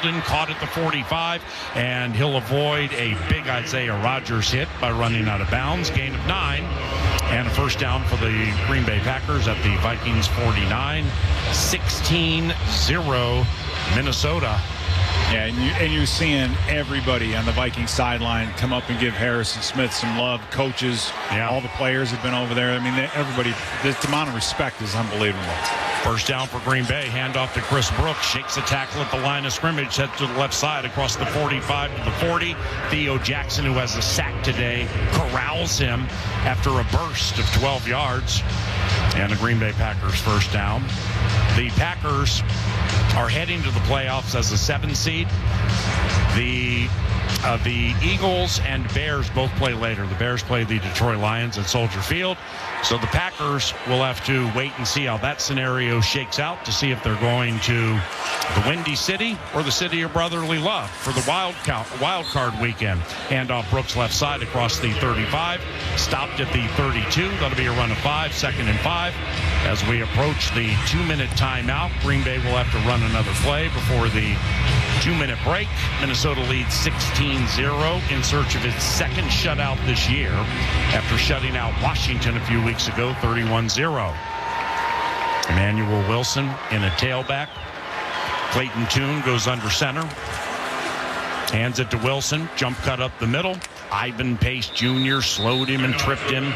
Golden caught at the 45, and he'll avoid a big Isaiah Rodgers hit by running out of bounds. Gain of 9, and a first down for the Green Bay Packers at the Vikings 49. 16-0 Minnesota. Yeah, and you're seeing everybody on the Vikings sideline come up and give Harrison Smith some love. Coaches, all the players have been over there. I mean, everybody, the amount of respect is unbelievable. First down for Green Bay. Handoff to Chris Brooks. Shakes a tackle at the line of scrimmage. Head to the left side across the 45 to the 40. Theo Jackson, who has a sack today, corrals him after a burst of 12 yards. And the Green Bay Packers first down. The Packers are heading to the playoffs as a 7 seed. The Eagles and Bears both play later. The Bears play the Detroit Lions at Soldier Field. So the Packers will have to wait and see how that scenario shakes out to see if they're going to the Windy City or the City of Brotherly Love for the wild card weekend. Handoff Brooks left side across the 35. Stopped at the 32. That'll be a run of 5, 2nd and 5. As we approach the 2-minute timeout, Green Bay will have to run another play before the 2-minute break. Minnesota leads 16-0 in search of its second shutout this year after shutting out Washington a few weeks ago, 31-0. Emmanuel Wilson in a tailback. Clayton Tune goes under center. Hands it to Wilson. Jump cut up the middle. Ivan Pace Jr. slowed him and tripped him.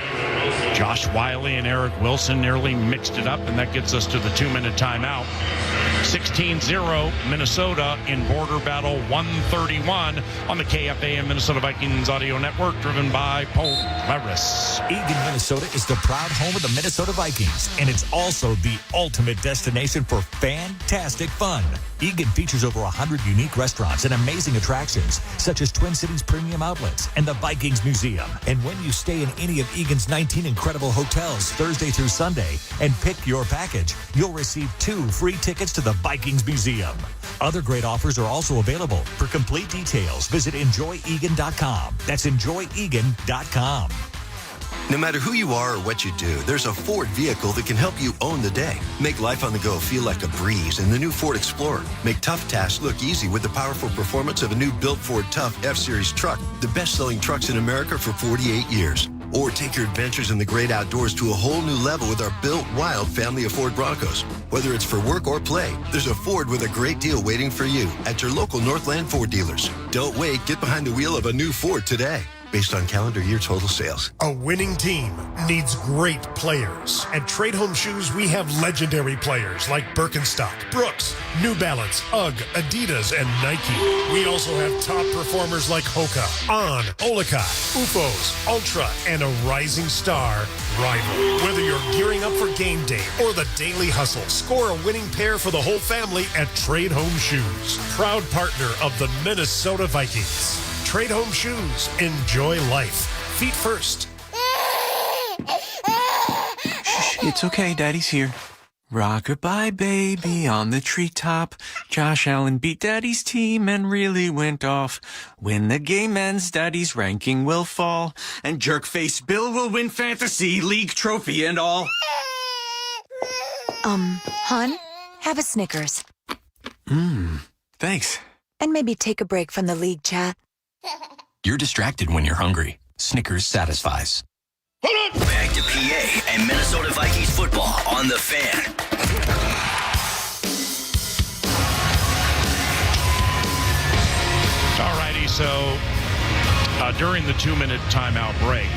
Josh Wiley and Eric Wilson nearly mixed it up, and that gets us to the 2-minute timeout. 16-0 Minnesota in border battle 131 on the KFAN Minnesota Vikings audio network, driven by Polaris. Eagan, Minnesota is the proud home of the Minnesota Vikings, and it's also the ultimate destination for fantastic fun. Eagan features over 100 unique restaurants and amazing attractions, such as Twin Cities Premium Outlets and the Vikings Museum. And when you stay in any of Eagan's 19 incredible hotels Thursday through Sunday and pick your package, you'll receive 2 free tickets to the Vikings Museum. Other great offers are also available. For complete details, visit enjoyegan.com. That's enjoyegan.com. No matter who you are or what you do, there's a Ford vehicle that can help you own the day. Make life on the go feel like a breeze in the new Ford Explorer. Make tough tasks look easy with the powerful performance of a new built Ford Tough F-Series truck, the best-selling trucks in America for 48 years. Or take your adventures in the great outdoors to a whole new level with our built wild family of Ford Broncos. Whether it's for work or play, there's a Ford with a great deal waiting for you at your local Northland Ford dealers. Don't wait, get behind the wheel of a new Ford today. Based on calendar year total sales. A winning team needs great players. At Trade Home Shoes, we have legendary players like Birkenstock, Brooks, New Balance, UGG, Adidas, and Nike. We also have top performers like Hoka, On, Olakai, UFOs, Ultra, and a rising star, Rival. Whether you're gearing up for game day or the daily hustle, score a winning pair for the whole family at Trade Home Shoes. Proud partner of the Minnesota Vikings. Trade Home Shoes. Enjoy life. Feet first. Shh, it's okay. Daddy's here. Rock-a-bye baby on the treetop. Josh Allen beat Daddy's team and really went off. When the game ends, Daddy's ranking will fall. And Jerkface Bill will win Fantasy League trophy and all. Hon, have a Snickers. Thanks. And maybe take a break from the league chat. You're distracted when you're hungry. Snickers satisfies. Back to PA and Minnesota Vikings football on the Fan. All righty, so during the 2-minute timeout break,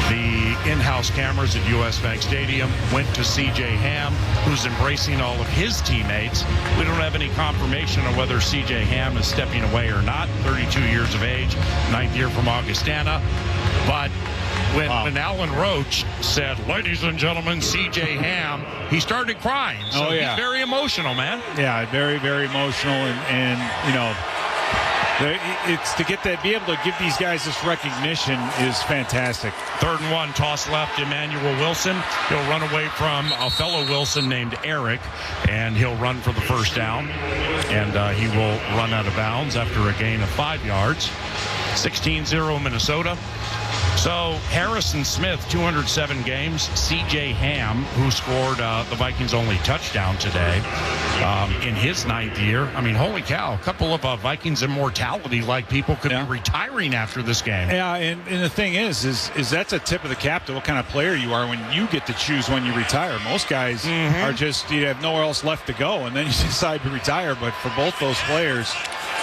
the in-house cameras at US Bank Stadium went to C.J. Ham, who's embracing all of his teammates. We don't have any confirmation on whether C.J. Ham is stepping away or not. 32 years of age, 9th year from Augustana. But when Alan Roach said, "Ladies and gentlemen, C.J. Ham," he started crying. So he's very emotional, man. Yeah, very, very emotional. And you know, it's to get that, be able to give these guys this recognition is fantastic. 3rd and 1, toss left, Emmanuel Wilson. He'll run away from a fellow Wilson named Eric, and he'll run for the first down. And he will run out of bounds after a gain of 5 yards. 16-0 Minnesota. So Harrison Smith, 207 games. C.J. Ham, who scored the Vikings' only touchdown today in his 9th year. I mean, holy cow, a couple of Vikings immortality-like people could be retiring after this game. Yeah, and the thing is that's a tip of the cap to what kind of player you are when you get to choose when you retire. Most guys are just, you have nowhere else left to go, and then you decide to retire. But for both those players,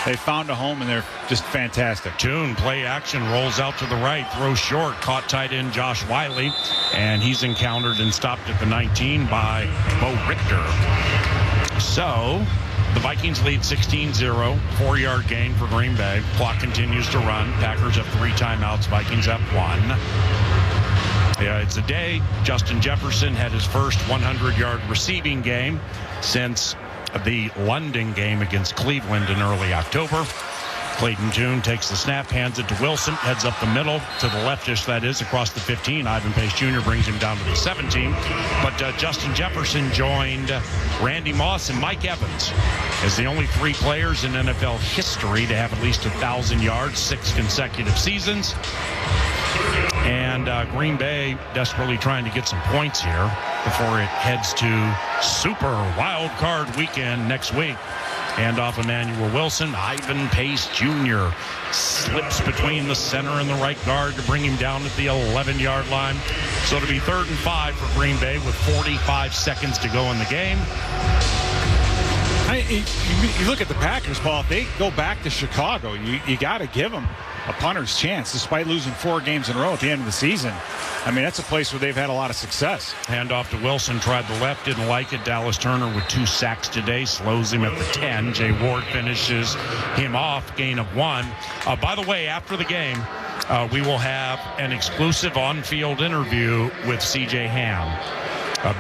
they found a home, and they're just fantastic. Tune, play action, rolls out to the right, throws short, caught tight end Josh Wiley, and he's encountered and stopped at the 19 by Bo Richter. So the Vikings lead 16-0, 4-yard gain for Green Bay. Clock continues to run. Packers have 3 timeouts. Vikings have 1. Yeah, it's a day. Justin Jefferson had his first 100-yard receiving game since the London game against Cleveland in early October. Clayton Tune takes the snap, hands it to Wilson, heads up the middle, to the leftish, that is, across the 15. Ivan Pace Jr. brings him down to the 17. But Justin Jefferson joined Randy Moss and Mike Evans as the only 3 players in NFL history to have at least 1,000 yards, 6 consecutive seasons. And Green Bay desperately trying to get some points here before it heads to Super Wild Card Weekend next week. Handoff Emmanuel Wilson. Ivan Pace Jr. slips between the center and the right guard to bring him down at the 11-yard line. So it'll be 3rd and 5 for Green Bay with 45 seconds to go in the game. You look at the Packers, Paul. If they go back to Chicago, you got to give them a punter's chance, despite losing 4 games in a row at the end of the season. I mean, that's a place where they've had a lot of success. Handoff to Wilson, tried the left, didn't like it. Dallas Turner with 2 sacks today, slows him at the 10. Jay Ward finishes him off, gain of 1. By the way, after the game, we will have an exclusive on-field interview with C.J. Ham.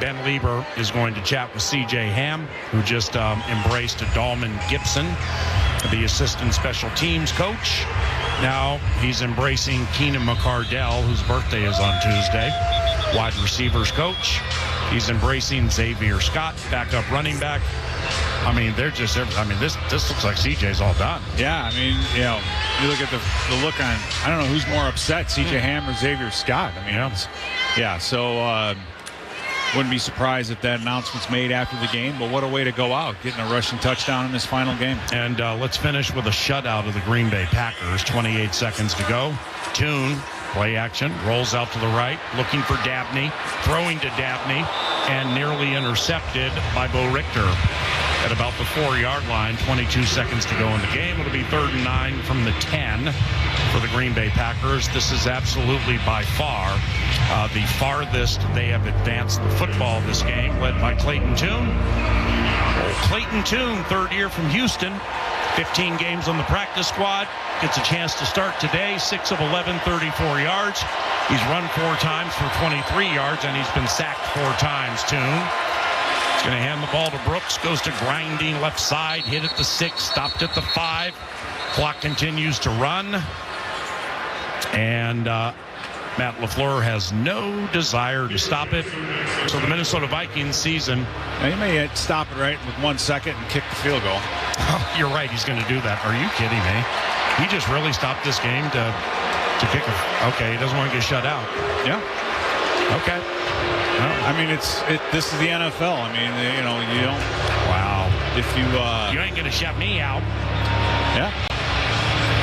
Ben Lieber is going to chat with C.J. Ham, who just embraced Dalman Gibson, the assistant special teams coach. Now he's embracing Keenan McCardell, whose birthday is on Tuesday, wide receivers coach. He's embracing Xavier Scott, backup running back. I mean, they're just, this looks like CJ's all done. Yeah, I mean, you look at the look on, I don't know who's more upset, CJ Ham or Xavier Scott. I mean, so wouldn't be surprised if that announcement's made after the game, but what a way to go out, getting a rushing touchdown in this final game. And let's finish with a shutout of the Green Bay Packers. 28 seconds to go. Tune, play action, rolls out to the right, looking for Dabney, throwing to Dabney, and nearly intercepted by Bo Richter at about the 4-yard line. 22 seconds to go in the game. It'll be 3rd and 9 from the 10 for the Green Bay Packers. This is absolutely by far the farthest they have advanced the football this game, led by Clayton Tune. Clayton Tune, 3rd year from Houston, 15 games on the practice squad, gets a chance to start today. 6 of 11, 34 yards. He's run 4 times for 23 yards, and he's been sacked 4 times. Tune is going to hand the ball to Brooks, goes to grinding left side, hit at the 6, stopped at the 5. Clock continues to run, and Matt LaFleur has no desire to stop it. So the Minnesota Vikings season. Now, he may stop it right with 1 second and kick the field goal. Oh, you're right. He's going to do that. Are you kidding me? He just really stopped this game to kick it. Okay, he doesn't want to get shut out. Yeah. Okay. Well, I mean, this is the NFL. I mean, you don't. Wow. If you ain't going to shut me out. Yeah.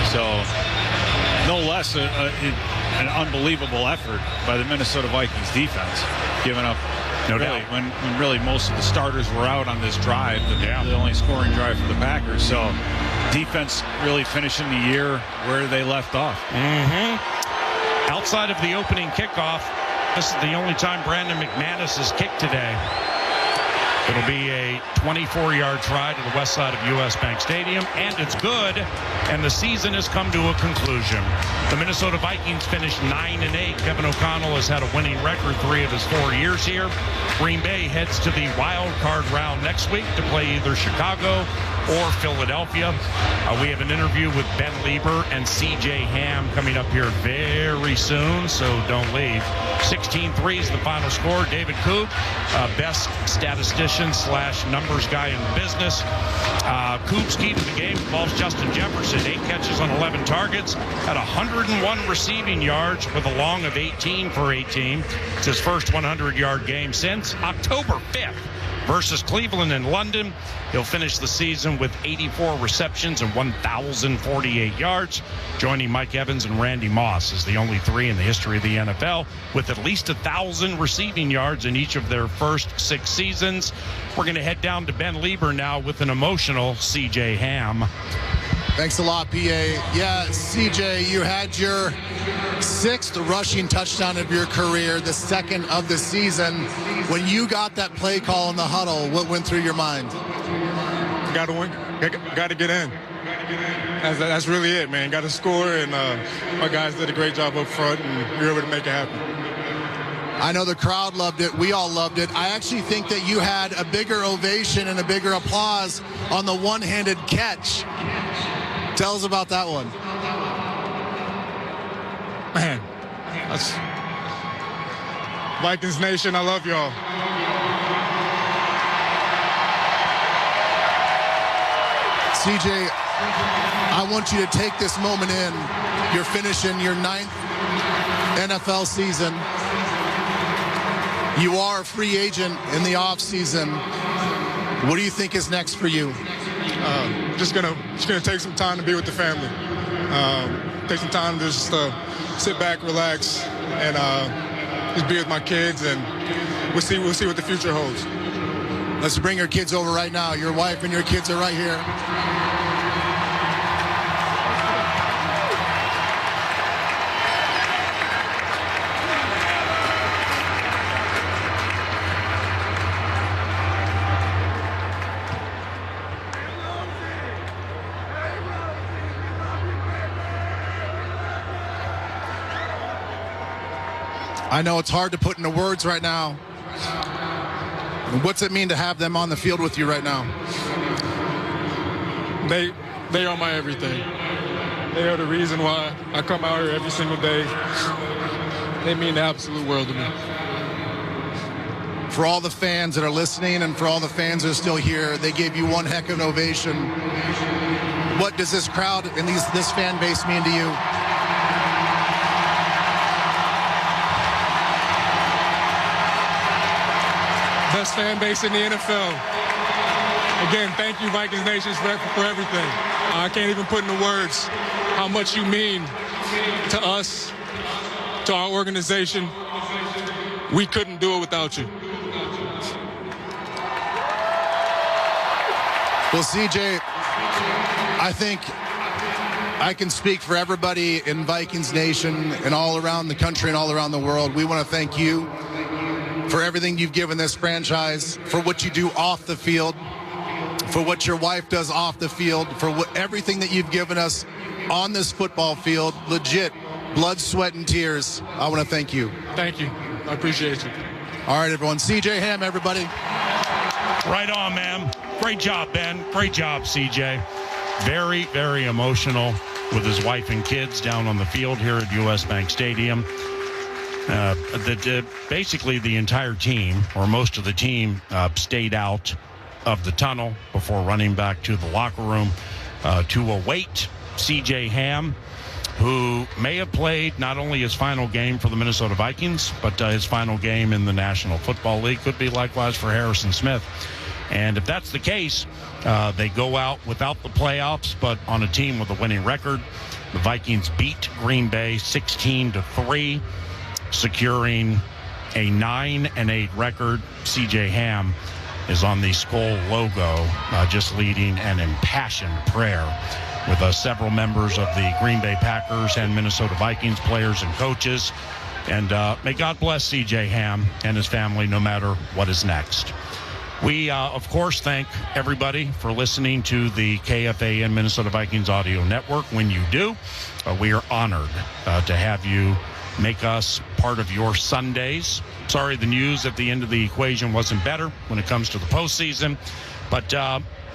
So, no less an unbelievable effort by the Minnesota Vikings defense, giving up when really most of the starters were out on this drive, the only scoring drive for the Packers. So defense really finishing the year where they left off. Outside of the opening kickoff, this is the only time Brandon McManus has kicked today. It'll be a 24-yard try to the west side of U.S. Bank Stadium, and it's good, and the season has come to a conclusion. The Minnesota Vikings finished 9-8. Kevin O'Connell has had a winning record 3 of his 4 years here. Green Bay heads to the wild card round next week to play either Chicago or Philadelphia. We have an interview with Ben Lieber and C.J. Ham coming up here very soon, so don't leave. 16-3 is the final score. David Coop, best statistician statistician / numbers guy in the business. Coop's key to the game involves Justin Jefferson, 8 catches on 11 targets, had 101 receiving yards with a long of 18 for 18. It's his first 100-yard game since October 5th. Versus Cleveland and London. He'll finish the season with 84 receptions and 1,048 yards, joining Mike Evans and Randy Moss as the only 3 in the history of the NFL with at least 1,000 receiving yards in each of their first 6 seasons. We're going to head down to Ben Lieber now with an emotional CJ Ham. Thanks a lot, PA. Yeah, CJ, you had your 6th rushing touchdown of your career, the 2nd of the season. When you got that play call in the huddle, what went through your mind? Got to win. Got to get in. That's really it, man. Got to score, and my guys did a great job up front, and we were able to make it happen. I know the crowd loved it. We all loved it. I actually think that you had a bigger ovation and a bigger applause on the one-handed catch. Tell us about that one. Man, that's Vikings Nation. I love y'all. CJ, I want you to take this moment in. You're finishing your 9th NFL season. You are a free agent in the offseason. What do you think is next for you? Just gonna take some time to be with the family. Take some time to just sit back, relax, and just be with my kids, and we'll see what the future holds. Let's bring your kids over right now. Your wife and your kids are right here. I know it's hard to put into words right now. What's it mean to have them on the field with you right now? They are my everything. They are the reason why I come out here every single day. They mean the absolute world to me. For all the fans that are listening and for all the fans that are still here, they gave you one heck of an ovation. What does this crowd and this fan base mean to you? Best fan base in the NFL. Again, thank you, Vikings Nation, for everything. I can't even put into words how much you mean to us, to our organization. We couldn't do it without you. Well, CJ, I think I can speak for everybody in Vikings Nation and all around the country and all around the world. We want to thank you for everything you've given this franchise, for what you do off the field, for what your wife does off the field, for everything that you've given us on this football field. Legit, blood, sweat, and tears. I want to thank you. Thank you. I appreciate you. All right, everyone. CJ Ham, everybody. Right on, man. Great job, Ben. Great job, CJ. Very, very emotional with his wife and kids down on the field here at US Bank Stadium. Basically the entire team, or most of the team, stayed out of the tunnel before running back to the locker room to await CJ Ham, who may have played not only his final game for the Minnesota Vikings, but his final game in the National Football League. Could be likewise for Harrison Smith. And if that's the case, they go out without the playoffs, but on a team with a winning record. The Vikings beat Green Bay 16-3. Securing a 9-8 record. CJ Ham is on the Skull logo, just leading an impassioned prayer with several members of the Green Bay Packers and Minnesota Vikings players and coaches. And may God bless CJ Ham and his family no matter what is next. We, of course, thank everybody for listening to the KFAN Minnesota Vikings audio network. When you do, we are honored to have you make us part of your Sundays. Sorry the news at the end of the equation wasn't better when it comes to the postseason. But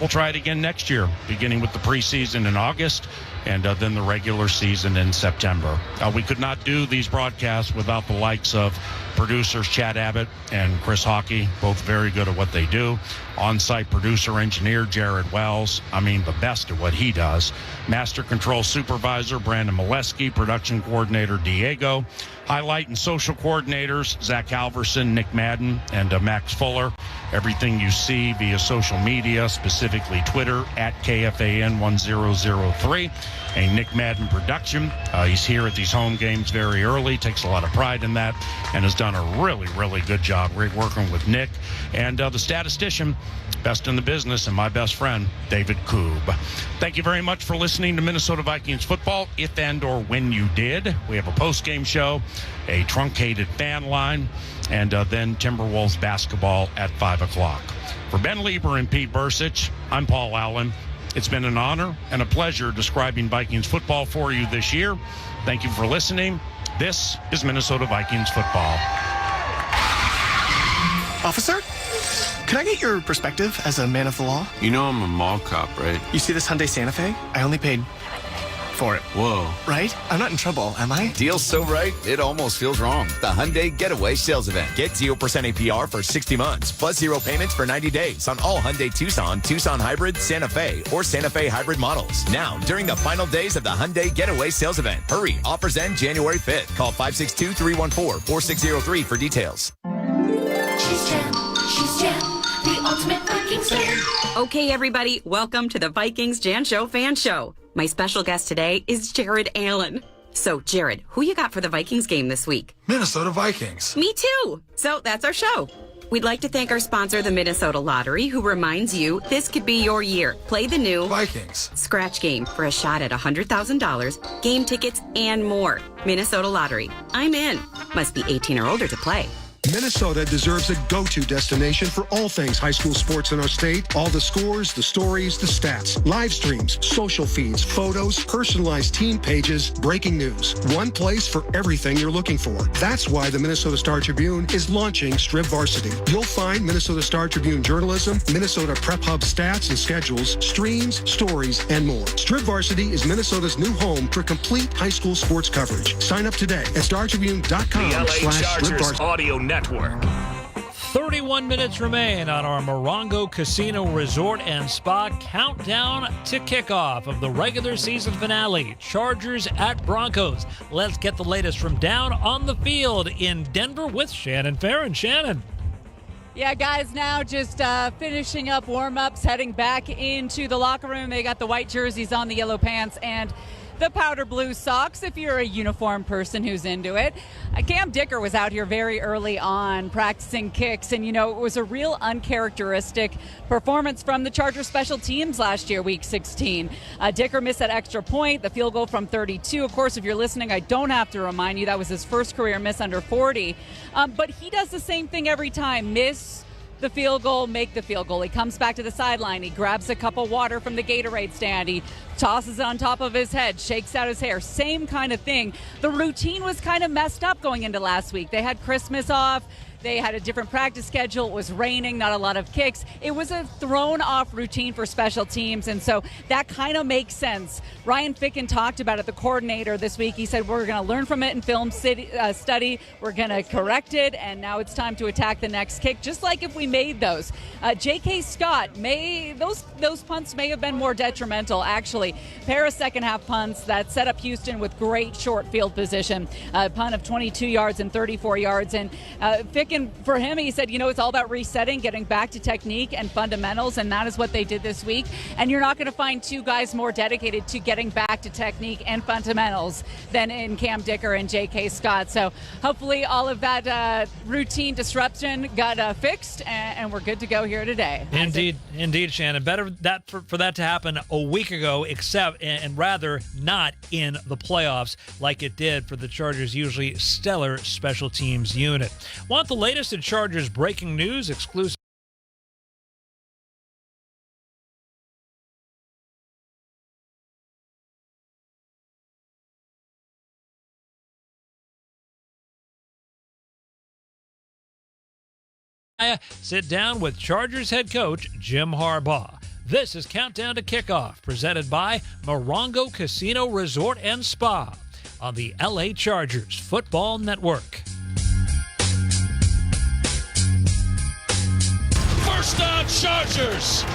we'll try it again next year, beginning with the preseason in August and then the regular season in September. We could not do these broadcasts without the likes of producers Chad Abbott and Chris Hockey, both very good at what they do. On-site producer engineer Jared Wells, the best at what he does. Master control supervisor Brandon Molesky, production coordinator Diego. Highlight and social coordinators Zach Halverson, Nick Madden, and Max Fuller. Everything you see via social media, specifically Twitter at KFAN1003. A Nick Madden production. He's here at these home games very early, takes a lot of pride in that, and has done a really, really good job working with Nick. And the statistician, best in the business, and my best friend, David Koob. Thank you very much for listening to Minnesota Vikings football, if and or when you did. We have a post-game show, a truncated fan line, and then Timberwolves basketball at 5 o'clock. For Ben Lieber and Pete Bursich, I'm Paul Allen. It's been an honor and a pleasure describing Vikings football for you this year. Thank you for listening. This is Minnesota Vikings football. Officer, can I get your perspective as a man of the law? You know I'm a mall cop, right? You see this Hyundai Santa Fe? I only paid for it. Whoa. Right? I'm not in trouble, am I? Deal's so right, it almost feels wrong. The Hyundai Getaway Sales Event. Get 0% APR for 60 months, plus 0 payments for 90 days on all Hyundai Tucson, Tucson Hybrid, Santa Fe, or Santa Fe Hybrid models. Now, during the final days of the Hyundai Getaway Sales Event. Hurry, offers end January 5th. Call 562-314-4603 for details. She's Jan, the ultimate Vikings fan. Okay, everybody, welcome to the Vikings Jan Show Fan Show. My special guest today is Jared Allen. So, Jared, who you got for the Vikings game this week? Minnesota Vikings. Me too. So, that's our show. We'd like to thank our sponsor, the Minnesota Lottery, who reminds you this could be your year. Play the new Vikings Scratch Game for a shot at $100,000, game tickets, and more. Minnesota Lottery. I'm in. Must be 18 or older to play. Minnesota deserves a go-to destination for all things high school sports in our state. All the scores, the stories, the stats, live streams, social feeds, photos, personalized team pages, breaking news. One place for everything you're looking for. That's why the Minnesota Star Tribune is launching Strib Varsity. You'll find Minnesota Star Tribune journalism, Minnesota Prep Hub stats and schedules, streams, stories, and more. Strib Varsity is Minnesota's new home for complete high school sports coverage. Sign up today at startribune.com/StribVarsity. Audio Network. 31 minutes remain on our Morongo Casino Resort and Spa countdown to kickoff of the regular season finale. Chargers at Broncos. Let's get the latest from down on the field in Denver with Shannon Farron. Shannon. Yeah, guys, now just finishing up warm-ups, heading back into the locker room. They got the white jerseys on, the yellow pants, and the powder blue socks if you're a uniform person who's into it. Cam Dicker was out here very early on practicing kicks, and, it was a real uncharacteristic performance from the Chargers special teams last year, week 16. Dicker missed that extra point, the field goal from 32. Of course, if you're listening, I don't have to remind you that was his first career miss under 40. But he does the same thing every time. Miss the field goal, make the field goal. He comes back to the sideline. He grabs a cup of water from the Gatorade stand. He tosses it on top of his head, shakes out his hair. Same kind of thing. The routine was kind of messed up going into last week. They had Christmas off. They had a different practice schedule. It was raining, not a lot of kicks. It was a thrown-off routine for special teams, and so that kind of makes sense. Ryan Ficken talked about it, the coordinator, this week. He said, we're going to learn from it in film study. We're going to correct it, and now it's time to attack the next kick, just like if we made those. J.K. Scott, those punts may have been more detrimental, actually. Pair of second-half punts that set up Houston with great short field position. A punt of 22 yards and 34 yards, and Ficken, for him, he said, it's all about resetting, getting back to technique and fundamentals, and that is what they did this week. And you're not going to find two guys more dedicated to getting back to technique and fundamentals than in Cam Dicker and J.K. Scott. So hopefully all of that routine disruption got fixed, and we're good to go here today. Indeed, Shannon. Better for that to happen a week ago, except and rather not in the playoffs like it did for the Chargers' usually stellar special teams unit. Want the latest in Chargers breaking news exclusive? Sit down with Chargers head coach Jim Harbaugh. This is Countdown to Kickoff, presented by Morongo Casino Resort and Spa on the LA Chargers Football Network. First down, Chargers.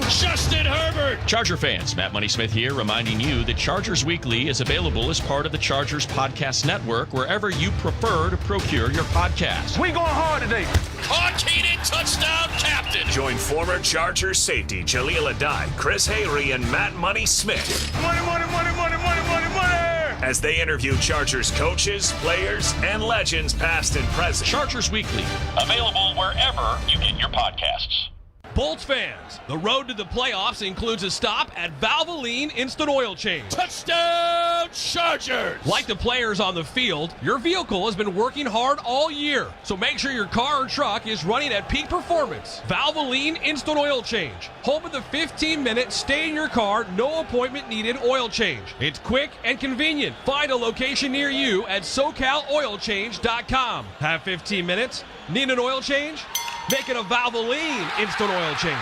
Justin Herbert. Charger fans, Matt Money Smith here, reminding you that Chargers Weekly is available as part of the Chargers Podcast Network wherever you prefer to procure your podcast. We going hard today. Caught Keenan, touchdown, captain. Join former Chargers safety Jaleel Adai, Chris Hayrie, and Matt Money Smith. Money, money, money, money, money, money, money. As they interview Chargers coaches, players, and legends past and present. Chargers Weekly, available wherever you get your podcasts. Bolts fans, the road to the playoffs includes a stop at Valvoline Instant Oil Change. Touchdown, Chargers! Like the players on the field, your vehicle has been working hard all year, so make sure your car or truck is running at peak performance. Valvoline Instant Oil Change. Home of the 15-minute stay-in-your-car, no-appointment needed oil change. It's quick and convenient. Find a location near you at SoCalOilChange.com. Have 15 minutes? Need an oil change? Make it a Valvoline Instant Oil Change.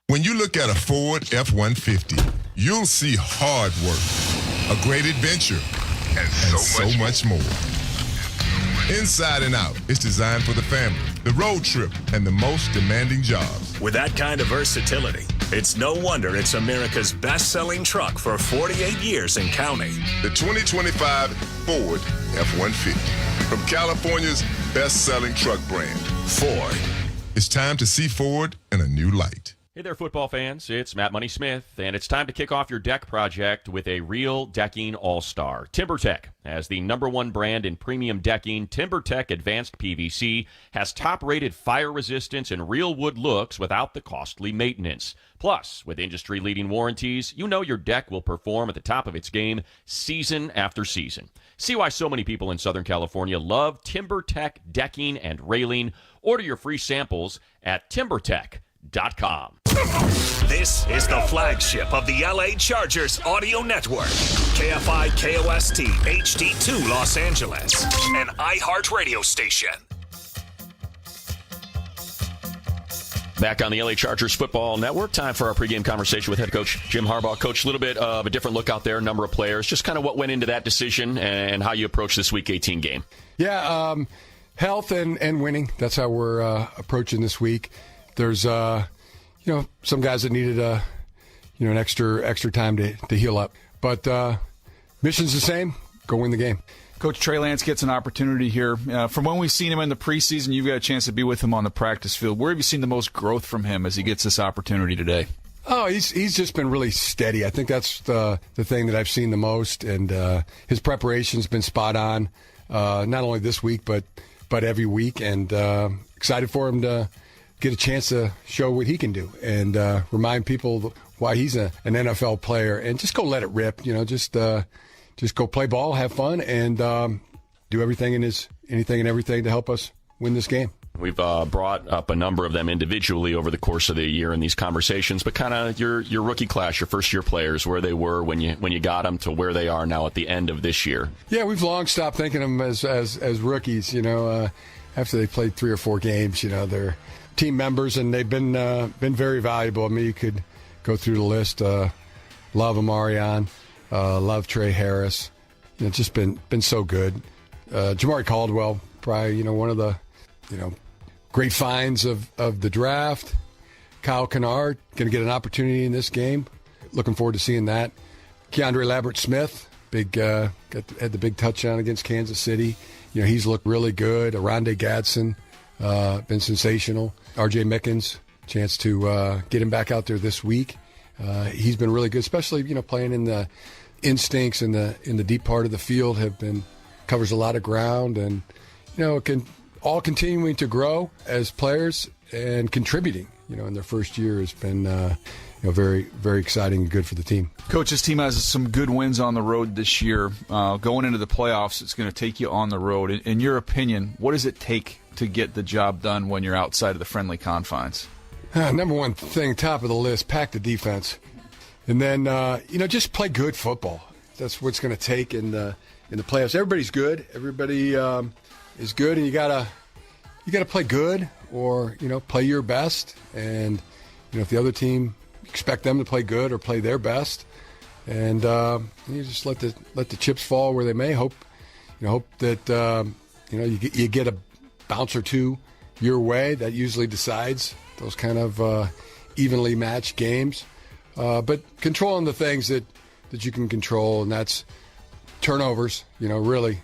When you look at a Ford F-150, you'll see hard work, a great adventure, and so much more. Inside and out, it's designed for the family, the road trip, and the most demanding jobs. With that kind of versatility, it's no wonder it's America's best-selling truck for 48 years and counting. The 2025 Ford F-150, from California's best-selling truck brand, Ford. It's time to see Ford in a new light. Hey there, football fans. It's Matt Money Smith, and it's time to kick off your deck project with a real decking all-star. TimberTech. As the #1 brand in premium decking, TimberTech Advanced PVC has top-rated fire resistance and real wood looks without the costly maintenance. Plus, with industry-leading warranties, you know your deck will perform at the top of its game season after season. See why so many people in Southern California love TimberTech decking and railing. Order your free samples at TimberTech.com. This is the flagship of the LA Chargers audio network. KFI KOST HD2 Los Angeles, an iHeart radio station. Back on the LA Chargers Football Network, time for our pregame conversation with head coach Jim Harbaugh. Coach, a little bit of a different look out there, number of players, just kind of what went into that decision and how you approach this Week 18 game. Yeah, health and winning. That's how we're approaching this week. There's, some guys that needed, an extra time to heal up. But mission's the same. Go win the game. Coach Trey Lance gets an opportunity here. From when we've seen him in the preseason, you've got a chance to be with him on the practice field. Where have you seen the most growth from him as he gets this opportunity today? Oh, he's just been really steady. I think that's the thing that I've seen the most. And his preparation's been spot on, not only this week, but every week. And excited for him to get a chance to show what he can do and remind people why he's an NFL player. And just go let it rip, just go play ball, have fun, and do anything and everything to help us win this game. We've brought up a number of them individually over the course of the year in these conversations, but kind of your rookie class, your first-year players, where they were when you got them to where they are now at the end of this year. Yeah, we've long stopped thinking of them as rookies. After they played 3 or 4 games, they're team members, and they've been very valuable. I mean, you could go through the list. Love Amarion. Love Trey Harris. Just been so good. Jamari Caldwell, probably, one of the, great finds of the draft. Kyle Kennard, going to get an opportunity in this game. Looking forward to seeing that. Keandre Lambert-Smith, had the big touchdown against Kansas City. He's looked really good. Aronde Gadsden, been sensational. R.J. Mickens, chance to get him back out there this week. He's been really good, especially playing in the instincts in the deep part of the field covers a lot of ground, and all continuing to grow as players and contributing. In their first year has been very, very exciting and good for the team. Coach, this team has some good wins on the road this year. Going into the playoffs, it's going to take you on the road. In your opinion, what does it take to get the job done when you're outside of the friendly confines? Number one thing, top of the list, pack the defense. And then, just play good football. That's what's going to take in the playoffs. Everybody's good. Everybody is good, and you gotta play good or, play your best. And, if the other team, expect them to play good or play their best, and you just let the chips fall where they may. Hope that you get a bounce or two your way. That usually decides those kind of evenly matched games. But controlling the things that you can control, and that's turnovers, really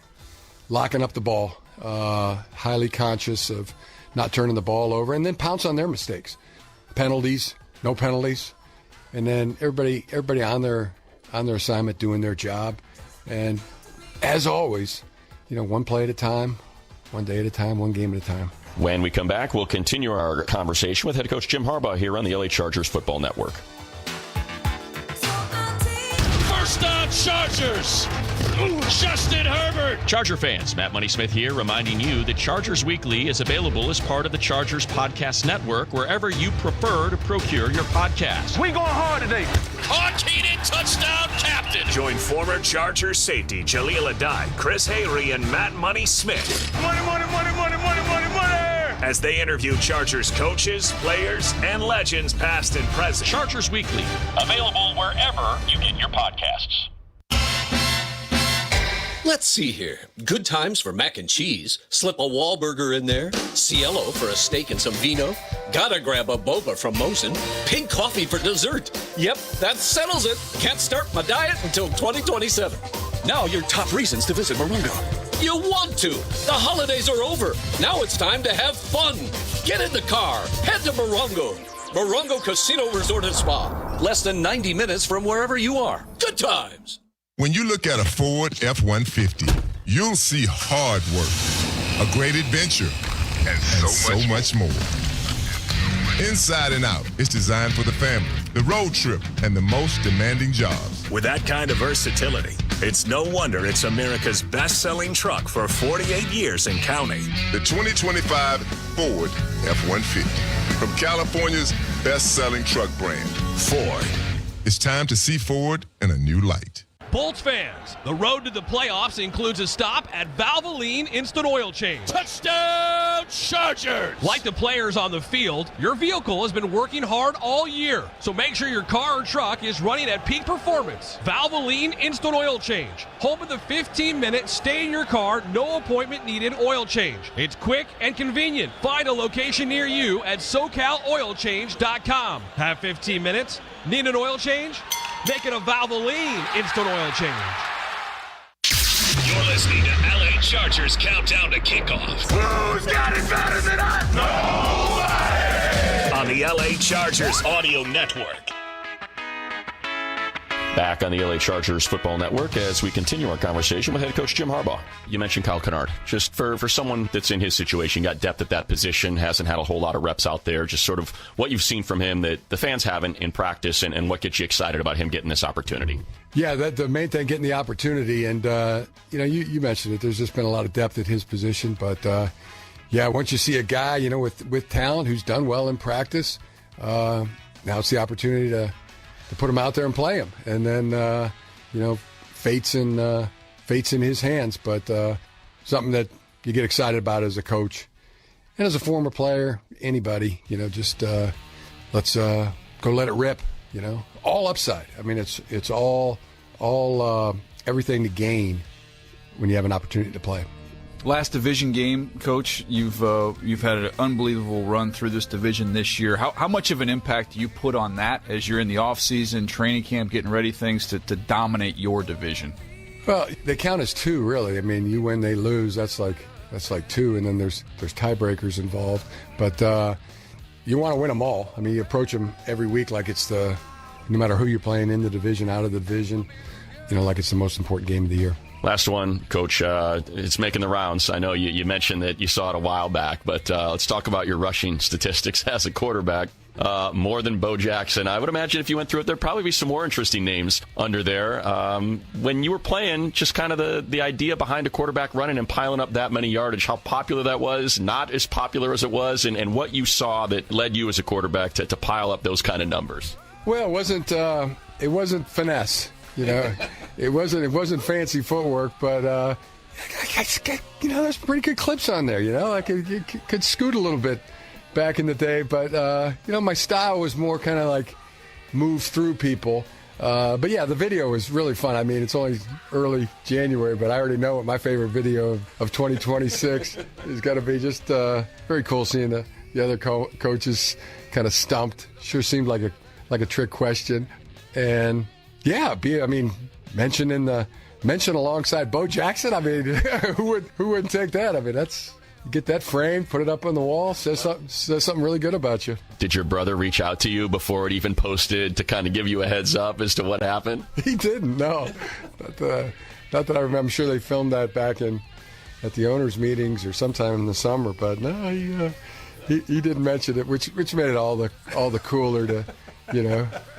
locking up the ball, highly conscious of not turning the ball over, and then pounce on their mistakes. Penalties, no penalties, and then everybody on their assignment doing their job. And as always, one play at a time, one day at a time, one game at a time. When we come back, we'll continue our conversation with head coach Jim Harbaugh here on the LA Chargers Football Network. First down, Chargers. Justin Herbert. Charger fans, Matt Money Smith here, reminding you that Chargers Weekly is available as part of the Chargers Podcast Network wherever you prefer to procure your podcast. We going hard today. Caught Keenan, touchdown, captain. Join former Chargers safety Jaleel Adai, Chris Hayre, and Matt Money Smith. Money, money, money, money, money, money, money. As they interview Chargers coaches, players, and legends past and present. Chargers Weekly, available wherever you get your podcasts. Let's see here. Good times for mac and cheese. Slip a Wahlburger in there. Cielo for a steak and some vino. Gotta grab a boba from Mosin. Pink coffee for dessert. Yep, that settles it. Can't start my diet until 2027. Now your top reasons to visit Morongo. You want to. The holidays are over. Now it's time to have fun. Get in the car. Head to Morongo. Morongo Casino Resort and Spa. Less than 90 minutes from wherever you are. Good times. When you look at a Ford F-150, you'll see hard work, a great adventure, and so much more. Inside and out, it's designed for the family, the road trip, and the most demanding jobs. With that kind of versatility, it's no wonder it's America's best-selling truck for 48 years and counting. The 2025 Ford F-150, from California's best-selling truck brand, Ford. It's time to see Ford in a new light. Bolts fans, the road to the playoffs includes a stop at Valvoline Instant Oil Change. Touchdown, Chargers! Like the players on the field, your vehicle has been working hard all year. So make sure your car or truck is running at peak performance. Valvoline Instant Oil Change. Home of the 15-minute stay in your car, no appointment needed oil change. It's quick and convenient. Find a location near you at SoCalOilChange.com. Have 15 minutes? Need an oil change? Make it a Valvoline Instant Oil Change. You're listening to LA Chargers Countdown to Kickoff. Who's got it better than us? Nobody! On the LA Chargers Audio Network. Back on the LA Chargers Football Network as we continue our conversation with head coach Jim Harbaugh. You mentioned Kyle Kennard. Just for someone that's in his situation, got depth at that position, hasn't had a whole lot of reps out there, just sort of what you've seen from him that the fans haven't in practice and what gets you excited about him getting this opportunity. Yeah, the main thing, getting the opportunity. And, you mentioned it. There's just been a lot of depth at his position. But, once you see a guy, with talent who's done well in practice, now it's the opportunity to put him out there and play him. And then, fate's in his hands. But something that you get excited about as a coach. And as a former player, anybody, just let's go let it rip, All upside. I mean, it's all everything to gain when you have an opportunity to play. Last division game, Coach, you've had an unbelievable run through this division this year. How much of an impact do you put on that as you're in the offseason, training camp, getting ready things to dominate your division? Well, they count as two, really. I mean, you win, they lose. That's like two, and then there's tiebreakers involved. But you want to win them all. I mean, you approach them every week like it's no matter who you're playing, in the division, out of the division, like it's the most important game of the year. Last one, Coach, it's making the rounds. I know you mentioned that you saw it a while back, but let's talk about your rushing statistics as a quarterback. More than Bo Jackson. I would imagine if you went through it, there'd probably be some more interesting names under there. When you were playing, just kind of the idea behind a quarterback running and piling up that many yardage, how popular that was, not as popular as it was, and what you saw that led you as a quarterback to pile up those kind of numbers. Well, it wasn't finesse. It wasn't fancy footwork, but there's pretty good clips on there. I could scoot a little bit back in the day. But, my style was more kind of like move through people. But, yeah, the video was really fun. I mean, it's only early January, but I already know what my favorite video of 2026 is going to be. Just very cool seeing the other coaches kind of stumped. Sure seemed like a trick question. And, yeah, mention alongside Bo Jackson. I mean, who wouldn't take that? I mean, get that framed, put it up on the wall, says something really good about you. Did your brother reach out to you before it even posted to kind of give you a heads up as to what happened? He didn't, no. Not that I remember. I'm sure they filmed that back at the owners' meetings or sometime in the summer. But no, he didn't mention it, which made it all the cooler to,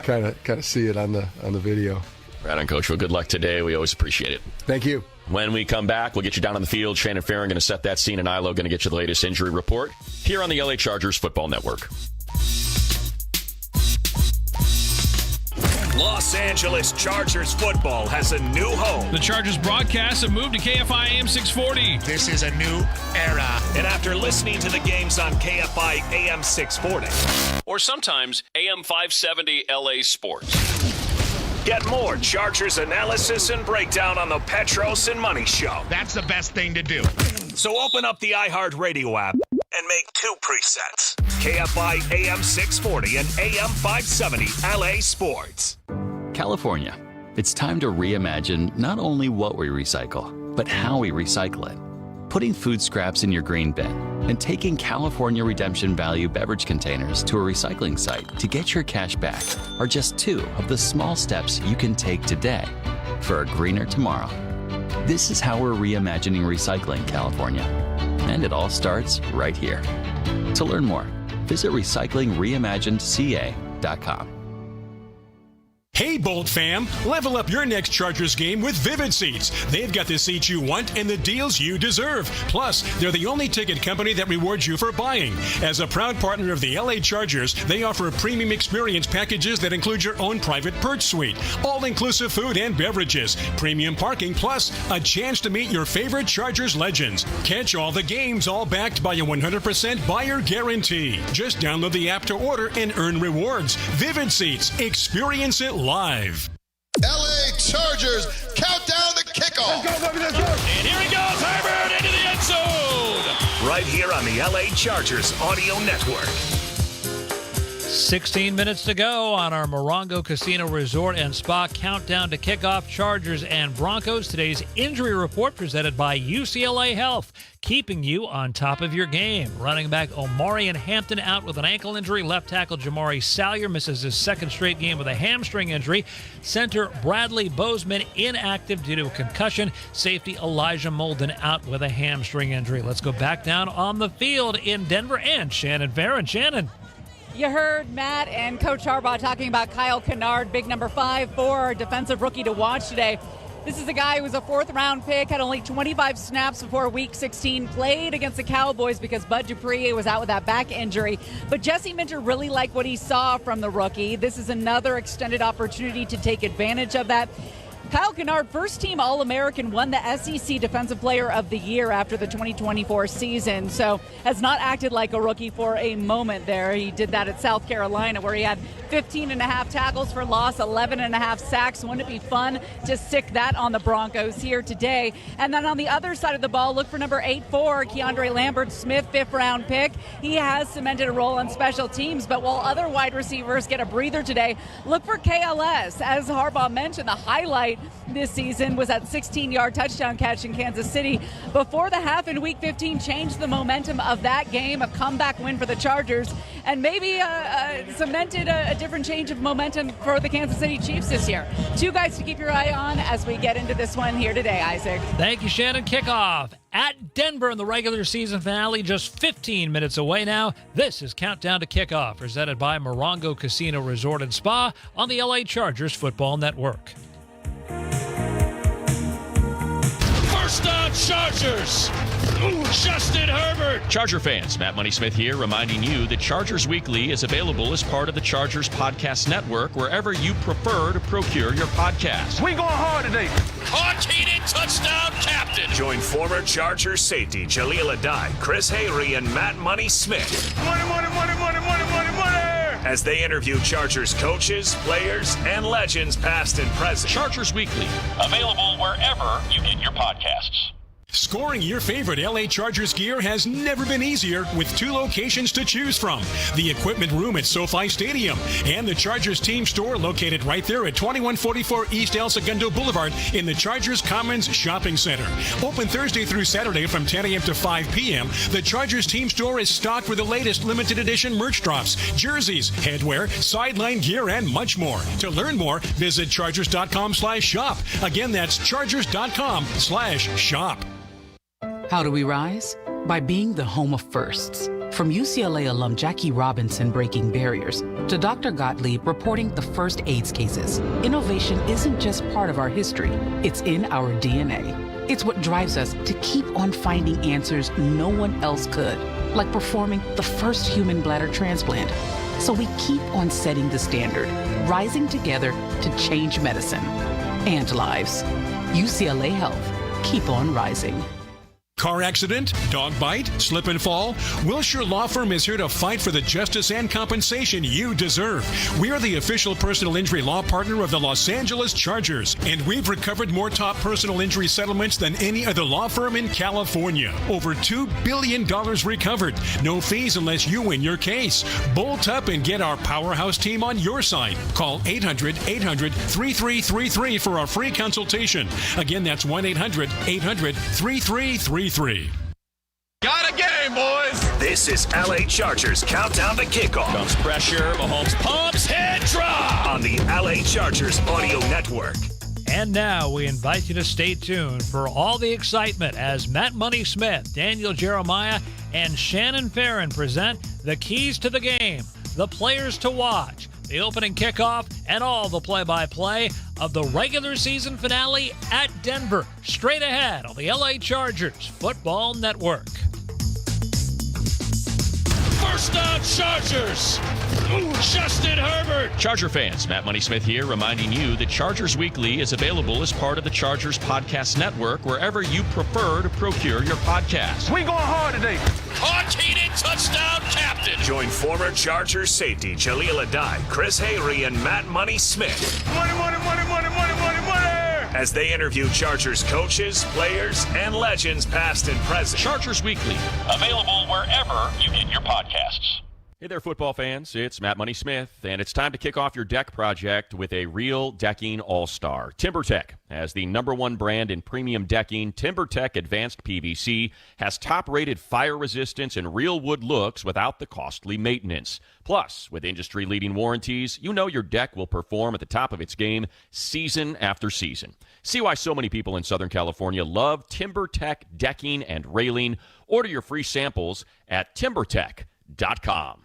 kind of see it on the video. Right on, Coach. Well, good luck today. We always appreciate it. Thank you. When we come back, we'll get you down on the field. Shannon Farron going to set that scene, and Ilo going to get you the latest injury report here on the LA Chargers Football Network. Los Angeles Chargers football has a new home. The Chargers broadcasts have moved to KFI AM 640. This is a new era. And after listening to the games on KFI AM 640, or sometimes AM 570 LA Sports, get more Chargers analysis and breakdown on the Petros and Money Show. That's the best thing to do. So open up the iHeartRadio app and make 2 presets. KFI AM 640 and AM 570 LA Sports. California. It's time to reimagine not only what we recycle, but how we recycle it. Putting food scraps in your green bin and taking California Redemption Value beverage containers to a recycling site to get your cash back are just 2 of the small steps you can take today for a greener tomorrow. This is how we're reimagining recycling California. And it all starts right here. To learn more, visit recyclingreimaginedca.com. Hey, Bolt fam, level up your next Chargers game with Vivid Seats. They've got the seats you want and the deals you deserve. Plus, they're the only ticket company that rewards you for buying. As a proud partner of the LA Chargers, they offer premium experience packages that include your own private perch suite, all-inclusive food and beverages, premium parking, plus a chance to meet your favorite Chargers legends. Catch all the games, all backed by a 100% buyer guarantee. Just download the app to order and earn rewards. Vivid Seats. Experience it live. LA Chargers countdown to kickoff. Let's go, baby, let's go. And here he goes, Herbert into the end zone. Right here on the LA Chargers Audio Network. 16 minutes to go on our Morongo Casino Resort and Spa countdown to kickoff. Chargers and Broncos. Today's injury report presented by UCLA Health, keeping you on top of your game. Running back Omarion Hampton out with an ankle injury. Left tackle Jamari Salyer misses his second straight game with a hamstring injury. Center Bradley Bozeman inactive due to a concussion. Safety Elijah Molden out with a hamstring injury. Let's go back down on the field in Denver and Shannon Farron. Shannon. You heard Matt and Coach Harbaugh talking about Kyle Kennard, big number 5'4", defensive rookie to watch today. This is a guy who was a 4th-round pick, had only 25 snaps before Week 16, played against the Cowboys because Bud Dupree was out with that back injury. But Jesse Minter really liked what he saw from the rookie. This is another extended opportunity to take advantage of that. Kyle Kennard, first-team All-American, won the SEC Defensive Player of the Year after the 2024 season, so has not acted like a rookie for a moment there. He did that at South Carolina, where he had 15.5 tackles for loss, 11.5 sacks. Wouldn't it be fun to stick that on the Broncos here today? And then on the other side of the ball, look for number 8'4", Keandre Lambert-Smith, 5th-round pick. He has cemented a role on special teams, but while other wide receivers get a breather today, look for KLS. As Harbaugh mentioned, the highlight this season was that 16-yard touchdown catch in Kansas City before the half in Week 15 changed the momentum of that game, a comeback win for the Chargers, and maybe cemented a different change of momentum for the Kansas City Chiefs this year. 2 guys to keep your eye on as we get into this one here today, Isaac. Thank you, Shannon. Kickoff at Denver in the regular season finale, just 15 minutes away now. This is Countdown to Kickoff, presented by Morongo Casino Resort and Spa on the LA Chargers Football Network. First down, Chargers. Justin Herbert. Charger fans, Matt Money Smith here, reminding you that Chargers Weekly is available as part of the Chargers Podcast Network wherever you prefer to procure your podcast. We going hard today. Caught, heated, touchdown, captain. Join former Chargers safety Jaleel Adai, Chris Hayre, and Matt Money Smith. Money. As they interview Chargers coaches, players, and legends past and present. Chargers Weekly, available wherever you get your podcasts. Scoring your favorite LA Chargers gear has never been easier with 2 locations to choose from. The Equipment Room at SoFi Stadium and the Chargers Team Store located right there at 2144 East El Segundo Boulevard in the Chargers Commons Shopping Center. Open Thursday through Saturday from 10 a.m. to 5 p.m., the Chargers Team Store is stocked with the latest limited edition merch drops, jerseys, headwear, sideline gear, and much more. To learn more, visit chargers.com/shop. Again, that's chargers.com/shop. How do we rise? By being the home of firsts. From UCLA alum Jackie Robinson breaking barriers to Dr. Gottlieb reporting the first AIDS cases, innovation isn't just part of our history, it's in our DNA. It's what drives us to keep on finding answers no one else could, like performing the first human bladder transplant. So we keep on setting the standard, rising together to change medicine and lives. UCLA Health. Keep on rising. Car accident, dog bite, slip and fall? Wilshire Law Firm is here to fight for the justice and compensation you deserve. We are the official personal injury law partner of the Los Angeles Chargers, and we've recovered more top personal injury settlements than any other law firm in California. Over $2 billion recovered. No fees unless you win your case. Bolt up and get our powerhouse team on your side. Call 800-800-3333 for a free consultation. Again, that's 1-800-800-3333. Got a game, boys. This is LA Chargers Countdown to Kickoff. Comes pressure, Mahomes pumps, head drop. On the LA Chargers Audio Network. And now we invite you to stay tuned for all the excitement as Matt Money Smith, Daniel Jeremiah, and Shannon Farron present the keys to the game, the players to watch, the opening kickoff, and all the play-by-play of the regular season finale at Denver. Straight ahead on the LA Chargers Football Network. First down, Chargers. Justin Herbert. Charger fans, Matt Money Smith here, reminding you that Chargers Weekly is available as part of the Chargers Podcast Network wherever you prefer to procure your podcast. We going hard today. Caught, heated, touchdown, captain. Join former Chargers safety Jaleel Adai, Chris Hayre, and Matt Money Smith. Money. As they interview Chargers coaches, players, and legends past and present. Chargers Weekly, available wherever you get your podcasts. Hey there, football fans. It's Matt Money Smith, and it's time to kick off your deck project with a real decking all-star. TimberTech. As the #1 brand in premium decking, TimberTech Advanced PVC has top-rated fire resistance and real wood looks without the costly maintenance. Plus, with industry-leading warranties, you know your deck will perform at the top of its game season after season. See why so many people in Southern California love TimberTech decking and railing. Order your free samples at TimberTech.com.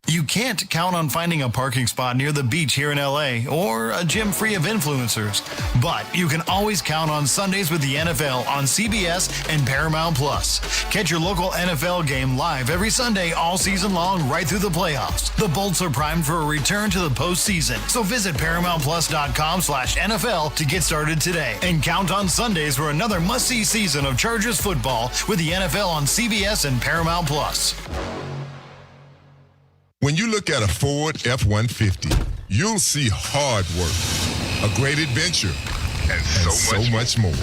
You can't count on finding a parking spot near the beach here in LA or a gym free of influencers, but you can always count on Sundays with the NFL on CBS and Paramount Plus. Catch your local NFL game live every Sunday all season long right through the playoffs. The Bolts are primed for a return to the postseason, so visit ParamountPlus.com/NFL to get started today and count on Sundays for another must-see season of Chargers football with the NFL on CBS and Paramount Plus. When you look at a Ford F-150, you'll see hard work, a great adventure, and so much more.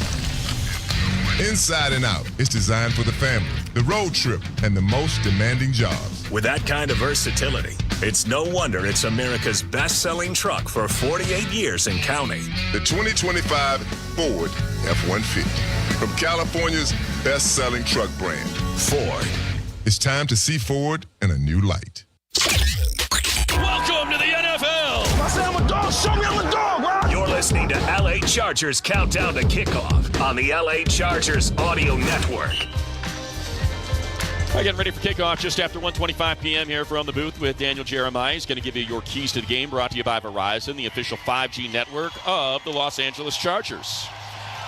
Inside and out, it's designed for the family, the road trip, and the most demanding jobs. With that kind of versatility, it's no wonder it's America's best-selling truck for 48 years and counting. The 2025 Ford F-150, from California's best-selling truck brand, Ford. It's time to see Ford in a new light. Welcome to the NFL. I said I'm a dog. Show me I'm a dog, bro. You're listening to LA Chargers Countdown to Kickoff on the LA Chargers Audio Network. Getting ready for kickoff just after 1:25 p.m. here from the booth with Daniel Jeremiah. He's going to give you your keys to the game, brought to you by Verizon, the official 5G network of the Los Angeles Chargers.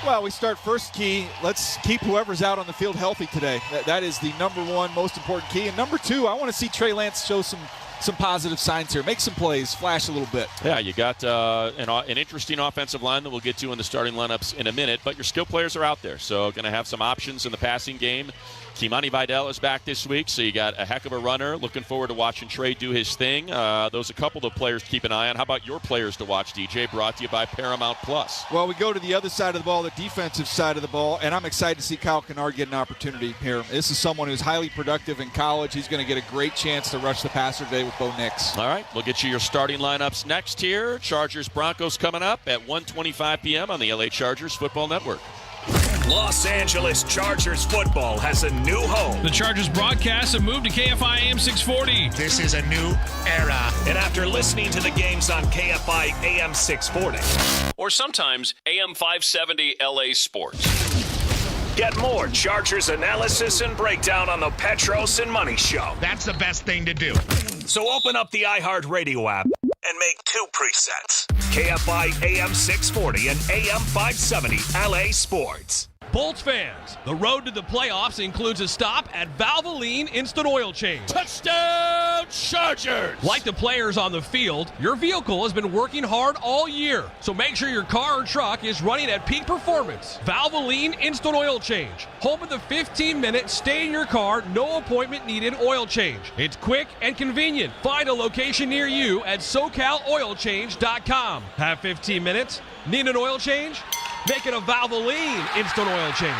Well, we start first key. Let's keep whoever's out on the field healthy today. That is the number one most important key. And number two, I want to see Trey Lance show some positive signs here. Make some plays, flash a little bit. Yeah, you got an interesting offensive line that we'll get to in the starting lineups in a minute, but your skill players are out there, so going to have some options in the passing game. Kimani Vidal is back this week, so you got a heck of a runner. Looking forward to watching Trey do his thing. Those are a couple of players to keep an eye on. How about your players to watch, DJ? Brought to you by Paramount Plus. Well, we go to the other side of the ball, the defensive side of the ball, and I'm excited to see Kyle Kennard get an opportunity here. This is someone who's highly productive in college. He's going to get a great chance to rush the passer today with Bo Nix. All right, we'll get you your starting lineups next here. Chargers-Broncos coming up at 1:25 p.m. on the LA Chargers Football Network. Los Angeles Chargers football has a new home. The Chargers broadcast have moved to KFI AM 640. This is a new era. And after listening to the games on KFI AM 640, or sometimes AM 570 LA Sports. Get more Chargers analysis and breakdown on the Petros and Money Show. That's the best thing to do. So open up the iHeartRadio app and make two presets. KFI AM 640 and AM 570 LA Sports. Bolts fans, the road to the playoffs includes a stop at Valvoline Instant Oil Change. Touchdown, Chargers! Like the players on the field, your vehicle has been working hard all year. So make sure your car or truck is running at peak performance. Valvoline Instant Oil Change. Home of the 15-minute stay-in-your-car, no appointment needed oil change. It's quick and convenient. Find a location near you at SoCalOilChange.com. Have 15 minutes? Need an oil change? Make it a Valvoline Instant Oil Change.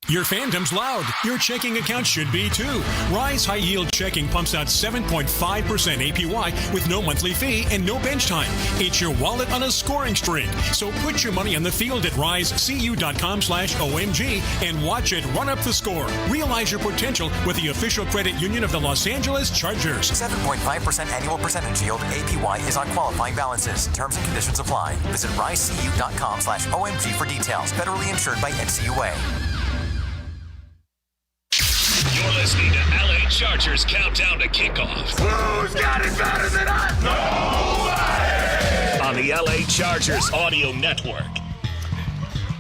Your fandom's loud. Your checking account should be too. Rise High Yield Checking pumps out 7.5% APY with no monthly fee and no bench time. It's your wallet on a scoring streak. So put your money on the field at risecu.com/OMG and watch it run up the score. Realize your potential with the official credit union of the Los Angeles Chargers. 7.5% annual percentage yield. APY is on qualifying balances. Terms and conditions apply. Visit risecu.com/OMG for details. Federally insured by NCUA. You're listening to LA Chargers Countdown to Kickoff. Who's got it better than us? Nobody! On the LA Chargers Audio Network.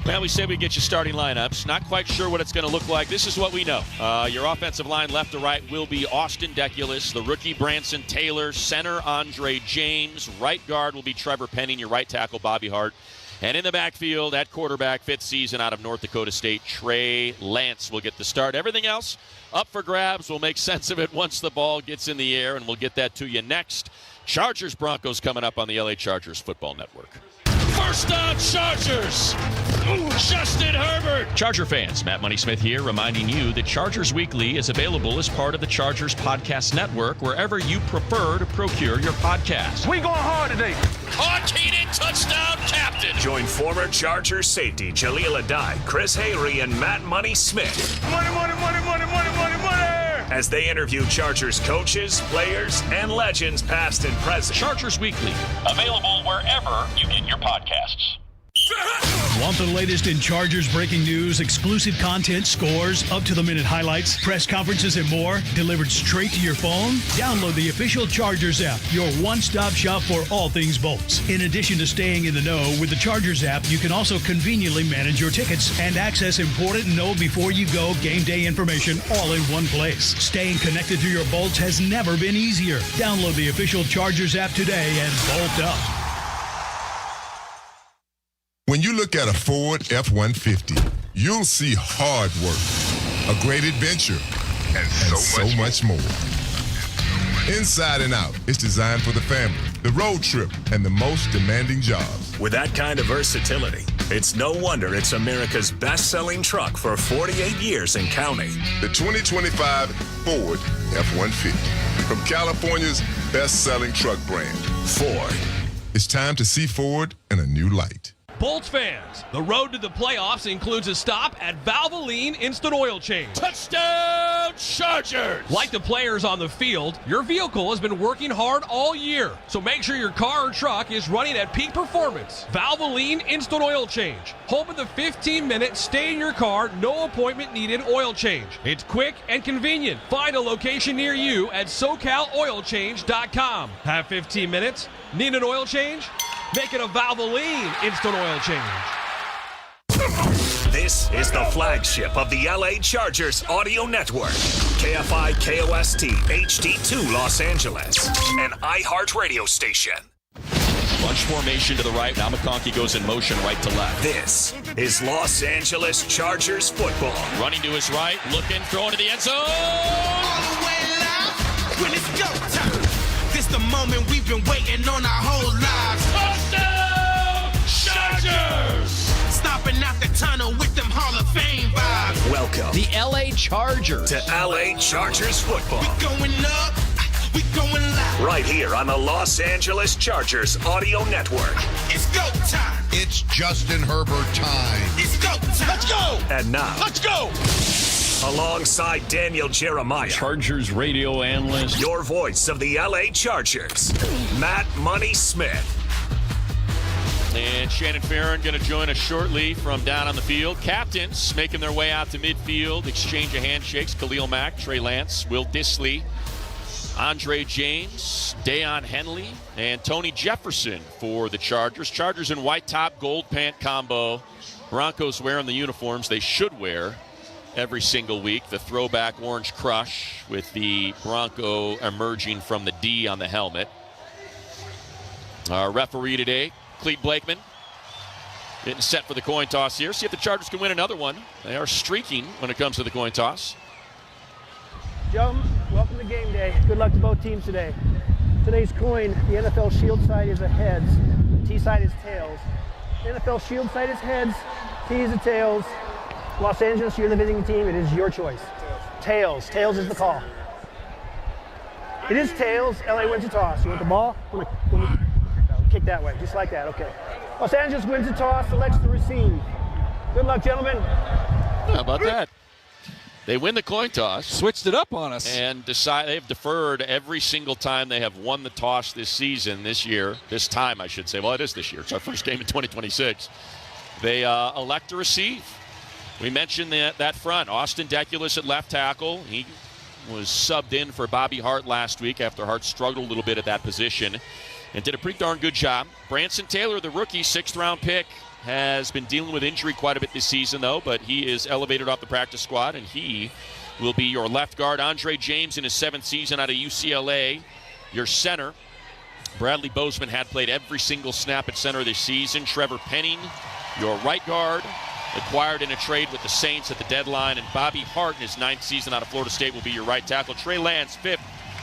Well, we said we'd get you starting lineups. Not quite sure what it's going to look like. This is what we know. Your offensive line left to right will be Austin Deculus, the rookie Branson Taylor, center Andre James, right guard will be Trevor Penning, your right tackle Bobby Hart. And in the backfield, at quarterback, fifth season out of North Dakota State, Trey Lance will get the start. Everything else up for grabs. We'll make sense of it once the ball gets in the air, and we'll get that to you next. Chargers-Broncos coming up on the LA Chargers Football Network. First down, Chargers! Justin Herbert! Charger fans, Matt Money Smith here, reminding you that Chargers Weekly is available as part of the Chargers Podcast Network wherever you prefer to procure your podcast. We going hard today. Caught Keenan, touchdown captain. Join former Chargers safety Jaleel Adai, Chris Hayre, and Matt Money Smith. Money, money, money, money, money, money, money! As they interview Chargers coaches, players, and legends past and present. Chargers Weekly, available wherever you get your podcasts. Want the latest in Chargers breaking news, exclusive content, scores, up-to-the-minute highlights, press conferences, and more delivered straight to your phone? Download the official Chargers app, your one-stop shop for all things Bolts. In addition to staying in the know with the Chargers app, you can also conveniently manage your tickets and access important know-before-you-go game day information all in one place. Staying connected to your Bolts has never been easier. Download the official Chargers app today and bolt up. When you look at a Ford F-150, you'll see hard work, a great adventure, and so much more. Inside and Out is designed for the family, the road trip, and the most demanding jobs. With that kind of versatility, it's no wonder it's America's best-selling truck for 48 years and counting. The 2025 Ford F-150, from California's best-selling truck brand, Ford. It's time to see Ford in a new light. Bolts fans, the road to the playoffs includes a stop at Valvoline Instant Oil Change. Touchdown, Chargers! Like the players on the field, your vehicle has been working hard all year. So make sure your car or truck is running at peak performance. Valvoline Instant Oil Change. Home of the 15-minute stay-in-your-car, no appointment needed oil change. It's quick and convenient. Find a location near you at SoCalOilChange.com. Have 15 minutes? Need an oil change? Make it a Valvoline Instant Oil Change. This is the flagship of the LA Chargers audio network. KFI KOST HD2 Los Angeles, an iHeartRadio station. Bunch formation to the right. Now McConkey goes in motion right to left. This is Los Angeles Chargers football. Running to his right, looking, throwing to the end zone. All the way live when it's go time. This the moment we've been waiting on our whole lives. Touchdown, Chargers! Stopping out the tunnel with them Hall of Fame vibes. Welcome the LA Chargers to LA Chargers football. We going up, we going live. Right here on the Los Angeles Chargers audio network. It's go time. It's Justin Herbert time. It's go time. Let's go. And now, let's go. Alongside Daniel Jeremiah, Chargers radio analyst, your voice of the LA Chargers, Matt Money Smith. And Shannon Farron going to join us shortly from down on the field. Captains making their way out to midfield, exchange of handshakes. Khalil Mack, Trey Lance, Will Dissly, Andre James, Deion Henley, and Tony Jefferson for the Chargers. Chargers in white top, gold pant combo. Broncos wearing the uniforms they should wear every single week. The throwback orange crush with the Bronco emerging from the D on the helmet. Our referee today, Clete Blakeman, getting set for the coin toss here. See if the Chargers can win another one. They are streaking when it comes to the coin toss. Gentlemen, welcome to game day. Good luck to both teams today. Today's coin, the NFL Shield side is a heads, T side is tails. The NFL Shield side is heads, T is the tails. Los Angeles, you're the visiting team. It is your choice. Tails. Tails is the call. It is tails. LA wins the toss. You want the ball? Kick that way, just like that. Okay. Los Angeles wins the toss, selects to receive. Good luck, gentlemen. How about that? They win the coin toss. Switched it up on us. And they've deferred every single time they have won the toss this season, this year. This time, I should say. Well, it is this year. It's our first game in 2026. They elect to receive. We mentioned that front. Austin Deculus at left tackle. He was subbed in for Bobby Hart last week after Hart struggled a little bit at that position and did a pretty darn good job. Branson Taylor, the rookie, 6th-round pick, has been dealing with injury quite a bit this season, though, but he is elevated off the practice squad, and he will be your left guard. Andre James in his 7th season out of UCLA, your center. Bradley Bozeman had played every single snap at center this season. Trevor Penning, your right guard, acquired in a trade with the Saints at the deadline, and Bobby Hart in his 9th season out of Florida State will be your right tackle. Trey Lance, 5th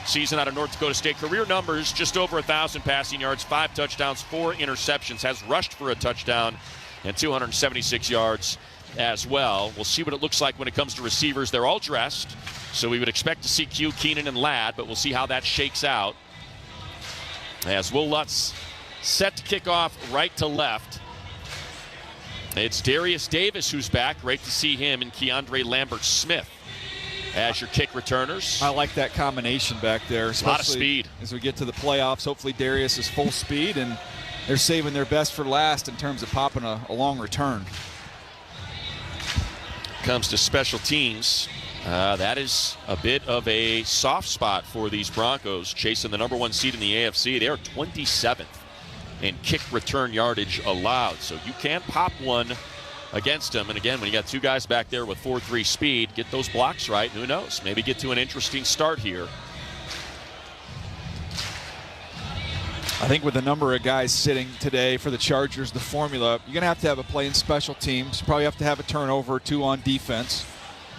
season out of North Dakota State. Career numbers, just over 1,000 passing yards, 5 touchdowns, 4 interceptions, has rushed for a touchdown, and 276 yards as well. We'll see what it looks like when it comes to receivers. They're all dressed, so we would expect to see Q, Keenan, and Ladd, but we'll see how that shakes out. As Will Lutz set to kick off right to left. It's Darius Davis who's back. Great to see him, and Keandre Lambert-Smith as your kick returners. I like that combination back there. A lot of speed. As we get to the playoffs, hopefully Darius is full speed, and they're saving their best for last in terms of popping a long return. Comes to special teams. That is a bit of a soft spot for these Broncos, chasing the number 1 seed in the AFC. They are 27th in kick return yardage allowed, so you can pop one against them. And again, when you got 2 guys back there with 4.3 speed, get those blocks right. Who knows? Maybe get to an interesting start here. I think with the number of guys sitting today for the Chargers, the formula, you're going to have a play in special teams. You probably have to have a turnover or 2 on defense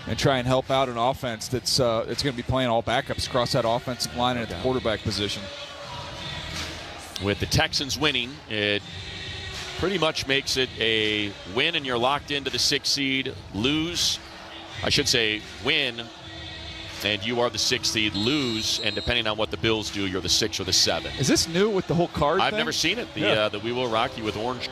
and try and help out an offense that's going to be playing all backups across that offensive line and at the quarterback position. With the Texans winning, it pretty much makes it a win and you're locked into the 6th seed. Lose, I should say win, and you are the 6th seed. Lose, and depending on what the Bills do, you're the 6th or the 7th. Is this new with the whole card I've thing? never seen it. The We Will Rock You with orange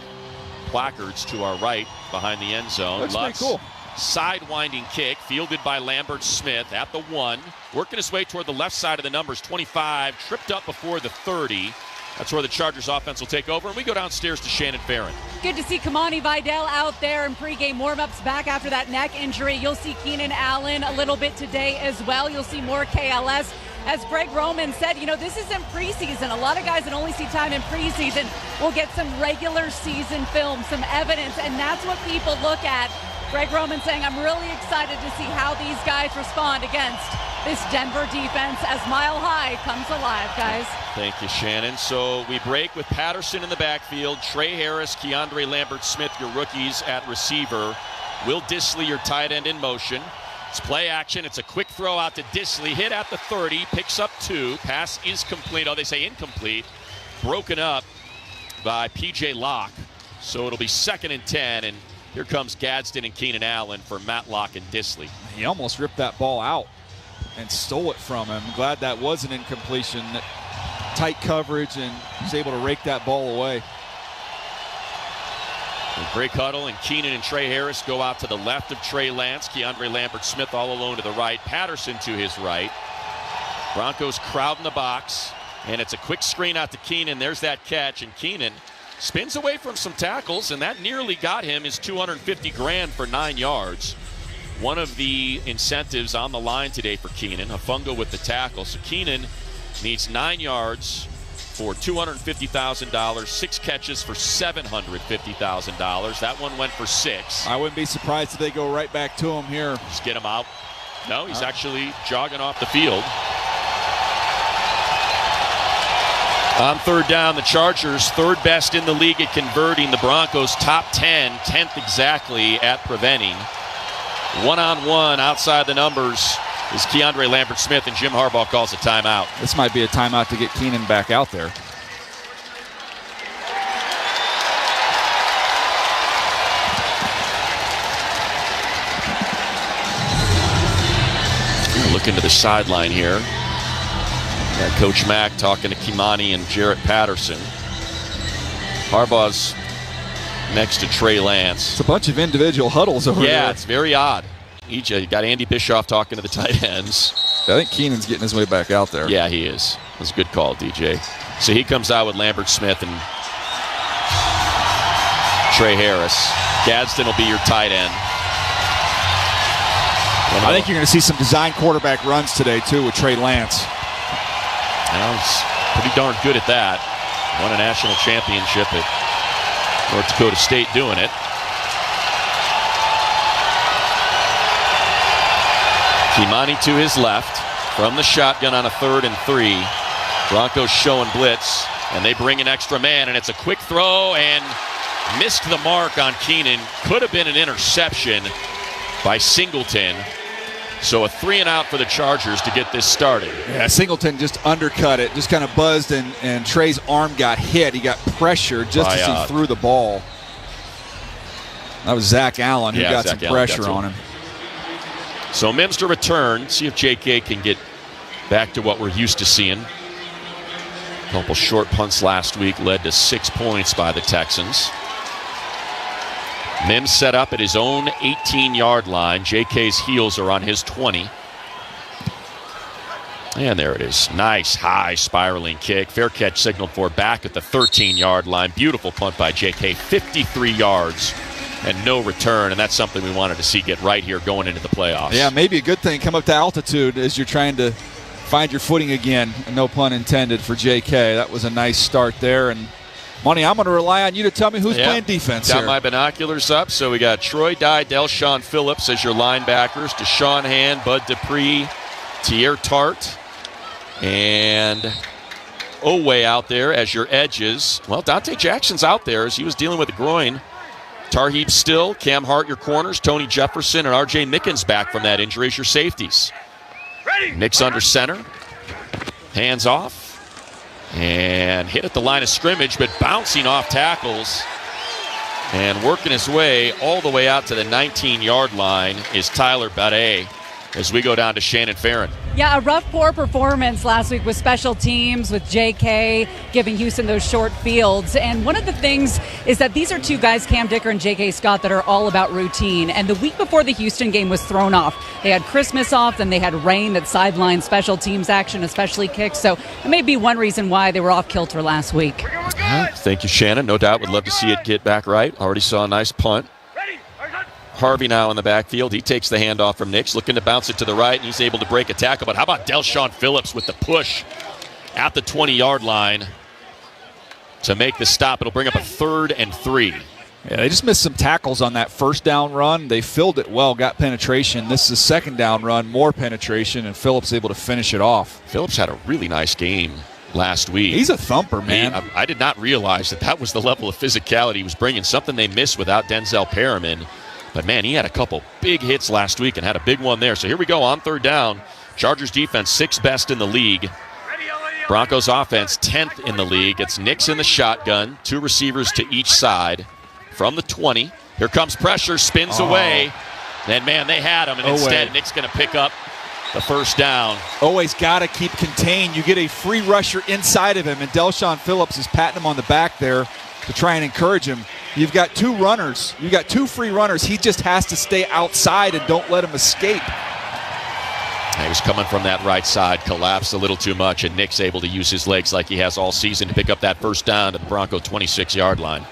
placards to our right behind the end zone. That's pretty cool. Side-winding kick, fielded by Lambert-Smith at the 1. Working his way toward the left side of the numbers, 25. Tripped up before the 30. That's where the Chargers offense will take over. And we go downstairs to Shannon Farron. Good to see Kamani Vidal out there in pregame warm-ups back after that neck injury. You'll see Keenan Allen a little bit today as well. You'll see more KLS as Greg Roman said, this isn't preseason. A lot of guys that only see time in preseason will get some regular season film, some evidence, and that's what people look at. Greg Roman saying, I'm really excited to see how these guys respond against this Denver defense as Mile High comes alive, guys. Thank you, Shannon. So we break with Patterson in the backfield, Trey Harris, Keandre Lambert-Smith, your rookies at receiver. Will Dissly, your tight end, in motion. It's play action. It's a quick throw out to Dissly. Hit at the 30. Picks up 2. Pass is complete. Oh, they say incomplete. Broken up by P.J. Locke. So it'll be 2nd and 10. And here comes Gadsden and Keenan Allen for Matlock and Dissly. He almost ripped that ball out and stole it from him. Glad that was an incompletion. Tight coverage, and was able to rake that ball away. And Greg Huddle and Keenan and Trey Harris go out to the left of Trey Lance. Keandre Lambert-Smith all alone to the right. Patterson to his right. Broncos crowding the box. And it's a quick screen out to Keenan. There's that catch. And Keenan spins away from some tackles, and that nearly got him his $250,000 for 9 yards. One of the incentives on the line today for Keenan, a fungo with the tackle. So Keenan needs 9 yards for $250,000, 6 catches for $750,000. That one went for 6. I wouldn't be surprised if they go right back to him here. Just get him out. No, he's actually jogging off the field. On 3rd down, the Chargers, 3rd best in the league at converting. The Broncos, top 10, 10th exactly at preventing. One-on-one outside the numbers is Keandre Lambert-Smith, and Jim Harbaugh calls a timeout. This might be a timeout to get Keenan back out there. Look into the sideline here. Got Coach Mack talking to Kimani and Jarrett Patterson. Harbaugh's next to Trey Lance. It's a bunch of individual huddles over there. Yeah, it's very odd. You got Andy Bischoff talking to the tight ends. I think Keenan's getting his way back out there. Yeah, he is. That's a good call, DJ. So he comes out with Lambert-Smith and Trey Harris. Gadsden will be your tight end. I think you're going to see some design quarterback runs today, too, with Trey Lance. He's pretty darn good at that. Won a national championship at North Dakota State doing it. Kimani to his left from the shotgun on a 3rd and 3. Broncos showing blitz, and they bring an extra man, and it's a quick throw and missed the mark on Keenan. Could have been an interception by Singleton. So a 3-and-out for the Chargers to get this started. Yeah, Singleton just undercut it, just kind of buzzed, and Trey's arm got hit. He got pressured just as he threw the ball. That was Zach Allen who got some pressure on him. So Mims to return, see if J.K. can get back to what we're used to seeing. A couple short punts last week led to 6 points by the Texans. Mims set up at his own 18-yard line. J.K.'s heels are on his 20. And there it is. Nice, high, spiraling kick. Fair catch signaled for back at the 13-yard line. Beautiful punt by J.K. 53 yards and no return, and that's something we wanted to see get right here going into the playoffs. Yeah, maybe a good thing. Come up to altitude as you're trying to find your footing again. No pun intended for J.K. That was a nice start there. And Money, I'm going to rely on you to tell me who's playing defense Got here. my binoculars up. So we got Troy Dye, Delshon Phillips as your linebackers, Deshaun Hand, Bud Dupree, Tier Tart, and Owe out there as your edges. Well, Dante Jackson's out there as he was dealing with a groin. Tarheeb Still, Cam Hart your corners, Tony Jefferson, and R.J. Mickens back from that injury as your safeties. Nick's under center. Hands off. And hit at the line of scrimmage, but bouncing off tackles and working his way all the way out to the 19-yard line is Tyler Bade as we go down to Shannon Farron. Yeah, a rough, poor performance last week with special teams, with J.K. giving Houston those short fields. And one of the things is that these are two guys, Cam Dicker and J.K. Scott, that are all about routine. And the week before the Houston game was thrown off, they had Christmas off, then they had rain that sidelined special teams action, especially kicks. So it may be one reason why they were off kilter last week. Thank you, Shannon. No doubt would love to see it get back right. Already saw a nice punt. Harvey now in the backfield. He takes the handoff from Nix, looking to bounce it to the right, and he's able to break a tackle. But how about Del'Shawn Phillips with the push at the 20-yard line to make the stop? It'll bring up a 3rd and 3. Yeah, they just missed some tackles on that first down run. They filled it well, got penetration. This is a second down run, more penetration, and Phillips able to finish it off. Phillips had a really nice game last week. He's a thumper, man. I did not realize that was the level of physicality he was bringing, something they missed without Denzel Perriman. But, man, he had a couple big hits last week and had a big one there. So here we go on 3rd down. Chargers defense 6th best in the league. Broncos offense 10th in the league. It's Nix in the shotgun, 2 receivers to each side. From the 20, here comes pressure, spins away. And, man, they had him, and instead Nick's going to pick up the first down. Always got to keep contained. You get a free rusher inside of him, and Del'Shawn Phillips is patting him on the back there to try and encourage him. You've got 2 runners. You've got 2 free runners. He just has to stay outside and don't let him escape. He was coming from that right side, collapsed a little too much, and Nick's able to use his legs like he has all season to pick up that first down to the Bronco 26-yard line.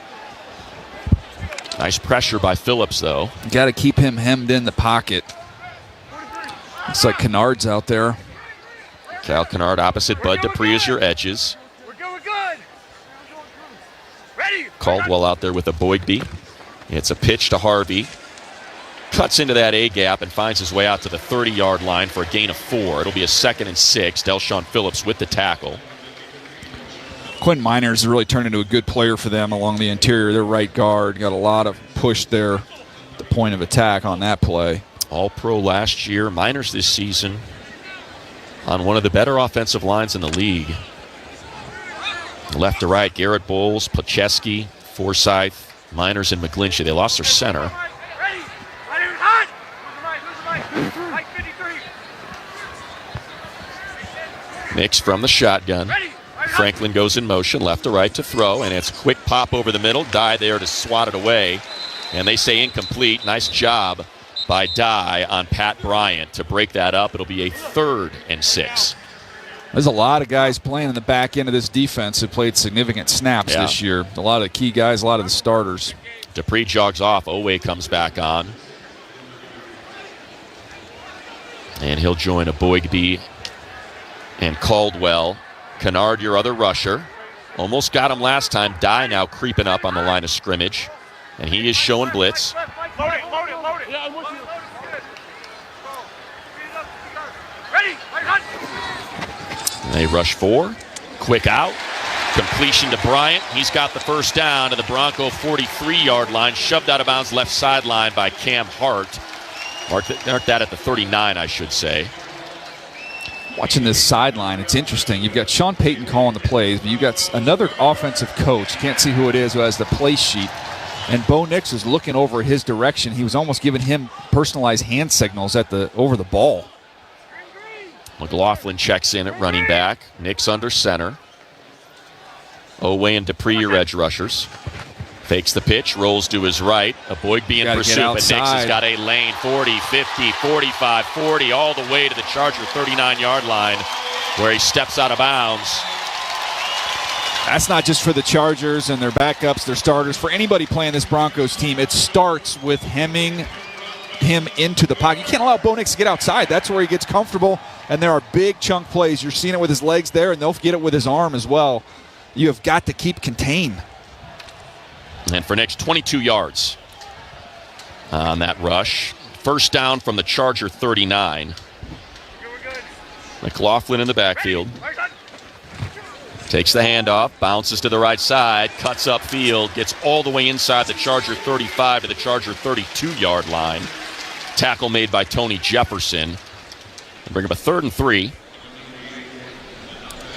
Nice pressure by Phillips, though. You got to keep him hemmed in the pocket. Looks like Kennard's out there. Cal Kennard opposite Bud Dupree as your edges. We're good. Ready. Caldwell out there with a Boygby. It's a pitch to Harvey. Cuts into that A-gap and finds his way out to the 30-yard line for a gain of 4. It'll be a 2nd and 6. Del'Shawn Phillips with the tackle. Quinn Miners has really turned into a good player for them along the interior. Their right guard got a lot of push there at the point of attack on that play. All-pro last year. Miners this season on one of the better offensive lines in the league. Left to right, Garrett Bowles, Placheski, Forsyth, Miners, and McGlinchey. They lost their center. Nix from the shotgun. Franklin goes in motion, left to right to throw, and it's a quick pop over the middle. Dye there to swat it away, and they say incomplete. Nice job by Dye on Pat Bryant to break that up. It'll be a 3rd and 6. There's a lot of guys playing in the back end of this defense who played significant snaps this year. A lot of the key guys, a lot of the starters. Dupree jogs off. Owe comes back on. And he'll join a Boygby and Caldwell. Kennard, your other rusher. Almost got him last time. Dye now creeping up on the line of scrimmage. And he is showing blitz. Load it. Yeah, I'm with you. Ready. And they rush 4. Quick out. Completion to Bryant. He's got the first down to the Bronco 43-yard line. Shoved out of bounds left sideline by Cam Hart. Mark that at the 39, I should say. Watching this sideline, it's interesting. You've got Sean Payton calling the plays, but you've got another offensive coach, can't see who it is, who has the play sheet. And Bo Nix is looking over his direction. He was almost giving him personalized hand signals over the ball. McLaughlin checks in at running back. Nix under center. Owe and Dupree, your edge rushers. Fakes the pitch, rolls to his right. A Boygby in pursuit, but Nix has got a lane. 40, 50, 45, 40, all the way to the Charger 39-yard line where he steps out of bounds. That's not just for the Chargers and their backups, their starters. For anybody playing this Broncos team, it starts with hemming him into the pocket. You can't allow Bo Nix to get outside. That's where he gets comfortable, and there are big chunk plays. You're seeing it with his legs there, and they'll get it with his arm as well. You have got to keep contained. And for Nix, 22 yards on that rush. First down from the Charger 39. McLaughlin in the backfield. Takes the handoff, bounces to the right side, cuts upfield, gets all the way inside the Charger 35 to the Charger 32-yard line. Tackle made by Tony Jefferson. Bring up a 3rd and 3.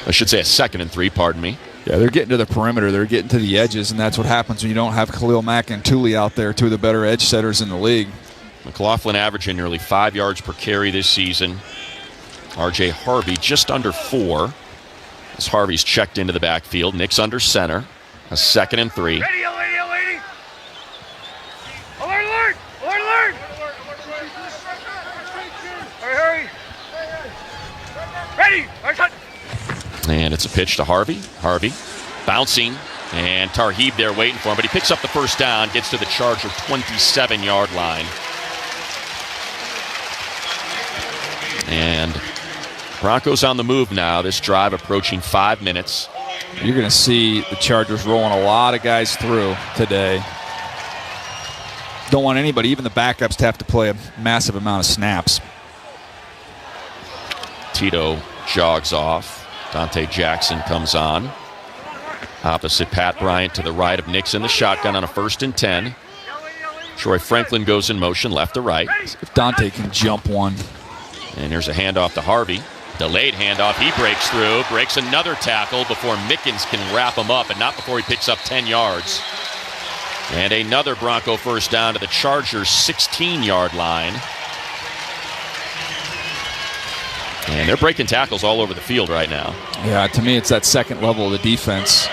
I should say a 2nd and 3, pardon me. Yeah, they're getting to the perimeter. They're getting to the edges, and that's what happens when you don't have Khalil Mack and Thule out there, 2 of the better edge setters in the league. McLaughlin averaging nearly 5 yards per carry this season. R.J. Harvey just under 4. As Harvey's checked into the backfield. Nix under center. A 2nd and 3. Ready, lady. Alert. Hurry. Ready. And it's a pitch to Harvey. Harvey bouncing And Tarheeb there waiting for him, but he picks up the first down, gets to the Charger 27-yard line. And Broncos on the move now. This drive approaching 5 minutes. You're going to see the Chargers rolling a lot of guys through today. Don't want anybody, even the backups, to have to play a massive amount of snaps. Tito jogs off. Dante Jackson comes on. Opposite Pat Bryant to the right of Nixon, the shotgun on a 1st and 10. Troy Franklin goes in motion left to right. If Dante can jump one. And here's a handoff to Harvey. Delayed handoff. He breaks through, breaks another tackle before Mickens can wrap him up, and not before he picks up 10 yards. And another Bronco first down to the Chargers' 16-yard line. And they're breaking tackles all over the field right now. Yeah, to me, it's that second level of the defense.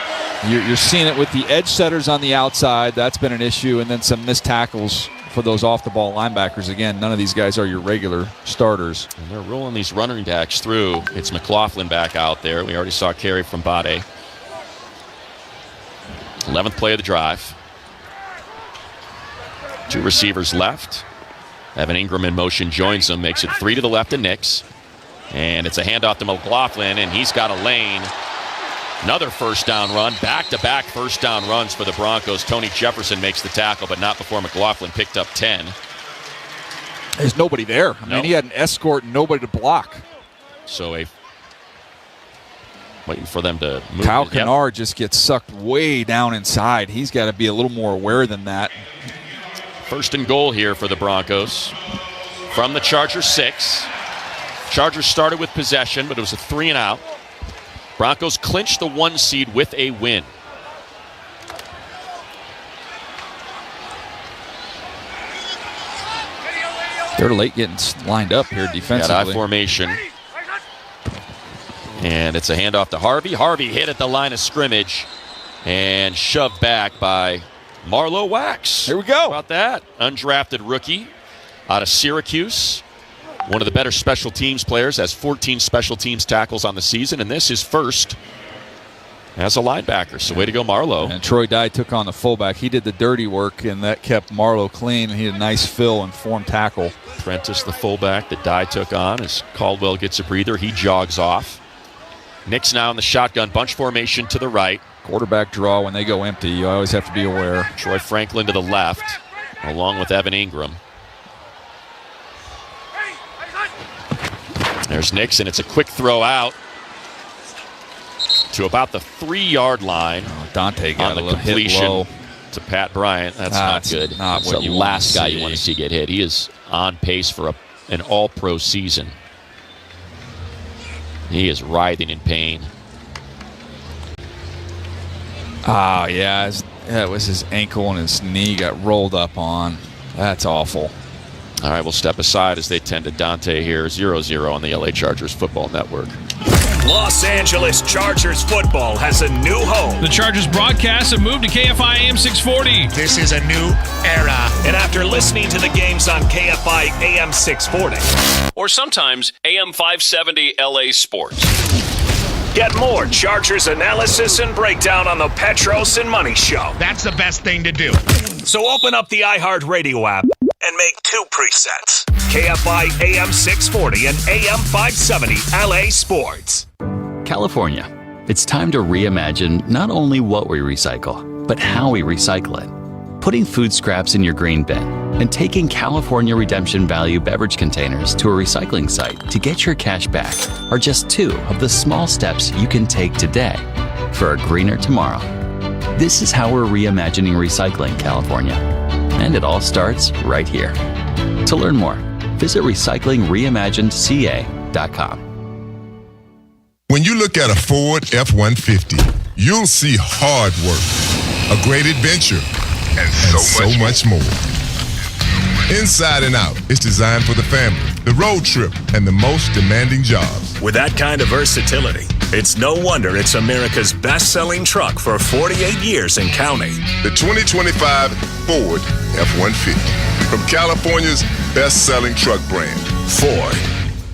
You're seeing it with the edge setters on the outside. That's been an issue. And then some missed tackles for those off-the-ball linebackers. Again, none of these guys are your regular starters. And they're rolling these running backs through. It's McLaughlin back out there. We already saw a carry from Bade. 11th play of the drive. 2 receivers left. Evan Ingram in motion joins them, makes it 3 to the left of Nix. And it's a handoff to McLaughlin, and he's got a lane. Another first down run, back-to-back first down runs for the Broncos. Tony Jefferson makes the tackle, but not before McLaughlin picked up 10. There's nobody there. I mean, he had an escort and nobody to block. So waiting for them to move. Kyle Kennard just gets sucked way down inside. He's got to be a little more aware than that. 1st and goal here for the Broncos. From the Chargers 6. Chargers started with possession, but it was a 3-and-out. Broncos clinched the 1 seed with a win. They're late getting lined up here defensively. Got I formation. And it's a handoff to Harvey. Harvey hit at the line of scrimmage and shoved back by Marlowe Wax. Here we go. How about that? Undrafted rookie out of Syracuse. One of the better special teams players, has 14 special teams tackles on the season, and this is first as a linebacker. So way to go, Marlowe. And Troy Dye took on the fullback. He did the dirty work, and that kept Marlowe clean. He had a nice fill and form tackle. Prentice, the fullback that Dye took on, as Caldwell gets a breather. He jogs off. Nix now in the shotgun, bunch formation to the right. Quarterback draw when they go empty. You always have to be aware. Troy Franklin to the left, along with Evan Ingram. There's Nixon. It's a quick throw out to about the 3-yard line. Dante got on the a little completion hit low to Pat Bryant. That's not good. Not That's what the you last guy see. you want to see get hit. He is on pace for an all-pro season. He is writhing in pain. Yeah, that was his ankle and his knee got rolled up on. That's awful. All right, we'll step aside as they tend to Dante here. 0-0 on the LA Chargers Football Network. Los Angeles Chargers football has a new home. The Chargers broadcast have moved to KFI AM 640. This is a new era. And after listening to the games on KFI AM 640, Or sometimes AM 570 LA Sports. get more Chargers analysis and breakdown on the Petros and Money Show. That's the best thing to do. So open up the iHeartRadio app and make 2 presets. KFI AM 640 and AM 570 LA Sports. California. It's time to reimagine not only what we recycle, but how we recycle it. Putting food scraps in your green bin and taking California Redemption Value beverage containers to a recycling site to get your cash back are just 2 of the small steps you can take today for a greener tomorrow. This is how we're reimagining recycling, California. And it all starts right here. To learn more, visit recyclingreimaginedca.com. When you look at a Ford F-150, you'll see hard work, a great adventure, and so much more. Inside and out, it's designed for the family, the road trip, and the most demanding jobs. With that kind of versatility, it's no wonder it's America's best-selling truck for 48 years and counting. The 2025 Ford F-150, from California's best-selling truck brand, Ford.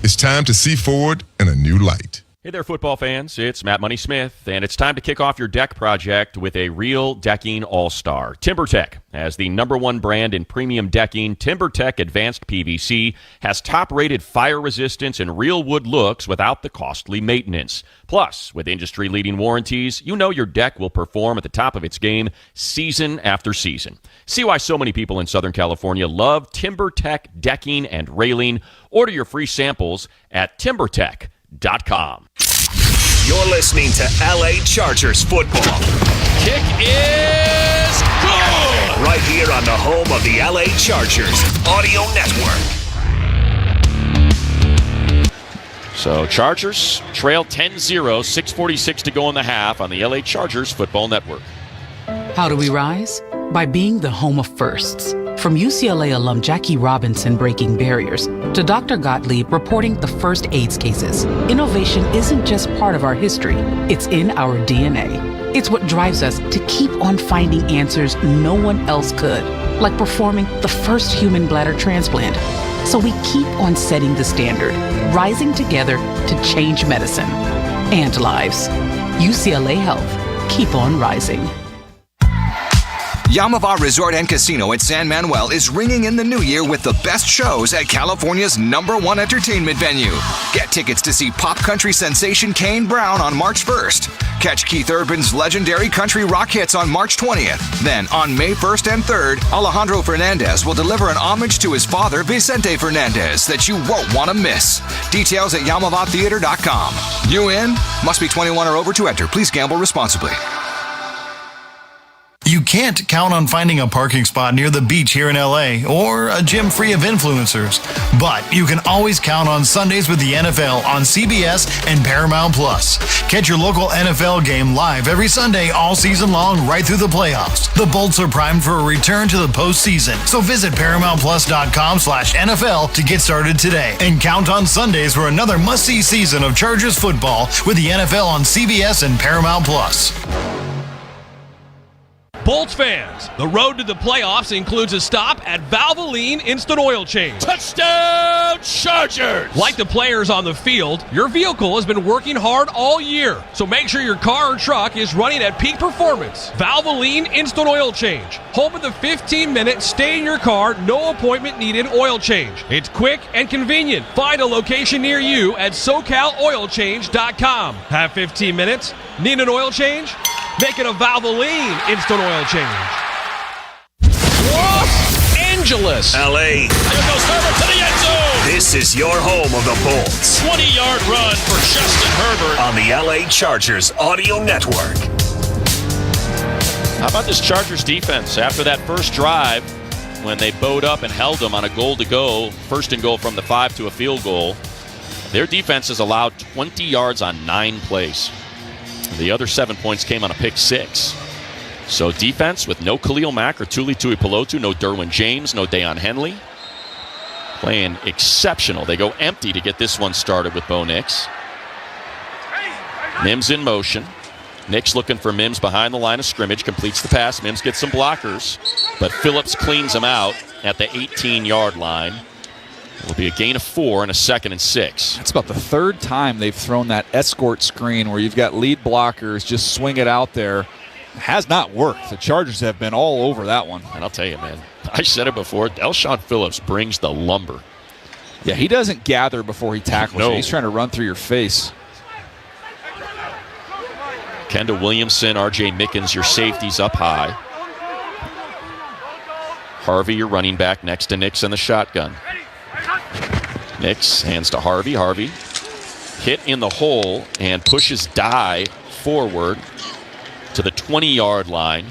It's time to see Ford in a new light. Hey there, football fans. It's Matt Money Smith, and it's time to kick off your deck project with a real decking all-star. TimberTech, as the #1 brand in premium decking, TimberTech Advanced PVC has top-rated fire resistance and real wood looks without the costly maintenance. Plus, with industry-leading warranties, you know your deck will perform at the top of its game season after season. See why so many people in Southern California love TimberTech decking and railing. Order your free samples at TimberTech.com. You're listening to LA Chargers football. Kick is good! Right here on the home of the LA Chargers Audio Network. So Chargers trail 10-0, 6:46 to go in the half on the LA Chargers Football Network. How do we rise? By being the home of firsts. From UCLA alum Jackie Robinson breaking barriers to Dr. Gottlieb reporting the first AIDS cases, innovation isn't just part of our history, it's in our DNA. It's what drives us to keep on finding answers no one else could, like performing the first human bladder transplant. So we keep on setting the standard, rising together to change medicine and lives. UCLA Health. Keep on rising. Yamava Resort and Casino at San Manuel is ringing in the new year with the best shows at California's #1 entertainment venue. Get tickets to see pop country sensation Kane Brown on March 1st. Catch Keith Urban's legendary country rock hits on March 20th. Then, on May 1st and 3rd, Alejandro Fernandez will deliver an homage to his father, Vicente Fernandez, that you won't want to miss. Details at YamavaTheater.com. You in? Must be 21 or over to enter. Please gamble responsibly. You can't count on finding a parking spot near the beach here in LA or a gym free of influencers, but you can always count on Sundays with the NFL on CBS and Paramount Plus. Catch your local NFL game live every Sunday all season long right through the playoffs. The Bolts are primed for a return to the postseason, so visit ParamountPlus.com/NFL to get started today and count on Sundays for another must-see season of Chargers football with the NFL on CBS and Paramount Plus. Bolts fans, the road to the playoffs includes a stop at Valvoline Instant Oil Change. Touchdown, Chargers! Like the players on the field, your vehicle has been working hard all year. So make sure your car or truck is running at peak performance. Valvoline Instant Oil Change. Home of the 15-minute stay-in-your-car, no appointment needed oil change. It's quick and convenient. Find a location near you at SoCalOilChange.com. Have 15 minutes? Need an oil change? Make it a Valvoline Instant Oil Change. Los Angeles. LA. There goes Herbert to the end zone. This is your home of the Bolts. 20-yard run for Justin Herbert. On the LA Chargers Audio Network. How about this Chargers defense after that first drive when they bowed up and held them on a goal to go, first and goal from the 5 to a field goal? Their defense has allowed 20 yards on 9 plays. The other 7 points came on a pick 6. So defense with no Khalil Mack or Tuli Tuipulotu, no Derwin James, no Deion Henley. Playing exceptional. They go empty to get this one started with Bo Nix. Mims in motion. Nix looking for Mims behind the line of scrimmage. Completes the pass. Mims gets some blockers. But Phillips cleans him out at the 18-yard line. Will be a gain of 4 and a 2nd and 6. That's about the third time they've thrown that escort screen where you've got lead blockers just swing it out there. It has not worked. The Chargers have been all over that one. And I'll tell you, man, I said it before, Elshon Phillips brings the lumber. Yeah, he doesn't gather before he tackles No. you. He's trying to run through your face. Kendall Williamson, R.J. Mickens, your safeties up high. Harvey, your running back, next to Nix in the shotgun. Nix hands to Harvey. Harvey hit in the hole and pushes Dye forward to the 20-yard line.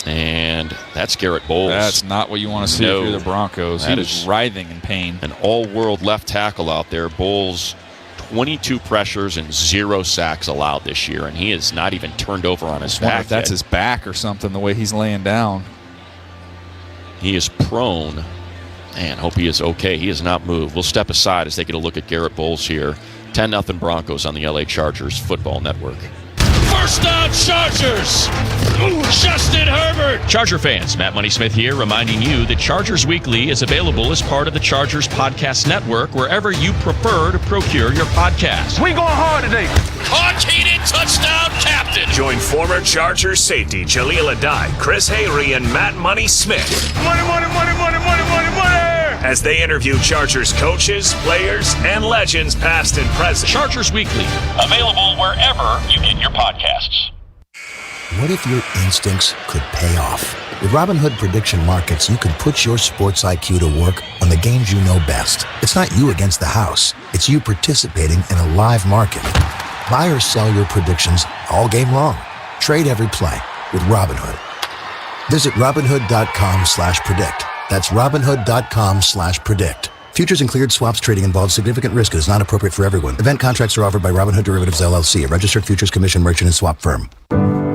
And that's Garrett Bowles. That's not what you want to see if you're the Broncos. He was writhing in pain. An all-world left tackle out there. Bowles, 22 pressures and 0 sacks allowed this year, and he is not even turned over on his back. If that's his back or something, the way he's laying down. He is prone. Man, hope he is okay. He has not moved. We'll step aside as they get a look at Garrett Bowles here. 10-0 Broncos on the LA Chargers Football Network. First down, Chargers. Justin Herbert. Charger fans, Matt Money Smith here, reminding you that Chargers Weekly is available as part of the Chargers Podcast Network wherever you prefer to procure your podcast. We going hard today. Caught Keenan, touchdown, captain. Join former Chargers safety Jaleel Adai, Chris Hayre, and Matt Money Smith. Money, money, money, money, money, money, money. As they interview Chargers coaches, players, and legends past and present. Chargers Weekly, available wherever you get your podcasts. What if your instincts could pay off? With Robinhood Prediction Markets, you can put your sports IQ to work on the games you know best. It's not you against the house. It's you participating in a live market. Buy or sell your predictions all game long. Trade every play with Robinhood. Visit Robinhood.com/predict. That's Robinhood.com/predict. Futures and cleared swaps trading involves significant risk and is not appropriate for everyone. Event contracts are offered by Robinhood Derivatives LLC, a registered futures commission merchant and swap firm.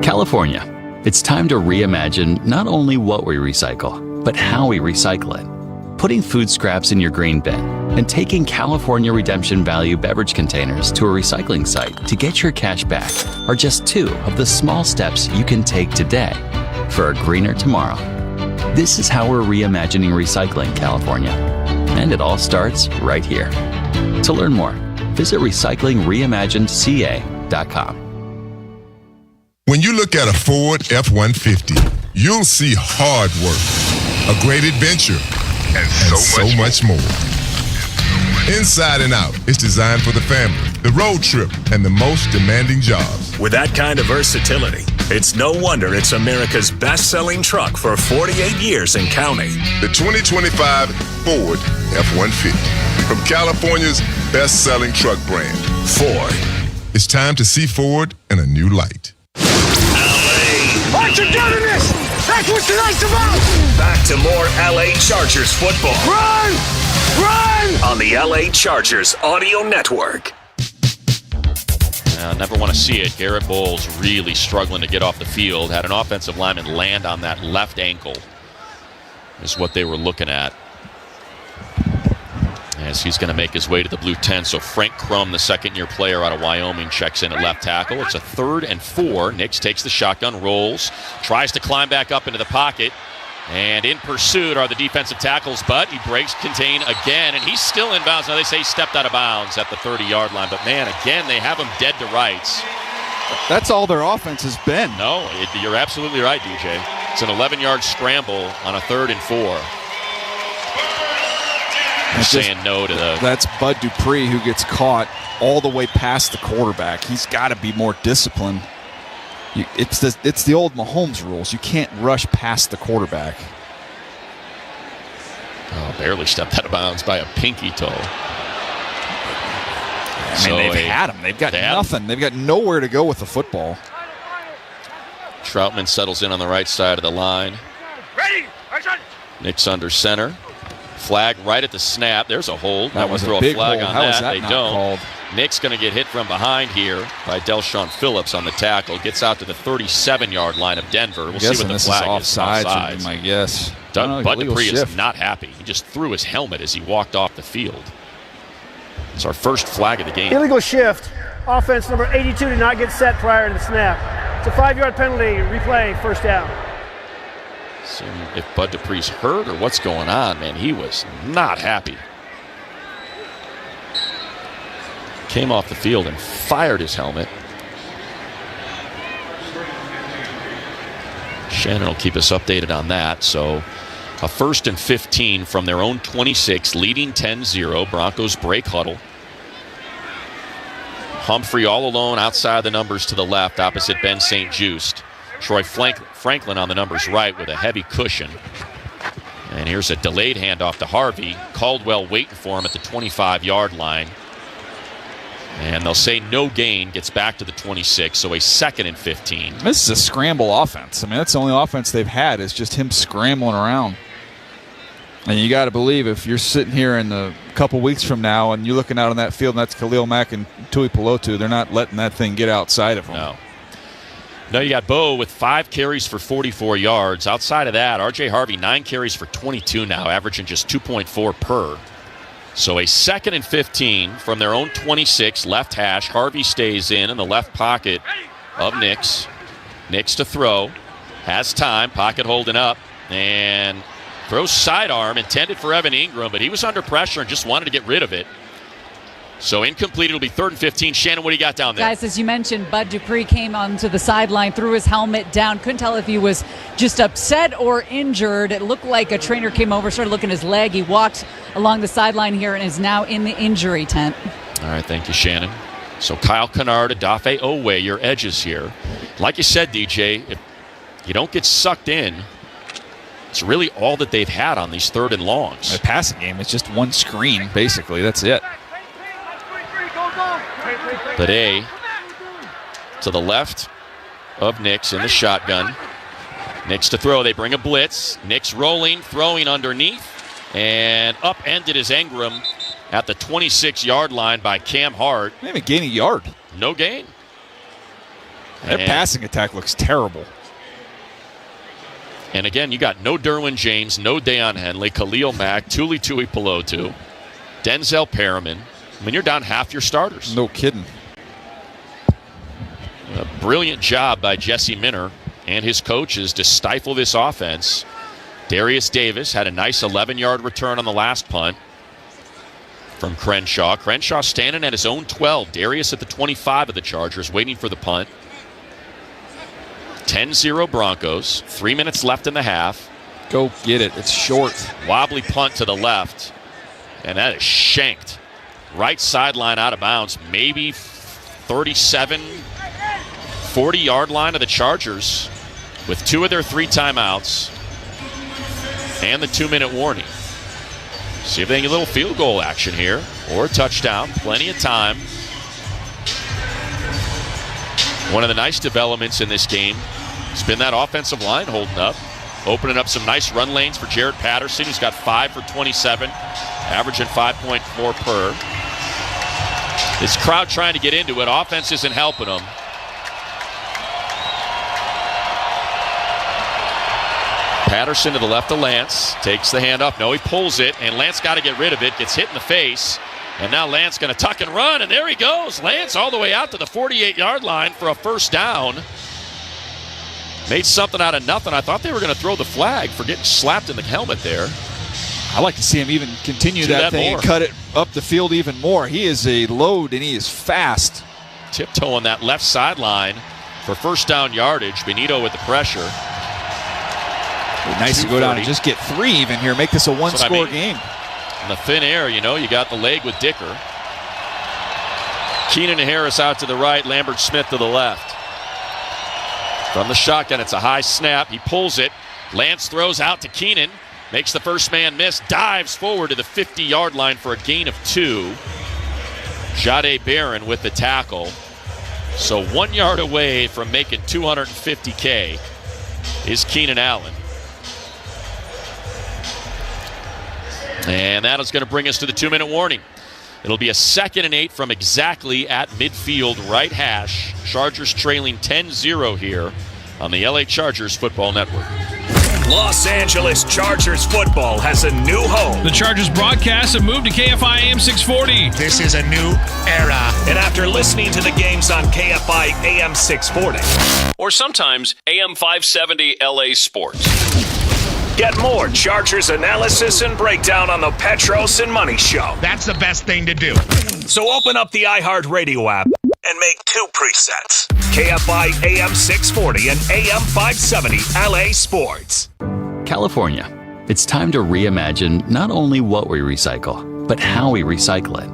California. It's time to reimagine not only what we recycle, but how we recycle it. Putting food scraps in your green bin and taking California Redemption Value beverage containers to a recycling site to get your cash back are just two of the small steps you can take today for a greener tomorrow. This is how we're reimagining recycling, California. And it all starts right here. To learn more, visit recyclingreimaginedca.com. When you look at a Ford F-150, you'll see hard work, a great adventure, and so much more. Inside and out, it's designed for the family, the road trip, and the most demanding jobs. With that kind of versatility, it's no wonder it's America's best-selling truck for 48 years and counting. The 2025 Ford F-150, from California's best-selling truck brand, Ford. It's time to see Ford in a new light. Aren't you doing this? That's what tonight's about. Back to more LA Chargers football. Run! Run! On the LA Chargers Audio Network. Never want to see it. Garrett Bowles really struggling to get off the field. Had an offensive lineman land on that left ankle is what they were looking at. As he's going to make his way to the blue tent. So Frank Crum, the second-year player out of Wyoming, checks in at left tackle. It's a 3rd and 4. Nix takes the shotgun, rolls, tries to climb back up into the pocket. And in pursuit are the defensive tackles, but he breaks contain again, and he's still in bounds. Now they say he stepped out of bounds at the 30-yard line, but man, again, they have him dead to rights. That's all their offense has been. No, you're absolutely right, DJ. It's an 11-yard scramble on a 3rd and 4. Saying no to the... That's Bud Dupree who gets caught all the way past the quarterback. He's got to be more disciplined. It's the old Mahomes rules. You can't rush past the quarterback. Oh, barely stepped out of bounds by a pinky toe. I mean, they've had him. They've got nothing. They've got nowhere to go with the football. Troutman settles in on the right side of the line. Ready! Action! Nick's under center. Flag right at the snap. There's a hold. That was throw a big flag hold. on How that. is that They not don't. called? Nick's going to get hit from behind here by Delshon Phillips on the tackle. Gets out to the 37-yard line of Denver. We'll see what the flag is. Offsides would be my guess. Bud Dupree is not happy. He just threw his helmet as he walked off the field. It's our first flag of the game. Illegal shift. Offense number 82 did not get set prior to the snap. It's a 5-yard penalty. Replay, first down. See if Bud Dupree's hurt or what's going on, man. He was not happy. Came off the field and fired his helmet. Shannon will keep us updated on that. So a 1st and 15 from their own 26, leading 10-0. Broncos break huddle. Humphrey all alone outside the numbers to the left, opposite Ben St. Juste. Troy Franklin on the numbers right with a heavy cushion. And here's a delayed handoff to Harvey. Caldwell waiting for him at the 25-yard line. And they'll say no gain, gets back to the 26, so a 2nd and 15. This is a scramble offense. I mean, that's the only offense they've had is just him scrambling around. And you got to believe if you're sitting here in a couple weeks from now and you're looking out on that field and that's Khalil Mack and Tui Pelotu, they're not letting that thing get outside of them. No, you got Bo with 5 carries for 44 yards. Outside of that, R.J. Harvey, 9 carries for 22 now, averaging just 2.4 per. So a 2nd and 15 from their own 26, left hash. Harvey stays in the left pocket of Nix. Nix to throw. Has time. Pocket holding up. And throws sidearm intended for Evan Ingram, but he was under pressure and just wanted to get rid of it. So incomplete. It'll be 3rd and 15. Shannon, what do you got down there? Guys, as you mentioned, Bud Dupree came onto the sideline, threw his helmet down. Couldn't tell if he was just upset or injured. It looked like a trainer came over, started looking at his leg. He walked along the sideline here and is now in the injury tent. All right, thank you, Shannon. So Kyle Kennard, Adafe Owe, your edges here. Like you said, DJ, if you don't get sucked in, it's really all that they've had on these 3rd and longs. The passing game is just one screen, basically. That's it. Today, to the left of Nix in the shotgun. Nix to throw. They bring a blitz. Nix rolling, throwing underneath, and upended is Ingram at the 26-yard line by Cam Hart. Maybe gain a yard. No gain. Their passing attack looks terrible. And again, you got no Derwin James, no Deion Henley, Khalil Mack, Tuli Tuipulotu, Denzel Perriman. I mean, you're down half your starters. No kidding. A brilliant job by Jesse Minner and his coaches to stifle this offense. Darius Davis had a nice 11-yard return on the last punt from Crenshaw. Crenshaw standing at his own 12. Darius at the 25 of the Chargers, waiting for the punt. 10-0 Broncos. 3 minutes left in the half. Go get it. It's short. Wobbly punt to the left. And that is shanked. Right sideline out of bounds. Maybe 37, 40-yard line of the Chargers with 2 of their 3 timeouts and the 2-minute warning. See if they can get a little field goal action here or a touchdown. Plenty of time. One of the nice developments in this game has been that offensive line holding up, opening up some nice run lanes for Jared Patterson, who's got 5 for 27, averaging 5.4 per. This crowd trying to get into it. Offense isn't helping them. Patterson to the left of Lance. Takes the hand up. No, he pulls it, and Lance got to get rid of it. Gets hit in the face. And now Lance going to tuck and run, and there he goes. Lance all the way out to the 48-yard line for a first down. Made something out of nothing. I thought they were going to throw the flag for getting slapped in the helmet there. I like to see him even continue that thing and cut it up the field even more. He is a load, and he is fast. Tiptoeing that left sideline for first down yardage. Benito with the pressure. Nice to go down and just get 3 even here. Make this a one-score game. In the thin air, you know, you got the leg with Dicker. Keenan Harris out to the right. Lambert Smith to the left. From the shotgun, it's a high snap. He pulls it. Lance throws out to Keenan. Makes the first man miss. Dives forward to the 50-yard line for a gain of 2. Jahdae Barron with the tackle. So 1 yard away from making $250K is Keenan Allen. And that is going to bring us to the 2-minute warning. It'll be a 2nd and 8 from exactly at midfield right hash. Chargers trailing 10-0 here on the LA Chargers Football Network. Los Angeles Chargers football has a new home. The Chargers broadcast have moved to KFI AM 640. This is a new era. And after listening to the games on KFI AM 640, or sometimes AM 570 LA Sports. Get more Chargers analysis and breakdown on the Petros and Money Show. That's the best thing to do. So open up the iHeartRadio app and make 2 presets. KFI AM 640 and AM 570 LA Sports. California, it's time to reimagine not only what we recycle, but how we recycle it.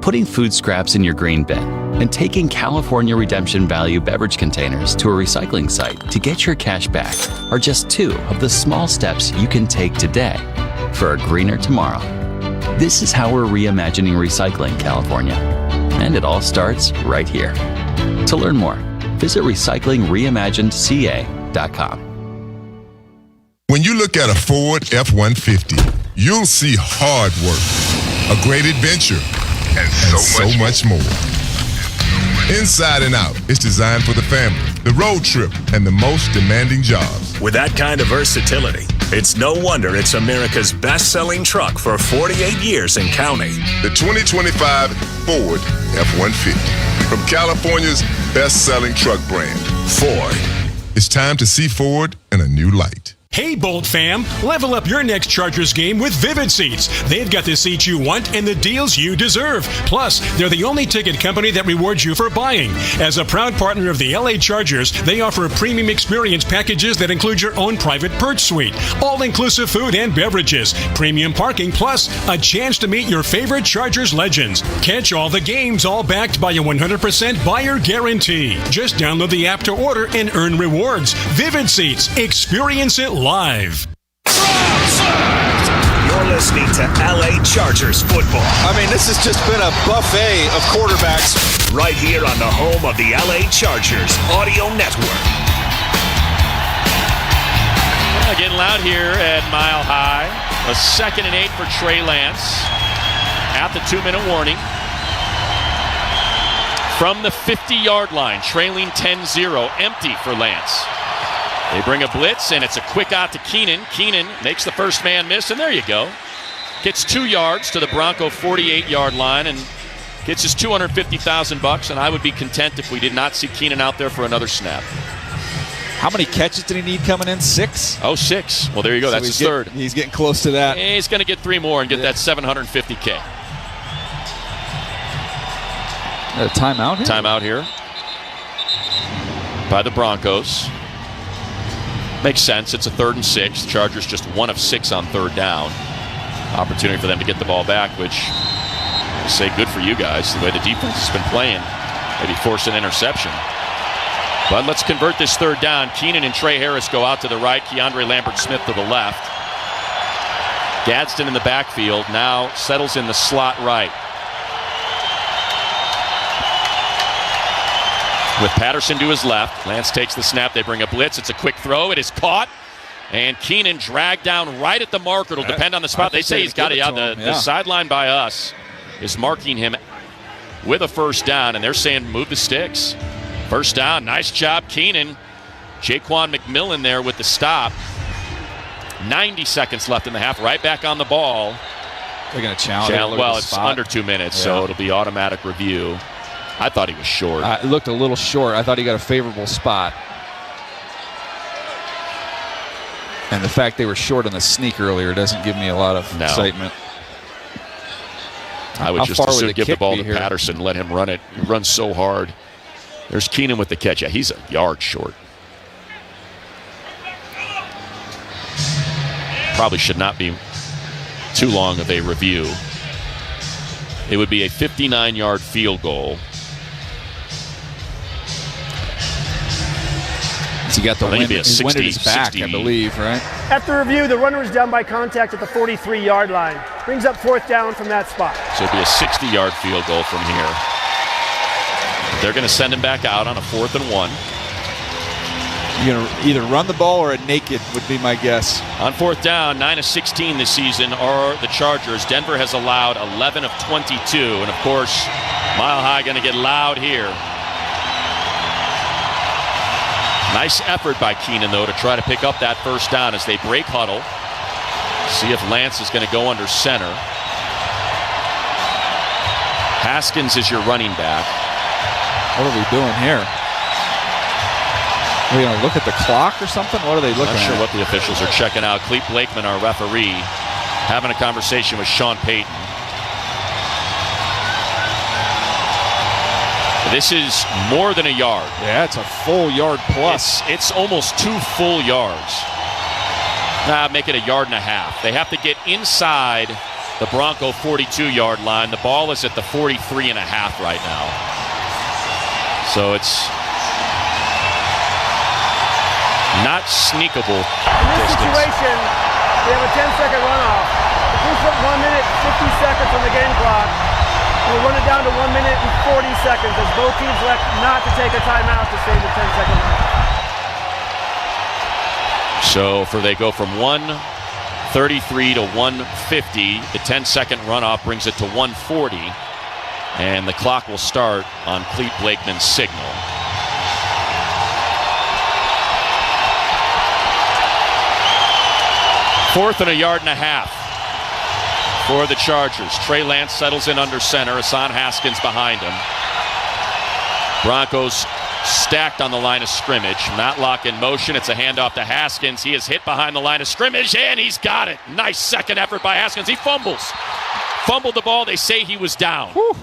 Putting food scraps in your green bin and taking California Redemption Value beverage containers to a recycling site to get your cash back are just 2 of the small steps you can take today for a greener tomorrow. This is how we're reimagining recycling, California. And it all starts right here. To learn more, visit recyclingreimaginedca.com. When you look at a Ford F-150, you'll see hard work, a great adventure, and so much more. Inside and Out is designed for the family, the road trip, and the most demanding jobs. With that kind of versatility, It's no wonder it's America's best-selling truck for 48 years and counting. The 2025 Ford F-150 from California's best-selling truck brand, Ford. It's time to see Ford in a new light. Hey, Bolt fam, level up your next Chargers game with Vivid Seats. They've got the seats you want and the deals you deserve. Plus, they're the only ticket company that rewards you for buying. As a proud partner of the LA Chargers, they offer premium experience packages that include your own private perch suite, all-inclusive food and beverages, premium parking, plus a chance to meet your favorite Chargers legends. Catch all the games, all backed by a 100% buyer guarantee. Just download the app to order and earn rewards. Vivid Seats. Experience it live. You're listening to LA Chargers football. I mean, this has just been a buffet of quarterbacks. Right here on the home of the LA Chargers Audio Network. Getting loud here at Mile High. A 2nd and 8 for Trey Lance at the 2-minute warning. From the 50-yard line, trailing 10-0, empty for Lance. They bring a blitz, and it's a quick out to Keenan. Keenan makes the first man miss, and there you go. Gets 2 yards to the Bronco 48-yard line and gets his $250,000, and I would be content if we did not see Keenan out there for another snap. How many catches did he need coming in? 6? Oh, 6. Well, there you go. So that's his third. He's getting close to that. He's going to get 3 more and get that $750K. A timeout here? Timeout here by the Broncos. Makes sense. It's a 3rd and 6. The Chargers just 1 of 6 on 3rd down. Opportunity for them to get the ball back, which I say good for you guys. The way the defense has been playing, maybe force an interception. But let's convert this 3rd down. Keenan and Trey Harris go out to the right. Keandre Lambert-Smith to the left. Gadsden in the backfield now settles in the slot right. With Patterson to his left. Lance takes the snap. They bring a blitz. It's a quick throw. It is caught. And Keenan dragged down right at the marker. It'll depend on the spot. They say he's got it. Yeah, the sideline by us is marking him with a 1st down, and they're saying move the sticks. 1st down. Nice job, Keenan. Jaquan McMillan there with the stop. 90 seconds left in the half. Right back on the ball. They're going to challenge. Well, it's under 2 minutes, so it'll be automatic review. I thought he was short. It looked a little short. I thought he got a favorable spot. And the fact they were short on the sneak earlier doesn't give me a lot of excitement. I would just as soon give the ball to Patterson, let him run it. He runs so hard. There's Keenan with the catch. Yeah, he's a yard short. Probably should not be too long of a review. It would be a 59-yard field goal. He got the wind at his back, 60. I believe, right? After review, the runner is down by contact at the 43-yard line. Brings up 4th down from that spot. So it'd be a 60-yard field goal from here. They're going to send him back out on a 4th and 1. You're going to either run the ball or a naked would be my guess. On 4th down, 9 of 16 this season are the Chargers. Denver has allowed 11 of 22. And, of course, Mile High going to get loud here. Nice effort by Keenan, though, to try to pick up that 1st down as they break huddle. See if Lance is going to go under center. Haskins is your running back. What are we doing here? Are we going to look at the clock or something? What are they looking at? Not sure what the officials are checking out. Clete Blakeman, our referee, having a conversation with Sean Payton. This is more than a yard. Yeah, it's a full yard plus. It's almost 2 full yards. Make it a yard and a half. They have to get inside the Bronco 42-yard line. The ball is at the 43 and a half right now. So it's not sneakable. In this situation, they have a 10-second runoff. If we put 1 minute, 50 seconds on the game clock, we'll run it down to 1 minute and 40 seconds as both teams elect not to take a timeout to save the 10-second runoff. So they go from 1:33 to 1:50. The 10-second runoff brings it to 1:40. And the clock will start on Clete Blakeman's signal. 4th and 1.5 yards for the Chargers. Trey Lance settles in under center. Hassan Haskins behind him. Broncos stacked on the line of scrimmage. Matlock in motion. It's a handoff to Haskins. He is hit behind the line of scrimmage, and he's got it. Nice second effort by Haskins. He fumbles. Fumbled the ball. They say he was down. Whew.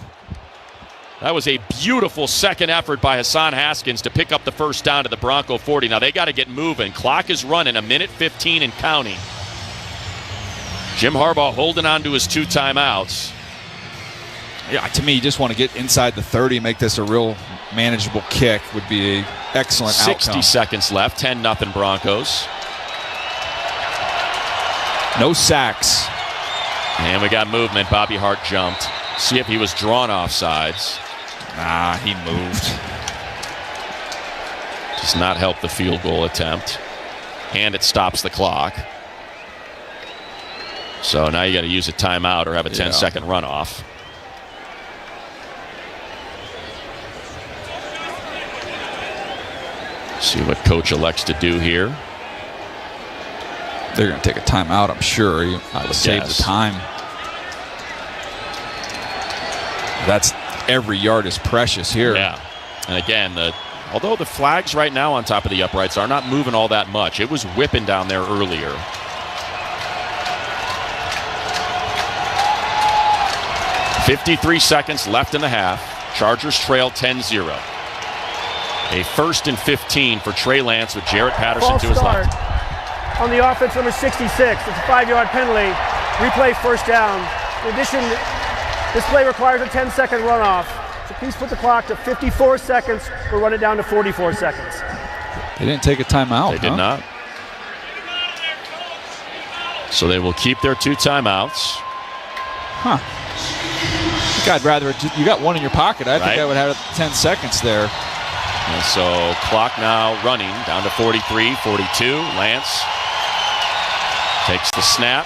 That was a beautiful second effort by Hassan Haskins to pick up the first down to the Bronco 40. Now they got to get moving. Clock is running, 1:15 and counting. Jim Harbaugh holding on to his 2 timeouts. Yeah, to me, you just want to get inside the 30, make this a real manageable kick would be an excellent 60 outcome. seconds left, 10-0 Broncos. No sacks. And we got movement. Bobby Hart jumped. See if he was drawn offsides. Nah, he moved. Does not help the field goal attempt. And it stops the clock. So now you got to use a timeout or have a 10-second runoff. See what coach elects to do here. They're going to take a timeout, I'm sure. I would save the time. That's every yard is precious here. Yeah. And again, although the flags right now on top of the uprights are not moving all that much, it was whipping down there earlier. .53 seconds left in the half. Chargers trail 10-0. A 1st and 15 for Trey Lance with Jarrett Patterson False to his start left. On the offense, number 66. It's a 5-yard penalty. Replay first down. In addition, this play requires a 10-second runoff. So please put the clock to 54 seconds or run it down to 44 seconds. They didn't take a timeout. They did not. So they will keep their 2 timeouts. Huh. I'd rather, you got one in your pocket. I think I would have 10 seconds there. And so clock now running down to 43, 42. Lance takes the snap.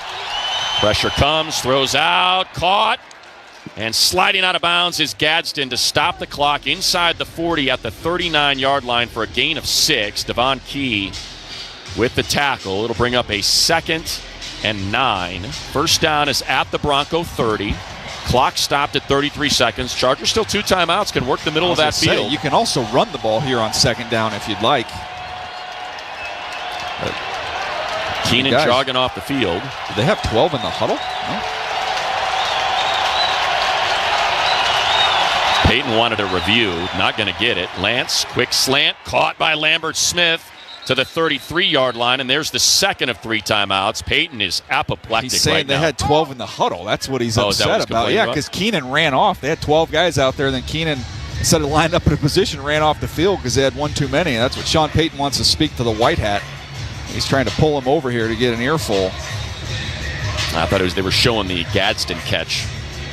Pressure comes, throws out, caught. And sliding out of bounds is Gadsden to stop the clock inside the 40 at the 39-yard line for a gain of 6. Devon Key with the tackle. It'll bring up a 2nd and 9. First down is at the Bronco 30. Clock stopped at 33 seconds. Chargers still 2 timeouts, can work the middle of that field. You can also run the ball here on 2nd down if you'd like. Keenan jogging off the field. Do they have 12 in the huddle? No. Peyton wanted a review, not going to get it. Lance, quick slant, caught by Lambert Smith to the 33-yard line, and there's the 2nd of 3 timeouts. Peyton is apoplectic. He's saying right they now. had 12 in the huddle. That's what he's upset about. Yeah, because Keenan ran off. They had 12 guys out there, then Keenan, instead of lined up in a position, ran off the field because they had 1 too many. And that's what Sean Payton wants to speak to the white hat. He's trying to pull him over here to get an earful. I thought they were showing the Gadsden catch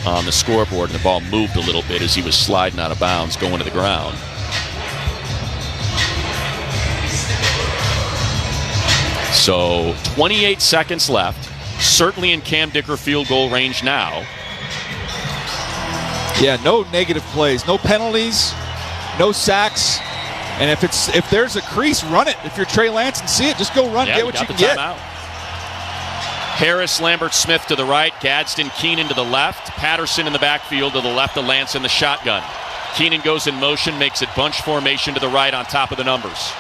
on the scoreboard, and the ball moved a little bit as he was sliding out of bounds, going to the ground. So 28 seconds left. Certainly in Cam Dicker field goal range now. Yeah, no negative plays, no penalties, no sacks. And if there's a crease, run it. If you're Trey Lance and see it, just go run, get what you can get. Harris, Lambert Smith to the right, Gadsden, Keenan to the left, Patterson in the backfield to the left of Lance in the shotgun. Keenan goes in motion, makes it bunch formation to the right on top of the numbers.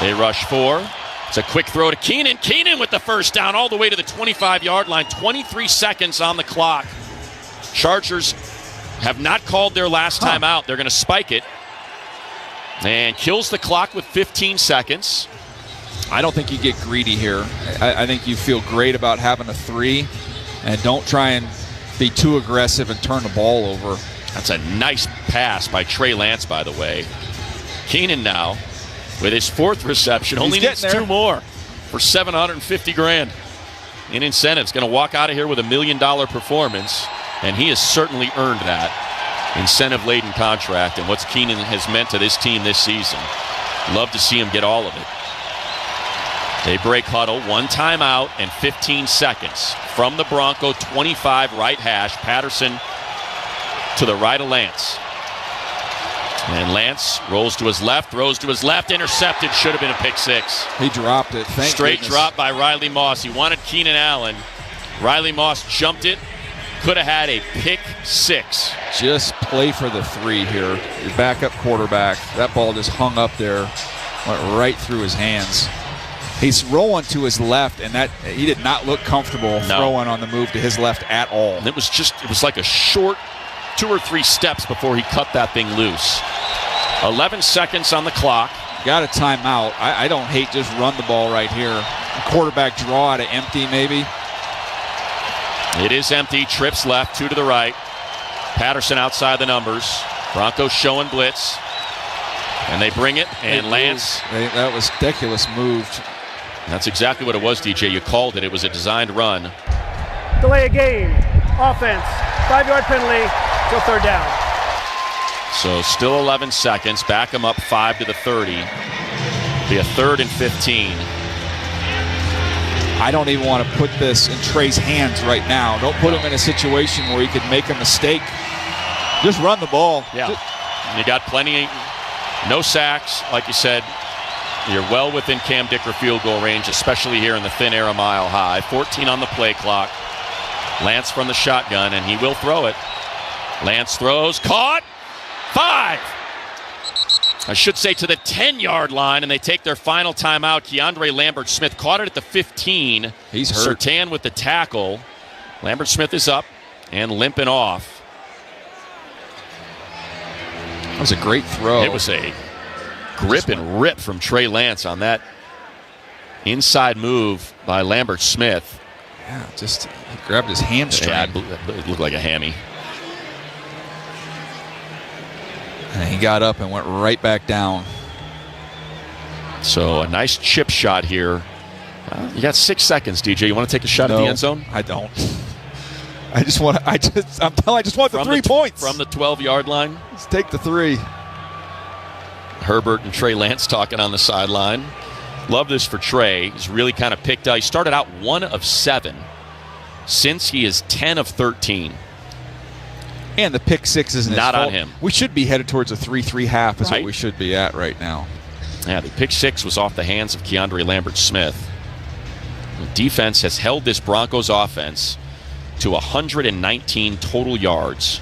They rush 4. It's a quick throw to Keenan. Keenan with the first down all the way to the 25-yard line. 23 seconds on the clock. Chargers have not called their last time out. They're going to spike it. And kills the clock with 15 seconds. I don't think you get greedy here. I think you feel great about having a 3, and don't try and be too aggressive and turn the ball over. That's a nice pass by Trey Lance, by the way. Keenan now with his 4th reception. Only needs 2 more for $750,000 in incentives. Going to walk out of here with $1 million performance, and he has certainly earned that incentive-laden contract and what Keenan has meant to this team this season. Love to see him get all of it. They break huddle, 1 timeout and 15 seconds. From the Bronco 25 right hash, Patterson to the right of Lance. And Lance rolls to his left, throws to his left, intercepted. Should have been a pick six. He dropped it. Straight drop by Riley Moss. He wanted Keenan Allen. Riley Moss jumped it. Could have had a pick six. Just play for the three here. Your backup quarterback. That ball just hung up there. Went right through his hands. He's rolling to his left, and that he did not look comfortable throwing on the move to his left at all. And it was like a short 2 or 3 steps before he cut that thing loose. 11 seconds on the clock. Got a timeout. I don't hate just run the ball right here. Quarterback draw out of empty maybe. It is empty. Trips left, 2 to the right. Patterson outside the numbers. Broncos showing blitz. And they bring it, and Lance. That was ridiculous moved. That's exactly what it was, DJ. You called it. It was a designed run. Delay a game. Offense. 5-yard penalty till third down. So still 11 seconds. Back him up 5 to the 30. Be a 3rd and 15. I don't even want to put this in Trey's hands right now. Don't put him in a situation where he could make a mistake. Just run the ball. Yeah. You got plenty. No sacks. Like you said, you're well within Cam Dicker field goal range, especially here in the thin air a mile high. 14 on the play clock. Lance from the shotgun, and he will throw it. Lance throws. Caught. 5. I should say to the 10-yard line, and they take their final timeout. Keandre Lambert-Smith caught it at the 15. He's hurt. Surtain with the tackle. Lambert-Smith is up and limping off. That was a great throw. It was a grip and rip from Trey Lance on that inside move by Lambert-Smith. Yeah, just he grabbed his hamstring. Yeah, it looked like a hammy. And he got up and went right back down. So a nice chip shot here. You got 6 seconds, DJ. You want to take a shot at the end zone? I don't. I just want the 3 points. From the 12-yard line? Let's take the 3. Herbert and Trey Lance talking on the sideline. Love this for Trey. He's really kind of picked up. He started out 1 of 7. Since he is 10 of 13. And the pick six isn't not his on him. We should be headed towards a 3-3 half is right. what we should be at right now. Yeah, the pick six was off the hands of Keandre Lambert-Smith. The defense has held this Broncos offense to 119 total yards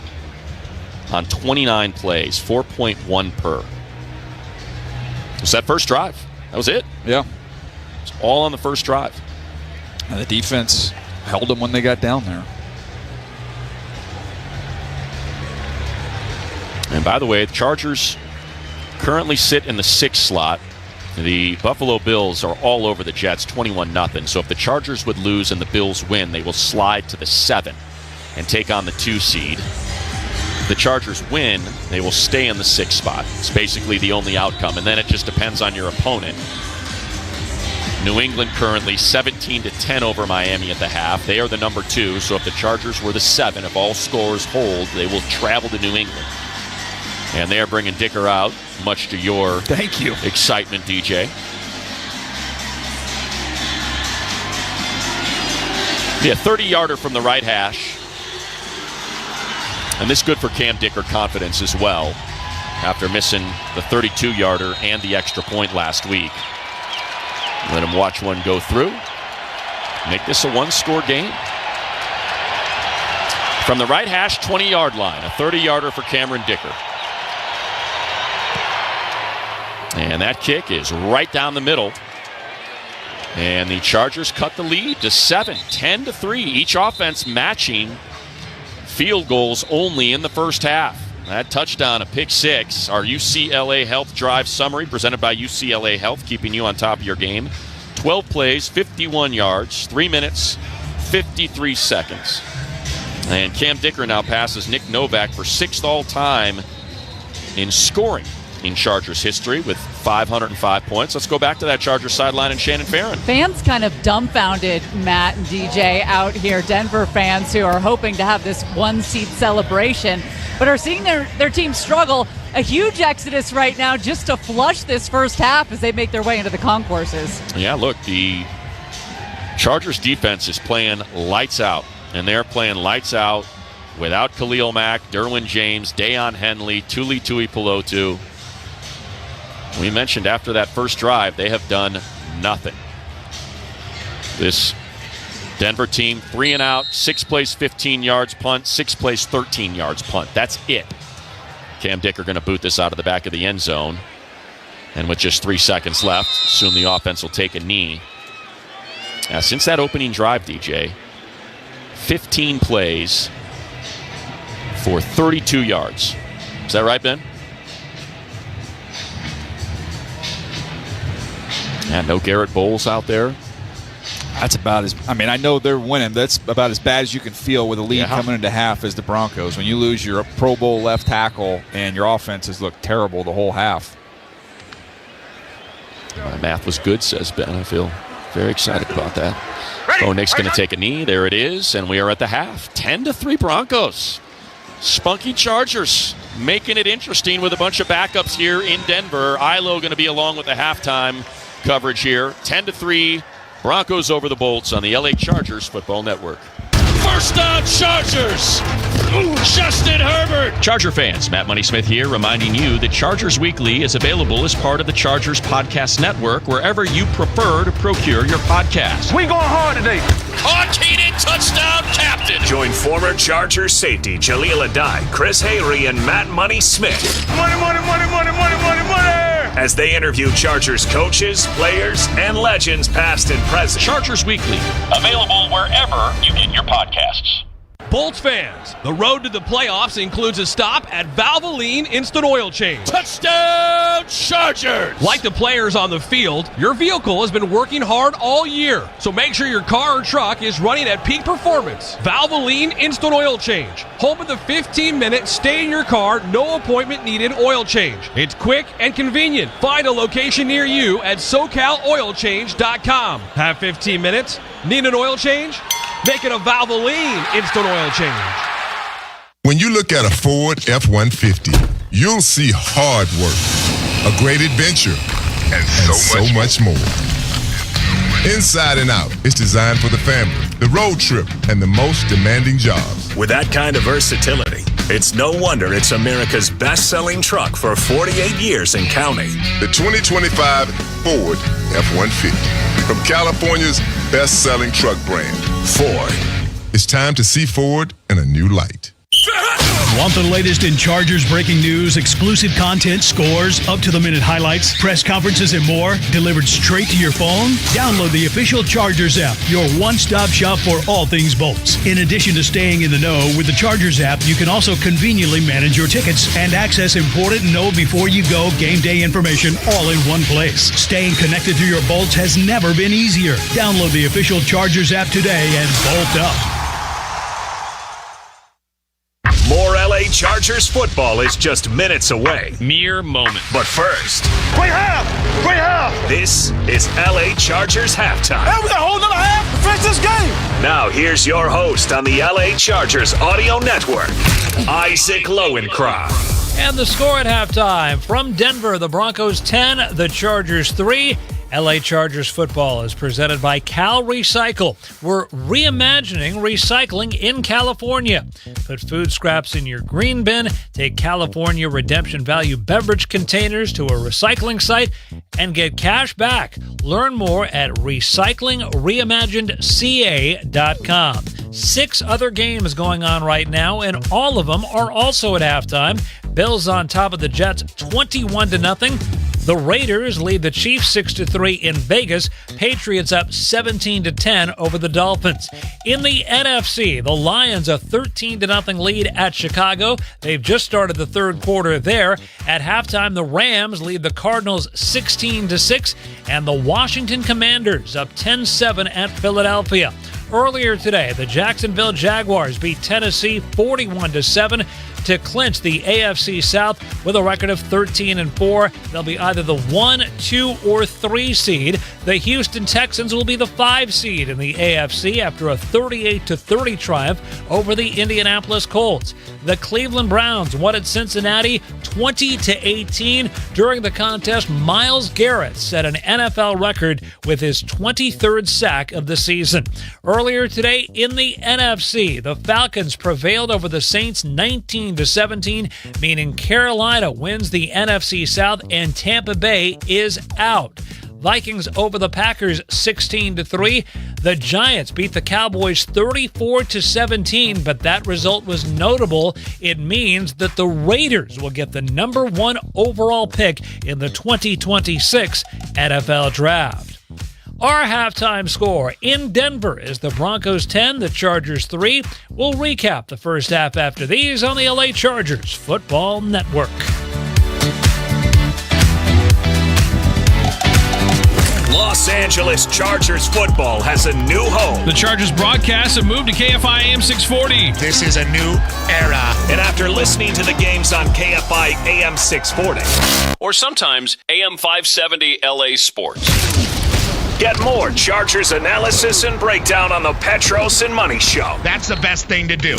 on 29 plays, 4.1 per. It was that first drive. That was it. Yeah. It's all on the first drive. And the defense held them when they got down there. And by the way, the Chargers currently sit in the 6th slot. The Buffalo Bills are all over the Jets, 21-0. So if the Chargers would lose and the Bills win, they will slide to the 7 and take on the 2 seed. If the Chargers win, they will stay in the 6th spot. It's basically the only outcome. And then it just depends on your opponent. New England currently 17-10 over Miami at the half. They are the number 2. So if the Chargers were the 7, if all scores hold, they will travel to New England. And they are bringing Dicker out, much to your excitement, DJ. Yeah, 30-yarder from the right hash. And this is good for Cam Dicker confidence as well, after missing the 32-yarder and the extra point last week. Let him watch one go through. Make this a 1-score game. From the right hash, 20-yard line. A 30-yarder for Cameron Dicker. And that kick is right down the middle. And the Chargers cut the lead to 7, 10-3. Each offense matching field goals only in the first half. That touchdown, a pick six. Our UCLA Health Drive Summary presented by UCLA Health, keeping you on top of your game. 12 plays, 51 yards, 3 minutes, 53 seconds. And Cam Dicker now passes Nick Novak for 6th all-time in scoring in Chargers history with 505 points. Let's go back to that Chargers sideline and Shannon Farron. Fans kind of dumbfounded, Matt and DJ, out here. Denver fans who are hoping to have this 1-seed celebration, but are seeing their team struggle. A huge exodus right now just to flush this first half as they make their way into the concourses. Yeah, look, the Chargers defense is playing lights out, and they're playing lights out without Khalil Mack, Derwin James, Deion Henley, Tuli Tuipulotu. We mentioned after that first drive, they have done nothing. This Denver team, 3 and out, 6 plays 15 yards punt, 6 plays 13 yards punt. That's it. Cam Dick are going to boot this out of the back of the end zone. And with just 3 seconds left, assume the offense will take a knee. Since that opening drive, DJ, 15 plays for 32 yards. Is that right, Ben? And no Garrett Bowles out there. That's about as, I mean, I know they're winning. That's about as bad as you can feel with a lead coming into half as the Broncos. When you lose your Pro Bowl left tackle and your offenses look terrible the whole half. My math was good, says Ben. I feel very excited about that. Bo Nick's going to take a knee. There it is. And we are at the half. 10-3 Broncos. Spunky Chargers making it interesting with a bunch of backups here in Denver. Ilo going to be along with the halftime coverage here. 10-3 Broncos over the Bolts on the LA Chargers Football Network. First down, Chargers! Justin Herbert! Charger fans, Matt Money Smith here, reminding you that Chargers Weekly is available as part of the Chargers Podcast Network wherever you prefer to procure your podcast. We going hard today. Caught Keenan, touchdown, captain! Join former Chargers safety Jaleel Adai, Chris Hayre, and Matt Money Smith. Money, money, money, money, money, money, money! As they interview Chargers coaches, players, and legends past and present. Chargers Weekly, available wherever you get your podcasts. Bolts fans, the road to the playoffs includes a stop at Valvoline Instant Oil Change. Touchdown, Chargers! Like the players on the field, your vehicle has been working hard all year. So make sure your car or truck is running at peak performance. Valvoline Instant Oil Change. Home of the 15-minute stay-in-your-car, no appointment needed oil change. It's quick and convenient. Find a location near you at SoCalOilChange.com. Have 15 minutes? Need an oil change? Make it a Valvoline Instant Oil Change. When you look at a Ford F-150, you'll see hard work, a great adventure, and so much more. Inside and Out is designed for the family, the road trip, and the most demanding jobs. With that kind of versatility, it's no wonder it's America's best-selling truck for 48 years and counting. The 2025 Ford F-150, from California's best-selling truck brand, Ford. It's time to see Ford in a new light. Want the latest in Chargers breaking news, exclusive content, scores, up-to-the-minute highlights, press conferences, and more delivered straight to your phone? Download the official Chargers app, your one-stop shop for all things Bolts. In addition to staying in the know with the Chargers app, you can also conveniently manage your tickets and access important know-before-you-go game day information all in one place. Staying connected to your Bolts has never been easier. Download the official Chargers app today and bolt up. More LA Chargers football is just minutes away. Mere moment. But first, Great half! Great half! this is LA Chargers halftime. Hey, we got a whole nother half to finish this game. Now here's your host on the LA Chargers Audio Network, Isaac Lowenkron. And the score at halftime from Denver, the Broncos 10, the Chargers 3. LA Chargers football is presented by Cal Recycle. We're reimagining recycling in California. Put food scraps in your green bin, take California Redemption Value beverage containers to a recycling site, and get cash back. Learn more at recyclingreimaginedca.com. 6 other games going on right now, and all of them are also at halftime. Bills on top of the Jets 21-0. The Raiders lead the Chiefs 6-3 in Vegas. Patriots up 17-10 over the Dolphins. In the NFC, the Lions a 13-0 lead at Chicago. They've just started the third quarter there. At halftime, the Rams lead the Cardinals 16-6, and the Washington Commanders up 10-7 at Philadelphia. Earlier today, the Jacksonville Jaguars beat Tennessee 41-7 to clinch the AFC South with a record of 13-4. They'll be either the 1, 2, or 3 seed. The Houston Texans will be the 5 seed in the AFC after a 38-30 triumph over the Indianapolis Colts. The Cleveland Browns won at Cincinnati 20-18. During the contest, Myles Garrett set an NFL record with his 23rd sack of the season. Early Earlier today in the NFC, the Falcons prevailed over the Saints 19-17, meaning Carolina wins the NFC South and Tampa Bay is out. Vikings over the Packers 16-3. The Giants beat the Cowboys 34-17, but that result was notable. It means that the Raiders will get the number 1 overall pick in the 2026 NFL Draft. Our halftime score in Denver is the Broncos 10, the Chargers 3. We'll recap the first half after these on the LA Chargers Football Network. Los Angeles Chargers football has a new home. The Chargers broadcasts have moved to KFI AM 640. This is a new era. And after listening to the games on KFI AM 640, or sometimes AM 570 LA Sports, get more Chargers analysis and breakdown on the Petros and Money Show. That's the best thing to do.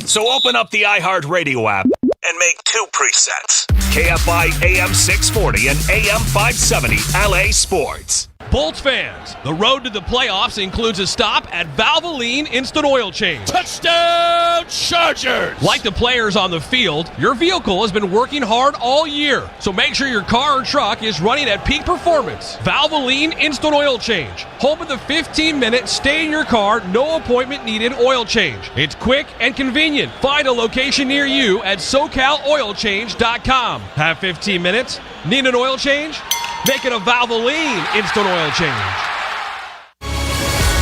So open up the iHeartRadio app and make 2 presets. KFI AM 640 and AM 570 LA Sports. Bolts fans, the road to the playoffs includes a stop at Valvoline Instant Oil Change. Touchdown Chargers! Like the players on the field, your vehicle has been working hard all year. So make sure your car or truck is running at peak performance. Valvoline Instant Oil Change. Home of the 15-minute stay in your car, no appointment needed oil change. It's quick and convenient. Find a location near you at SoCalOilChange.com. Have 15 minutes? Need an oil change? Make it a Valvoline Instant Oil Change.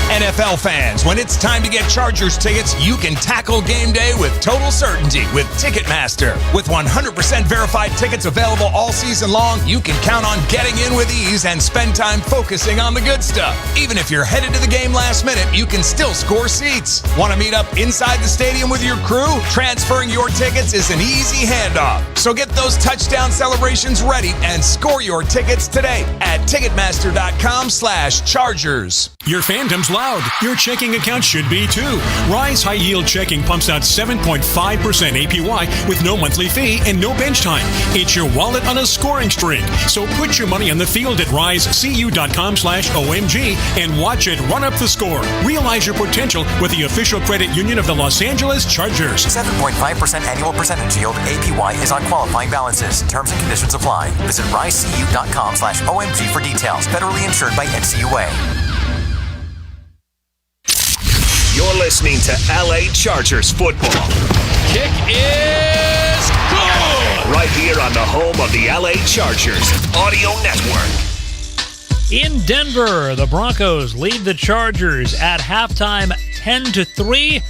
NFL fans, when it's time to get Chargers tickets, you can tackle game day with total certainty with Ticketmaster. With 100% verified tickets available all season long, you can count on getting in with ease and spend time focusing on the good stuff. Even if you're headed to the game last minute, you can still score seats. Want to meet up inside the stadium with your crew? Transferring your tickets is an easy handoff. So get those touchdown celebrations ready and score your tickets today at Ticketmaster.com/Chargers. Your fandom's loud. Your checking account should be too. Rise High Yield Checking pumps out 7.5% APY with no monthly fee and no bench time. It's your wallet on a scoring streak. So put your money on the field at risecu.com/OMG and watch it run up the score. Realize your potential with the official credit union of the Los Angeles Chargers. 7.5% annual percentage yield. APY is on qualifying balances. Terms and conditions apply. Visit risecu.com/OMG for details. Federally insured by NCUA. You're listening to LA Chargers football. Kick is good! Right here on the home of the LA Chargers Audio Network. In Denver, the Broncos lead the Chargers at halftime 10-3.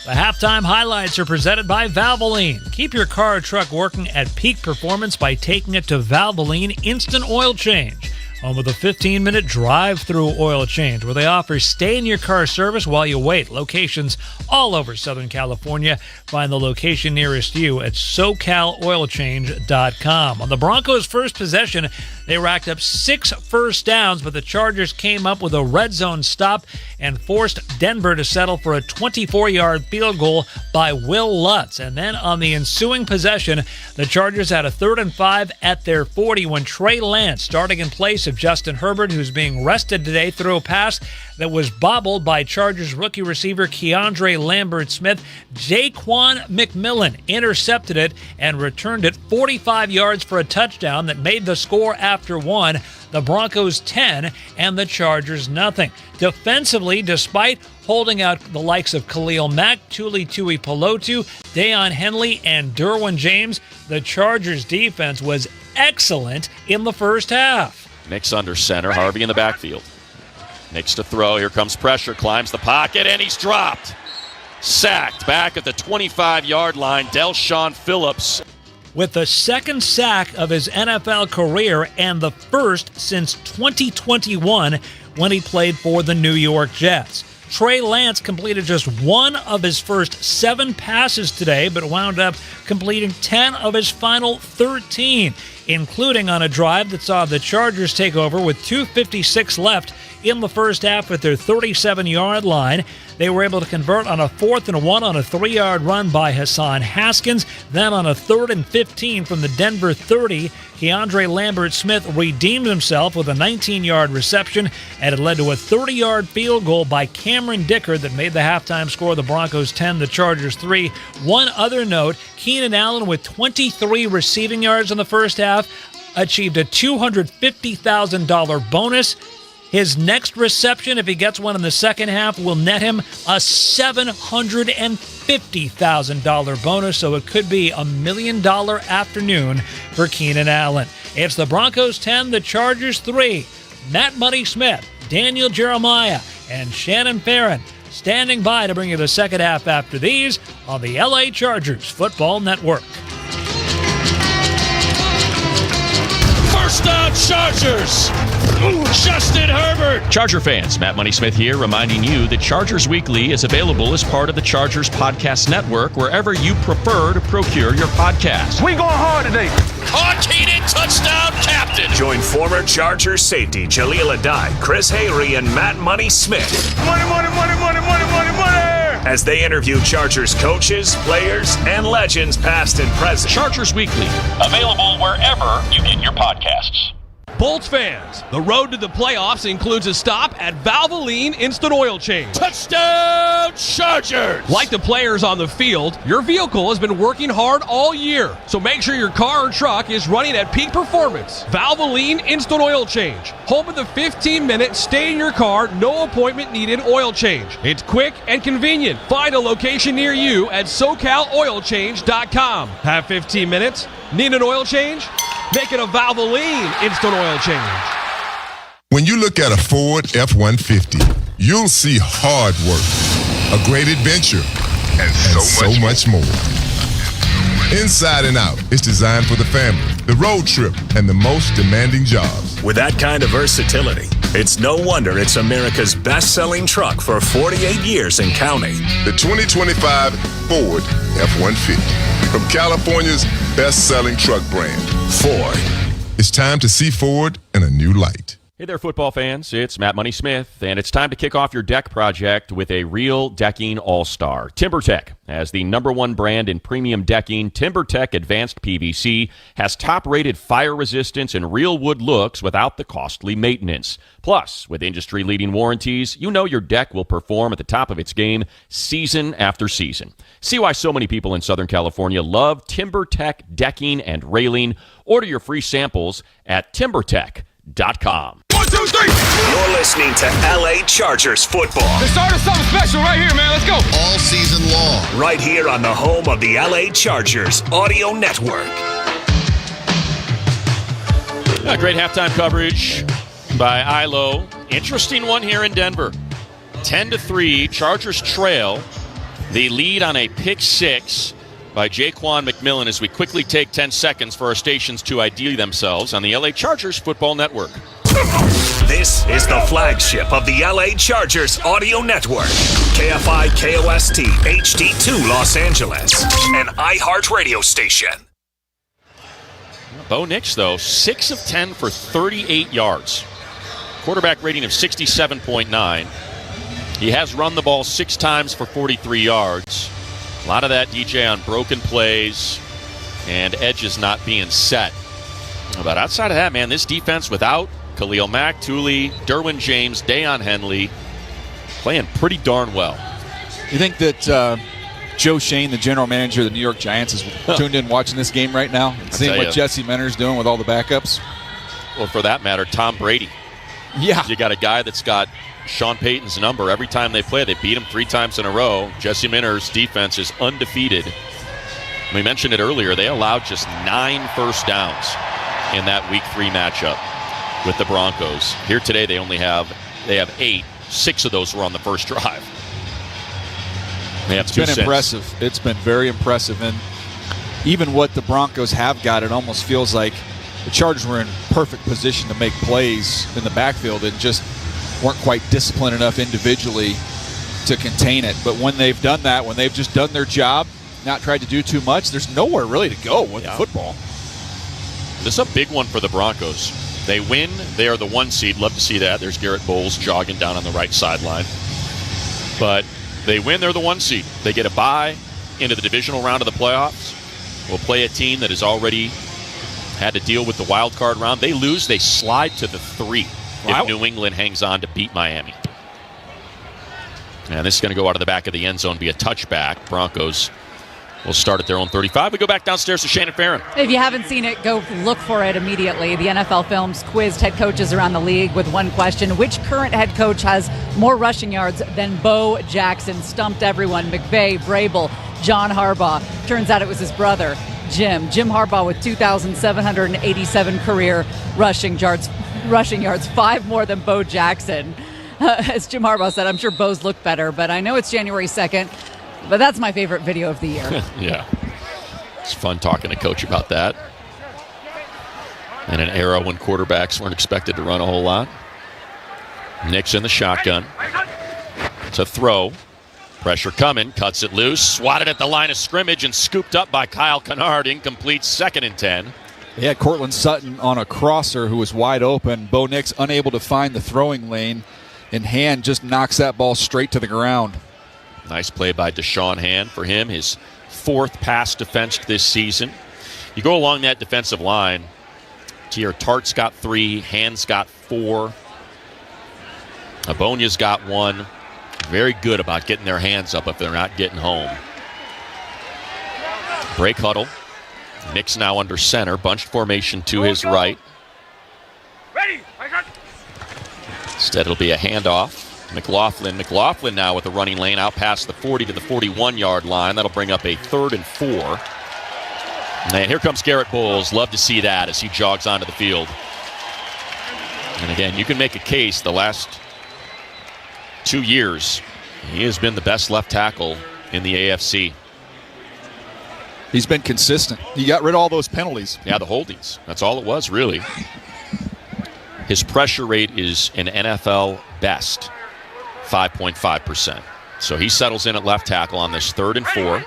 The halftime highlights are presented by Valvoline. Keep your car or truck working at peak performance by taking it to Valvoline Instant Oil Change. Home of the 15-minute drive-through oil change, where they offer stay-in-your-car service while you wait. Locations all over Southern California. Find the location nearest you at SoCalOilChange.com. On the Broncos' first possession, they racked up 6 first downs, but the Chargers came up with a red zone stop and forced Denver to settle for a 24-yard field goal by Will Lutz. And then on the ensuing possession, the Chargers had a 3rd and 5 at their 40 when Trey Lance, starting in place of Justin Herbert, who's being rested today, threw a pass that was bobbled by Chargers rookie receiver Keandre Lambert-Smith. Jaquan McMillan intercepted it and returned it 45 yards for a touchdown that made the score after one. The Broncos 10 and the Chargers nothing. Defensively, despite holding out the likes of Khalil Mack, Tuli Tuipulotu, Deion Henley, and Derwin James, the Chargers defense was excellent in the first half. Nix under center, Harvey in the backfield. Nix to throw, here comes pressure, climbs the pocket, and he's dropped. Sacked back at the 25-yard line, Del'Shawn Phillips. With the second sack of his NFL career and the first since 2021 when he played for the New York Jets. Trey Lance completed just one of his first 7 passes today, but wound up completing 10 of his final 13, including on a drive that saw the Chargers take over with 2:56 left in the first half at their 37-yard line. They were able to convert on a 4th and 1 on a 3-yard run by Hassan Haskins. Then on a 3rd and 15 from the Denver 30, Keandre Lambert-Smith redeemed himself with a 19-yard reception, and it led to a 30-yard field goal by Cameron Dicker that made the halftime score. The Broncos 10, the Chargers 3. One other note, Keenan Allen with 23 receiving yards in the first half achieved a $250,000 bonus. His next reception, if he gets one in the second half, will net him a $750,000 bonus, so it could be $1 million afternoon for Keenan Allen. It's the Broncos 10, the Chargers 3. Matt Money Smith, Daniel Jeremiah, and Shannon Farron standing by to bring you the second half after these on the LA Chargers Football Network. First down, Chargers. Justin Herbert. Charger fans, Matt Money Smith here, reminding you that Chargers Weekly is available as part of the Chargers Podcast Network wherever you prefer to procure your podcast. We going hard today. Caught Keenan, touchdown, captain. Join former Chargers safety Jaleel Adai, Chris Hayre, and Matt Money Smith. Money, money, money, money, money, money, money. As they interview Chargers coaches, players, and legends past and present. Chargers Weekly, available wherever you get your podcasts. Bolts fans, the road to the playoffs includes a stop at Valvoline Instant Oil Change. Touchdown, Chargers! Like the players on the field, your vehicle has been working hard all year. So make sure your car or truck is running at peak performance. Valvoline Instant Oil Change. Home of the 15-minute stay-in-your-car, no appointment needed oil change. It's quick and convenient. Find a location near you at SoCalOilChange.com. Have 15 minutes? Need an oil change? Make it a Valvoline Instant Oil Change. When you look at a Ford F-150, you'll see hard work, a great adventure, and so much more. Inside and Out is designed for the family, the road trip, and the most demanding jobs. With that kind of versatility, it's no wonder it's America's best-selling truck for 48 years and counting. The 2025 Ford F-150, from California's best-selling truck brand, Ford. It's time to see Ford in a new light. Hey there, football fans. It's Matt Money Smith, and it's time to kick off your deck project with a real decking all-star. TimberTech. As the #1 brand in premium decking, TimberTech Advanced PVC has top-rated fire resistance and real wood looks without the costly maintenance. Plus, with industry-leading warranties, you know your deck will perform at the top of its game season after season. See why so many people in Southern California love TimberTech decking and railing. Order your free samples at TimberTech.com. 1, 2, 3. You're listening to LA Chargers football. They started something special right here, man. Let's go. All season long. Right here on the home of the LA Chargers Audio Network. Great halftime coverage by ILO. Interesting one here in Denver. 10-3, Chargers trail. The lead on a pick six by Jaquan McMillan as we quickly take 10 seconds for our stations to ID themselves on the LA Chargers Football Network. This is the flagship of the LA Chargers Audio Network. KFI KOST HD2 Los Angeles, an iHeart radio station. Bo Nix, though, 6 of 10 for 38 yards. Quarterback rating of 67.9. He has run the ball 6 times for 43 yards. A lot of that, DJ, on broken plays and edges not being set. But outside of that, man, this defense without Khalil Mack, Thule, Derwin James, Deion Henley, playing pretty darn well. You think that Joe Shane, the general manager of the New York Giants, is tuned in watching this game right now and seeing what Jesse Minter's doing with all the backups? Well, for that matter, Tom Brady. Yeah. You got a guy that's got Sean Payton's number. Every time they play, they beat him 3 times in a row. Jesse Minter's defense is undefeated. We mentioned it earlier. They allowed just 9 first downs in that Week 3 matchup with the Broncos. Here today, they have 8. 6 of those were on the first drive. It's been impressive. It's been very impressive. And even what the Broncos have got, it almost feels like the Chargers were in perfect position to make plays in the backfield and just weren't quite disciplined enough individually to contain it. But when they've done that, when they've just done their job, not tried to do too much, there's nowhere really to go with the football. This is a big one for the Broncos. They win. They are the 1 seed. Love to see that. There's Garrett Bowles jogging down on the right sideline. But They win, they're the 1 seed. They get a bye into the divisional round of the playoffs. We'll play a team that has already had to deal with the wild card round. They lose, they slide to the 3 if New England hangs on to beat Miami. And this is going to go out of the back of the end zone, be a touchback. Broncos will start at their own 35. We go back downstairs to Shannon Farron. If you haven't seen it, go look for it immediately. The NFL Films quizzed head coaches around the league with one question: which current head coach has more rushing yards than Bo Jackson? Stumped everyone. McVay, Vrabel, John Harbaugh. Turns out it was his brother, Jim Harbaugh, with 2,787 career rushing yards, 5 more than Bo Jackson. As Jim Harbaugh said, I'm sure Bo's look better, but I know it's January 2nd. But that's my favorite video of the year. Yeah. It's fun talking to Coach about that. In an era when quarterbacks weren't expected to run a whole lot. Nick's in the shotgun. It's a throw. Pressure coming. Cuts it loose. Swatted at the line of scrimmage and scooped up by Kyle Kennard. Incomplete, 2nd and 10. They had Cortland Sutton on a crosser who was wide open. Bo Nix unable to find the throwing lane. And Hand just knocks that ball straight to the ground. Nice play by Deshaun Hand for him, his 4th pass defensed this season. You go along that defensive line, Tier Tart's got 3, Hand's got 4, Abonia's got 1. Very good about getting their hands up if they're not getting home. Break huddle. Nick's now under center, bunched formation to his right. Instead, it'll be a handoff. McLaughlin now with a running lane out past the 40 to the 41-yard line. That'll bring up a 3rd and 4. And here comes Garrett Bowles. Love to see that as he jogs onto the field. And again, you can make a case the last 2 years. He has been the best left tackle in the AFC. He's been consistent. He got rid of all those penalties. Yeah, the holdings. That's all it was, really. His pressure rate is an NFL best, 5.5%. So he settles in at left tackle on this 3rd and 4.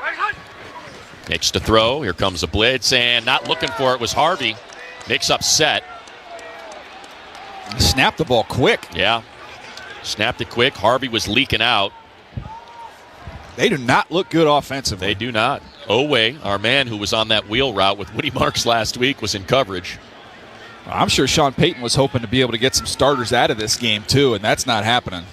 Nick's to throw. Here comes a blitz, and not looking for it was Harvey. Nick's upset. He snapped the ball quick. Yeah. Snapped it quick. Harvey was leaking out. They do not look good offensively. They do not. Owe, our man who was on that wheel route with Woody Marks last week, was in coverage. I'm sure Sean Payton was hoping to be able to get some starters out of this game, too, and that's not happening.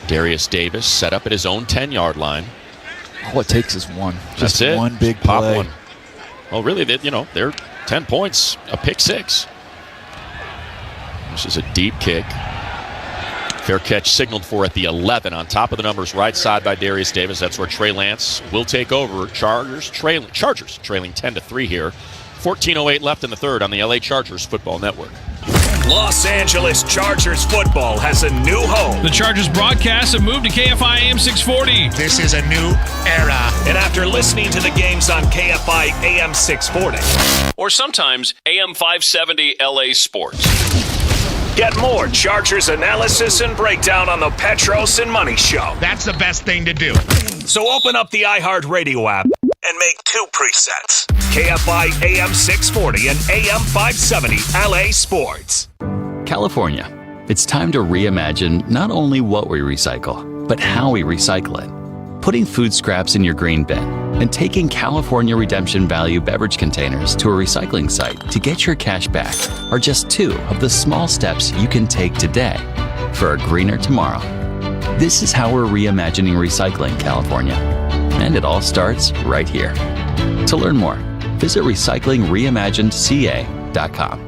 Darius Davis set up at his own 10-yard line. All it takes is one. Just That's it. one big Pop play. one. Well, really, they're 10 points, a pick 6. This is a deep kick. Fair catch signaled for at the 11 on top of the numbers right side by Darius Davis. That's where Trey Lance will take over. Chargers trailing 10-3 here. 14:08 left in the 3rd on the LA Chargers Football Network. Los Angeles Chargers football has a new home. The Chargers broadcast have moved to KFI AM 640. This is a new era. And after listening to the games on KFI AM 640, or sometimes AM 570 LA Sports. Get more Chargers analysis and breakdown on the Petros and Money Show. That's the best thing to do. So open up the iHeartRadio app and make 2 presets. KFI AM 640 and AM 570 LA Sports. California, it's time to reimagine not only what we recycle, but how we recycle it. Putting food scraps in your green bin and taking California Redemption Value beverage containers to a recycling site to get your cash back are just 2 of the small steps you can take today for a greener tomorrow. This is how we're reimagining recycling, California. And it all starts right here. To learn more, visit recyclingreimaginedca.com.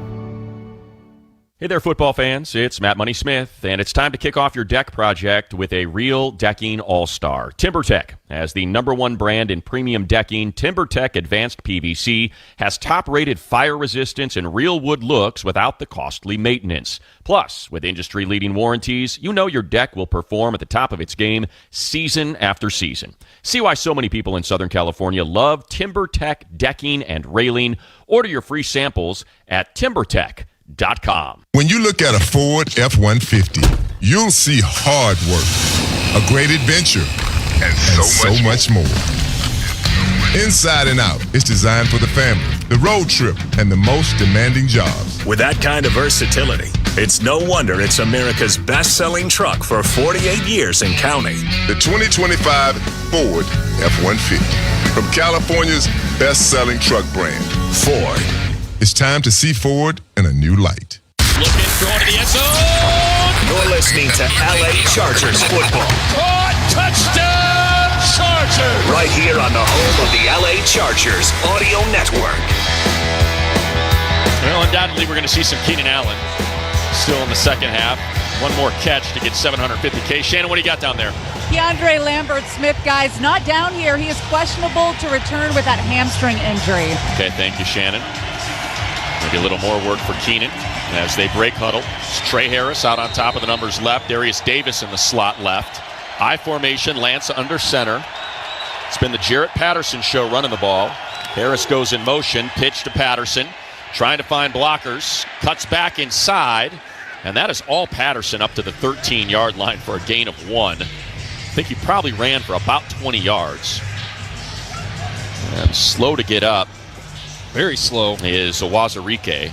Hey there, football fans. It's Matt Money Smith, and it's time to kick off your deck project with a real decking all-star. TimberTech. As the #1 brand in premium decking, TimberTech Advanced PVC has top-rated fire resistance and real wood looks without the costly maintenance. Plus, with industry-leading warranties, you know your deck will perform at the top of its game season after season. See why so many people in Southern California love TimberTech decking and railing. Order your free samples at TimberTech.com. When you look at a Ford F-150, you'll see hard work, a great adventure, and so much more. Inside and Out is designed for the family, the road trip, and the most demanding jobs. With that kind of versatility, It's no wonder it's America's best-selling truck for 48 years and counting. The 2025 Ford F-150 from California's best-selling truck brand, Ford. It's time to see Ford in a new light. Looking, throwing to the end zone. You're listening to LA Chargers football. Caught, touchdown, Chargers. Right here on the home of the LA Chargers Audio Network. Well, undoubtedly, we're going to see some Keenan Allen still in the second half. One more catch to get $750K. Shannon, what do you got down there? Keandre Lambert-Smith, guys, not down here. He is questionable to return with that hamstring injury. Okay, thank you, Shannon. Maybe a little more work for Keenan as they break huddle. It's Trey Harris out on top of the numbers left. Darius Davis in the slot left. I formation, Lance under center. It's been the Jarrett Patterson show running the ball. Harris goes in motion, pitch to Patterson. Trying to find blockers. Cuts back inside. And that is all Patterson up to the 13-yard line for a gain of 1. I think he probably ran for about 20 yards. And slow to get up. Very slow. Is Owazarike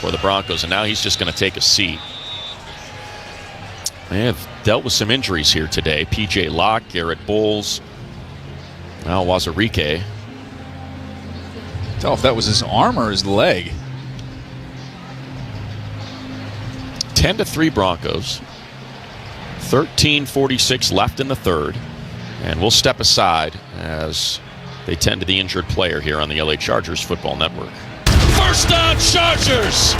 for the Broncos, and now he's just going to take a seat. They have dealt with some injuries here today. P.J. Locke, Garrett Bowles, now Owazarike. Tell if that was his arm or his leg. 10-3 Broncos. 13:46 left in the third, and we'll step aside as they tend to the injured player here on the LA Chargers Football Network. First down, Chargers.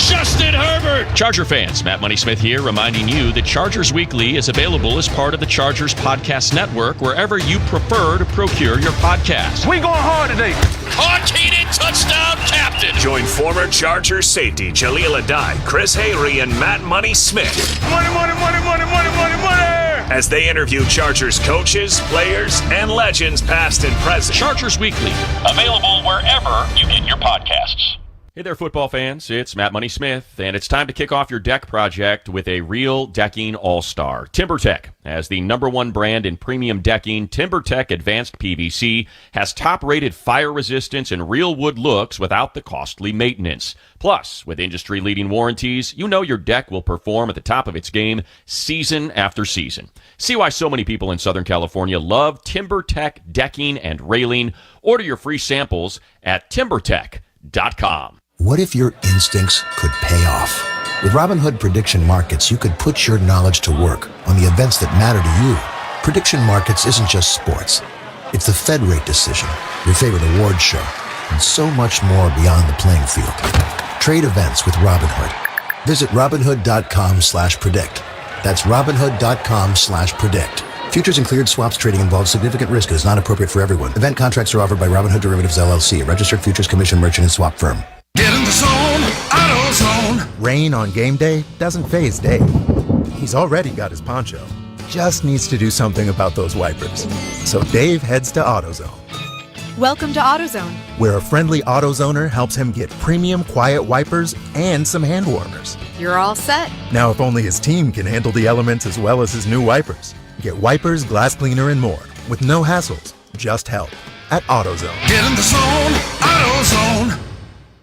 Justin Herbert. Charger fans, Matt Money Smith here, reminding you that Chargers Weekly is available as part of the Chargers Podcast Network wherever you prefer to procure your podcast. We going hard today. Caught, Keenan, touchdown, captain. Join former Chargers safety Jaleel Adai, Chris Hayre, and Matt Money Smith. Money, money, money, money, money, money, money. As they interview Chargers coaches, players, and legends past and present. Chargers Weekly, Available wherever you get your podcasts. Hey there, football fans. It's Matt Money Smith, and it's time to kick off your deck project with a real decking all-star. TimberTech. As the #1 brand in premium decking, TimberTech Advanced PVC has top-rated fire resistance and real wood looks without the costly maintenance. Plus, with industry-leading warranties, you know your deck will perform at the top of its game season after season. See why so many people in Southern California love TimberTech decking and railing. Order your free samples at timbertech.com. What if your instincts could pay off? With Robinhood Prediction Markets, you could put your knowledge to work on the events that matter to you. Prediction Markets isn't just sports. It's the Fed rate decision, your favorite award show, and so much more beyond the playing field. Trade events with Robinhood. Visit Robinhood.com/predict. That's Robinhood.com/predict. Futures and cleared swaps trading involves significant risk and is not appropriate for everyone. Event contracts are offered by Robinhood Derivatives LLC, a registered futures commission merchant and swap firm. Get in the zone, AutoZone. Rain on game day doesn't faze Dave. He's already got his poncho. Just needs to do something about those wipers. So Dave heads to AutoZone. Welcome to AutoZone, where a friendly AutoZoner helps him get premium quiet wipers and some hand warmers. You're all set. Now, if only his team can handle the elements as well as his new wipers. Get wipers, glass cleaner, and more with no hassles, just help at AutoZone. Get in the zone, AutoZone.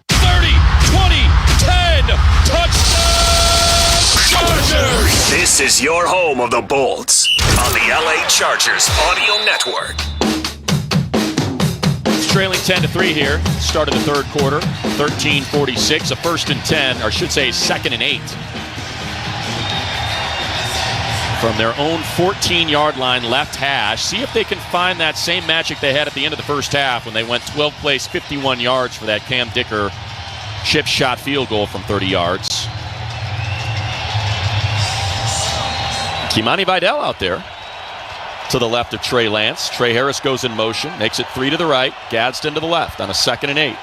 30, 20, 10, touchdown, Chargers. This is your home of the Bolts on the LA Chargers Audio Network. It's trailing 10-3 here. Start of the third quarter. 13:46. A 1st and 10, or I should say 2nd and 8. From their own 14-yard line left hash. See if they can find that same magic they had at the end of the first half when they went 12 plays, 51 yards for that Cam Dicker chip shot field goal from 30 yards. Kimani Vidal out there to the left of Trey Lance. Trey Harris goes in motion, makes it 3 to the right, Gadsden to the left on a 2nd and 8.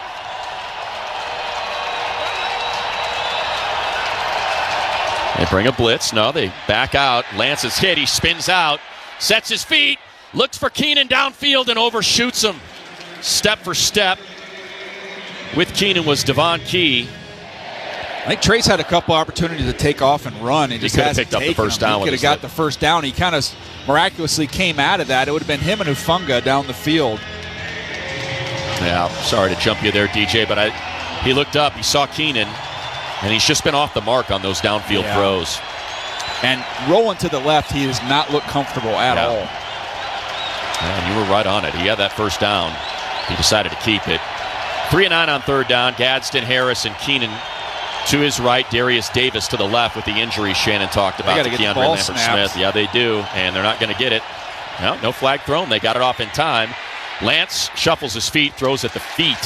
They bring a blitz. No, they back out. Lance is hit. He spins out, sets his feet, looks for Keenan downfield and overshoots him. Step for step with Keenan was Devon Key. I think Trey's had a couple opportunities to take off and run. And he could have picked up the first down. He could have got the first down. He kind of miraculously came out of that. It would have been him and Ufunga down the field. Yeah, sorry to jump you there, DJ, but he looked up. He saw Keenan. And he's just been off the mark on those downfield throws. And rolling to the left, he does not look comfortable at all. And you were right on it. He had that first down. He decided to keep it. 3 and 9 on third down. Gadsden, Harris, and Keenan to his right. Darius Davis to the left with the injury Shannon talked about to Keandre Lambert-Smith. Yeah, they do, and they're not going to get it. No flag thrown. They got it off in time. Lance shuffles his feet, throws at the feet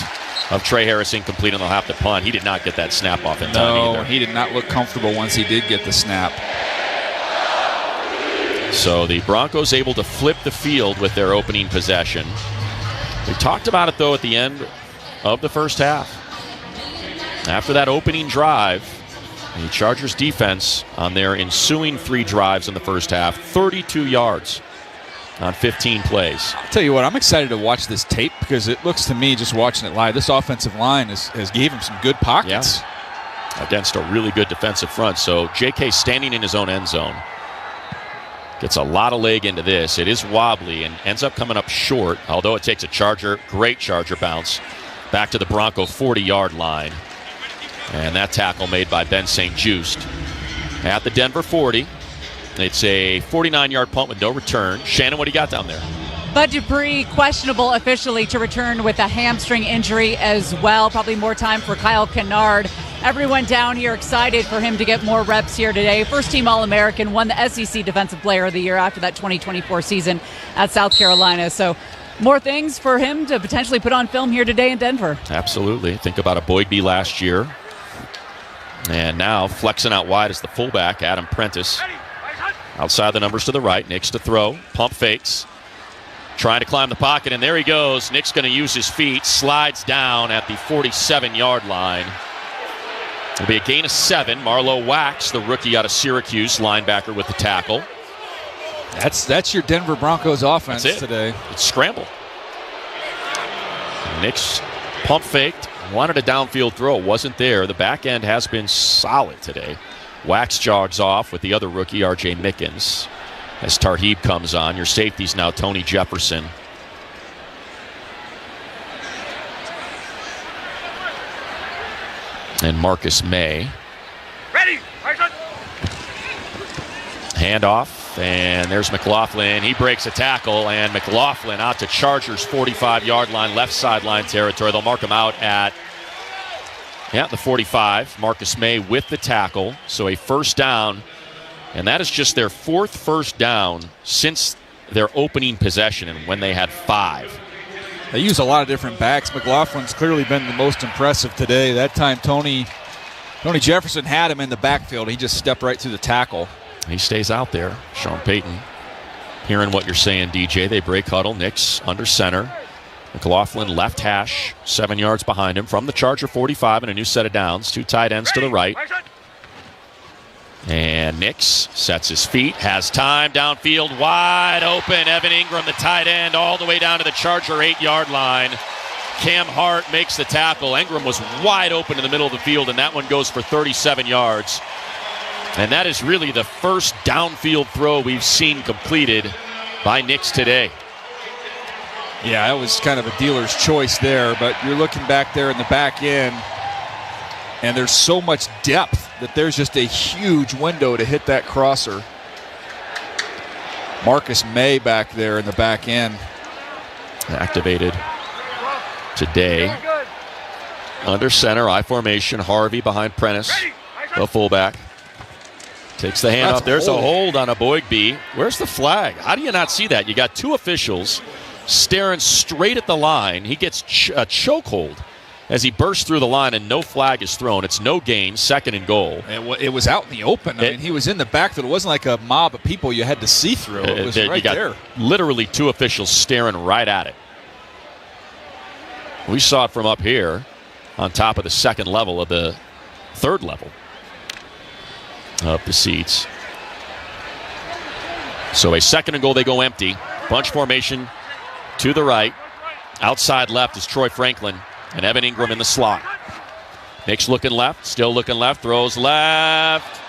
of Trey Harris, incomplete, and they'll have to punt. He did not get that snap off in time either. No, he did not look comfortable once he did get the snap. So the Broncos able to flip the field with their opening possession. We talked about it, though, at the end of the first half. After that opening drive, the Chargers defense on their ensuing 3 drives in the first half, 32 yards on 15 plays. I'll tell you what, I'm excited to watch this tape because it looks to me, just watching it live, this offensive line has gave him some good pockets. Yeah. Against a really good defensive front. So J.K. standing in his own end zone. Gets a lot of leg into this. It is wobbly and ends up coming up short, although it takes a great Charger bounce, back to the Bronco 40-yard line. And that tackle made by Ben St. Juste at the Denver 40. It's a 49-yard punt with no return. Shannon, what do you got down there? Bud Dupree, questionable officially to return with a hamstring injury as well. Probably more time for Kyle Kennard. Everyone down here excited for him to get more reps here today. First-team All-American, won the SEC Defensive Player of the Year after that 2024 season at South Carolina. So more things for him to potentially put on film here today in Denver. Absolutely. Think about a Boydby last year. And now flexing out wide is the fullback, Adam Prentice. Outside the numbers to the right. Nick's to throw. Pump fakes. Trying to climb the pocket, and there he goes. Nick's going to use his feet. Slides down at the 47-yard line. It'll be a gain of 7. Marlo Wax, the rookie out of Syracuse, linebacker with the tackle. That's your Denver Broncos offense today. It's scramble. Nick's pump faked. Wanted a downfield throw. Wasn't there. The back end has been solid today. Wax jogs off with the other rookie, R.J. Mickens. As Tarheeb comes on, your safety's now Tony Jefferson. And Marcus May. Ready. Handoff, and there's McLaughlin. He breaks a tackle, and McLaughlin out to Chargers 45-yard line, left sideline territory. They'll mark him out at the 45. Marcus May with the tackle, so a first down. And that is just their 4th first down since their opening possession, and when they had 5. They use a lot of different backs. McLaughlin's clearly been the most impressive today. That time Tony Jefferson had him in the backfield. He just stepped right through the tackle. He stays out there. Sean Payton hearing what you're saying, DJ. They break huddle. Nick's under center. McLaughlin left hash, 7 yards behind him from the Charger 45 and a new set of downs. 2 tight ends to the right. And Nix sets his feet, has time, downfield, wide open. Evan Ingram, the tight end, all the way down to the Charger 8-yard line. Cam Hart makes the tackle. Ingram was wide open in the middle of the field, and that one goes for 37 yards. And that is really the first downfield throw we've seen completed by Nix today. Yeah, that was kind of a dealer's choice there, but you're looking back there in the back end, and there's so much depth that there's just a huge window to hit that crosser. Marcus May back there in the back end. Activated today. Under center, I formation. Harvey behind Prentice, the fullback. Takes the hand off. There's a hold on a Boygby. Where's the flag? How do you not see that? You got 2 officials staring straight at the line. He gets a chokehold as he bursts through the line, and no flag is thrown. It's no gain, 2nd and goal. It was out in the open. I mean, he was in the backfield. It wasn't like a mob of people you had to see through. It was right there. Literally 2 officials staring right at it. We saw it from up here on top of the 2nd level of the 3rd level of the seats. So a 2nd and goal, they go empty. Bunch formation to the right. Outside left is Troy Franklin. And Evan Ingram in the slot. Nick's looking left, still looking left, throws left.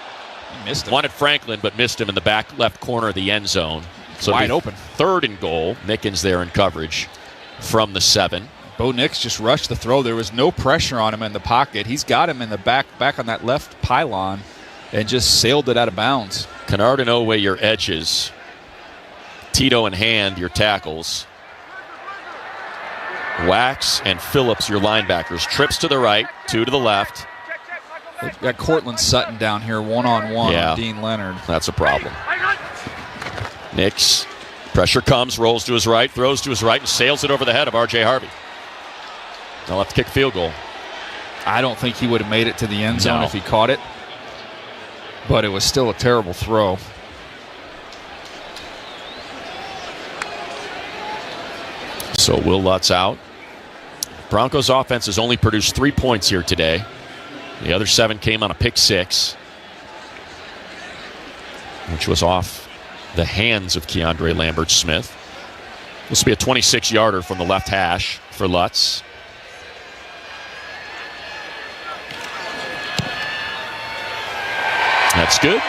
He missed him. Wanted Franklin, but missed him in the back left corner of the end zone. So wide open. 3rd and goal. Mickens there in coverage from the 7. Bo Nix just rushed the throw. There was no pressure on him in the pocket. He's got him in the back on that left pylon and just sailed it out of bounds. Kennard and Oweh, your edges. Tito and Hand, your tackles. Wax and Phillips, your linebackers. Trips to the right, 2 to the left. They've got Cortland Sutton down here one-on-one Yeah. on Dean Leonard. That's a problem. Nix, pressure comes, rolls to his right, throws to his right, and sails it over the head of R.J. Harvey. They'll have to kick field goal. I don't think he would have made it to the end zone if he caught it, but it was still a terrible throw. So Will Lutz out. Broncos offense has only produced 3 points here today. The other 7 came on a pick 6, which was off the hands of Keandre Lambert-Smith. This will be a 26-yarder from the left hash for Lutz. That's good.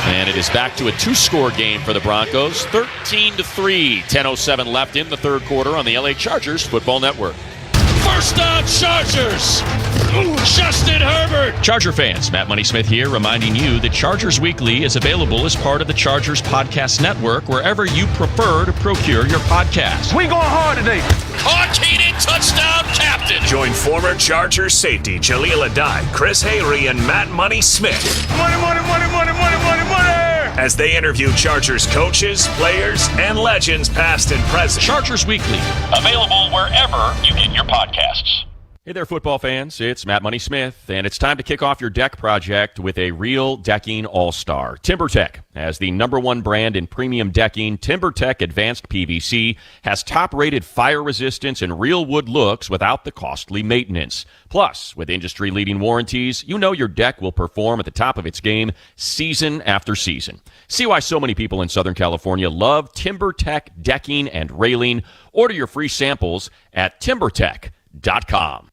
And it is back to a 2-score game for the Broncos. 13-3, 10:07 left in the third quarter on the LA Chargers Football Network. First down, Chargers! Justin Herbert! Charger fans, Matt Money Smith here, reminding you that Chargers Weekly is available as part of the Chargers Podcast Network wherever you prefer to procure your podcast. We going hard today. Hard-heated touchdown captain! Join former Chargers safety Jaleel Adai, Chris Hayre, and Matt Money Smith. Money, money, money, money, money, money, money! As they interview Chargers coaches, players, and legends past and present. Chargers Weekly, Available wherever you get your podcasts. Hey there, football fans. It's Matt Money Smith, and it's time to kick off your deck project with a real decking all-star. TimberTech. As the #1 brand in premium decking, TimberTech Advanced PVC has top-rated fire resistance and real wood looks without the costly maintenance. Plus, with industry-leading warranties, you know your deck will perform at the top of its game season after season. See why so many people in Southern California love TimberTech decking and railing. Order your free samples at TimberTech.com.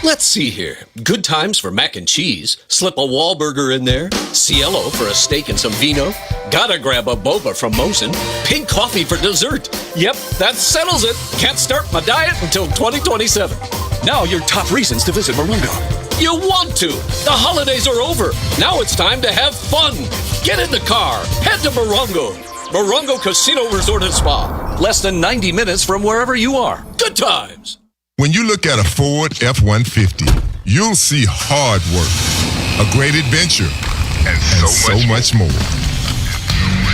Let's see here. Good times for mac and cheese. Slip a Wahlburger in there. Cielo for a steak and some vino. Gotta grab a boba from Mosin. Pink coffee for dessert. Yep, that settles it. Can't start my diet until 2027. Now your top reasons to visit Morongo. You want to. The holidays are over. Now it's time to have fun. Get in the car. Head to Morongo. Morongo Casino Resort and Spa. Less than 90 minutes from wherever you are. Good times. When you look at a Ford F-150, you'll see hard work, a great adventure, and so much more.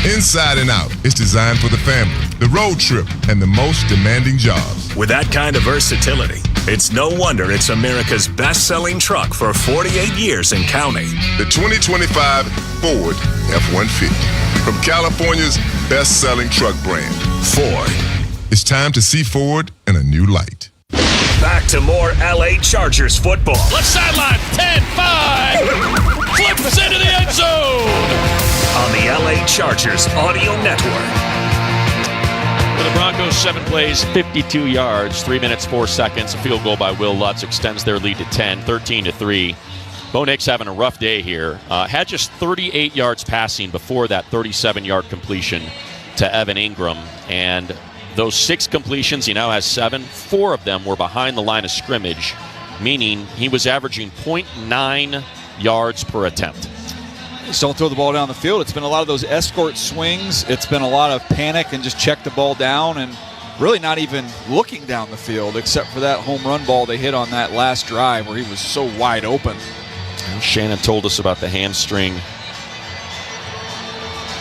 Inside and out, it's designed for the family, the road trip, and the most demanding jobs. With that kind of versatility, it's no wonder it's America's best-selling truck for 48 years and counting. The 2025 Ford F-150, from California's best-selling truck brand, Ford. It's time to see Ford in a new light. Back to more LA Chargers football. Left sideline, 10-5. Flips into the end zone. On the LA Chargers Audio Network. For the Broncos, 7 plays, 52 yards, 3 minutes, 4 seconds. A field goal by Will Lutz extends their lead to 10, 13-3. Bo Nix having a rough day here. Had just 38 yards passing before that 37-yard completion to Evan Ingram. And those 6 completions, he now has 7. 4 of them were behind the line of scrimmage, meaning he was averaging 0.9 yards per attempt. Just don't throw the ball down the field. It's been a lot of those escort swings. It's been a lot of panic and just check the ball down and really not even looking down the field except for that home run ball they hit on that last drive where he was so wide open. And Shannon told us about the hamstring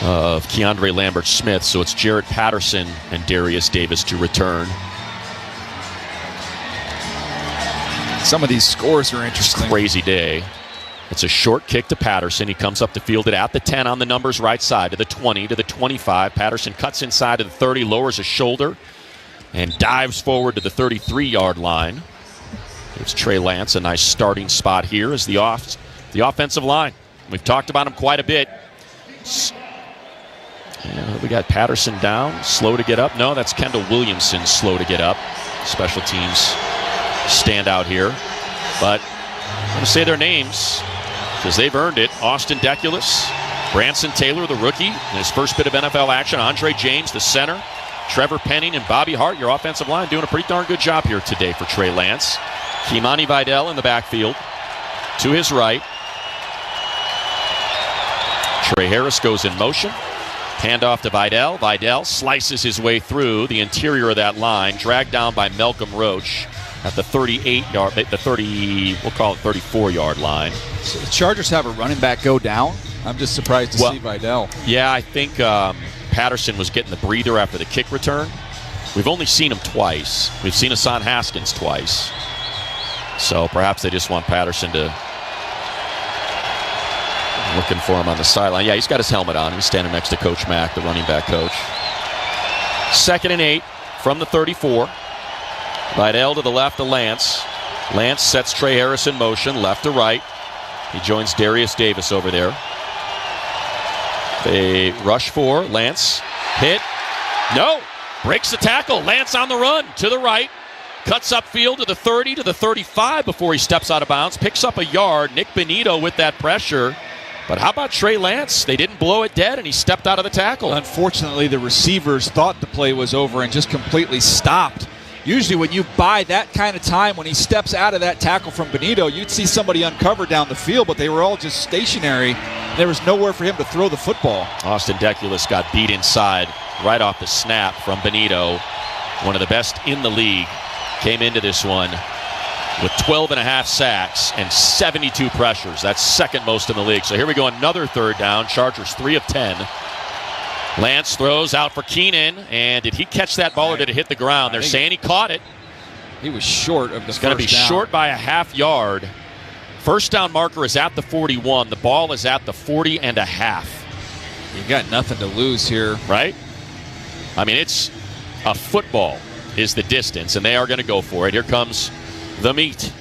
of Keandre Lambert-Smith, so it's Jarrett Patterson and Darius Davis to return. Some of these scores are interesting. Crazy day. It's a short kick to Patterson. He comes up to field it at the 10 on the numbers right side, to the 20, to the 25. Patterson cuts inside to the 30, lowers his shoulder, and dives forward to the 33-yard line. Gives Trey Lance a nice starting spot here as the offensive line. We've talked about him quite a bit. We got Patterson down, slow to get up. No, that's Kendall Williamson, slow to get up. Special teams stand out here. But I'm going to say their names because they've earned it. Austin Deculus, Branson Taylor, the rookie, in his first bit of NFL action. Andre James, the center. Trevor Penning and Bobby Hart, your offensive line, doing a pretty darn good job here today for Trey Lance. Kimani Vidal in the backfield to his right. Trey Harris goes in motion. Handoff to Vidal. Vidal slices his way through the interior of that line, dragged down by Malcolm Roach at the 34-yard line. So the Chargers have a running back go down. I'm just surprised to see Vidal. Yeah, I think Patterson was getting the breather after the kick return. We've only seen him twice. We've seen Hassan Haskins twice. So perhaps they just want Patterson to... Looking for him on the sideline. Yeah, he's got his helmet on. He's standing next to Coach Mack, the running back coach. 2nd and 8 from the 34. Vidal to the left of Lance. Lance sets Trey Harris in motion, left to right. He joins Darius Davis over there. They rush for Lance. Hit. No. Breaks the tackle. Lance on the run to the right. Cuts upfield to the 30, to the 35 before he steps out of bounds. Picks up a yard. Nick Benito with that pressure. But how about Trey Lance? They didn't blow it dead, and he stepped out of the tackle. Unfortunately, the receivers thought the play was over and just completely stopped. Usually when you buy that kind of time, when he steps out of that tackle from Benito, you'd see somebody uncovered down the field, but they were all just stationary. There was nowhere for him to throw the football. Austin Deculus got beat inside right off the snap from Benito. One of the best in the league. Came into this one with 12.5 sacks and 72 pressures. That's second most in the league. So here we go, another 3rd down. Chargers 3 of 10. Lance throws out for Keenan, and did he catch that ball or did it hit the ground? They're saying he caught it. He was short of the first down. He's going to be short by a half yard. First down marker is at the 41. The ball is at the 40.5. You got nothing to lose here. Right? I mean, it's a football is the distance, and they are going to go for it. Here comes the meat.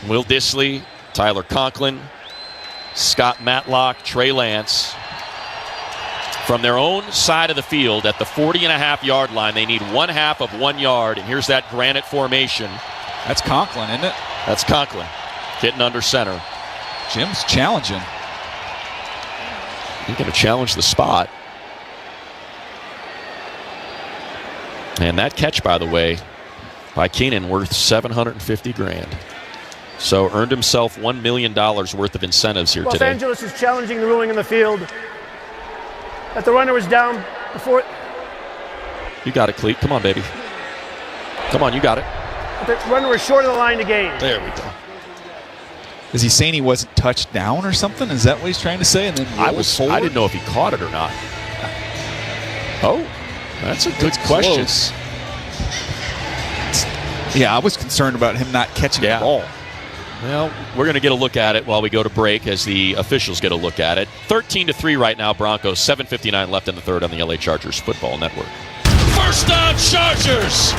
Will Dissly, Tyler Conklin, Scott Matlock, Trey Lance. From their own side of the field at the 40.5-yard line, they need 1/2 of 1 yard, and here's that granite formation. That's Conklin, isn't it? That's Conklin, getting under center. Jim's challenging. He's going to challenge the spot. And that catch, by the way, by Keenan, worth $750,000. So earned himself $1 million worth of incentives here today. Los Angeles is challenging the ruling in the field that the runner was down before. You got it, Cleat. Come on, baby. Come on, you got it. The runner was short of the line to gain. There we go. Is he saying he wasn't touched down or something? Is that what he's trying to say? And then I didn't know if he caught it or not. Oh, that's a good question. Yeah, I was concerned about him not catching the ball. Well, we're going to get a look at it while we go to break as the officials get a look at it. 13-3 right now, Broncos. 7:59 left in the third on the LA Chargers Football Network. First down, Chargers!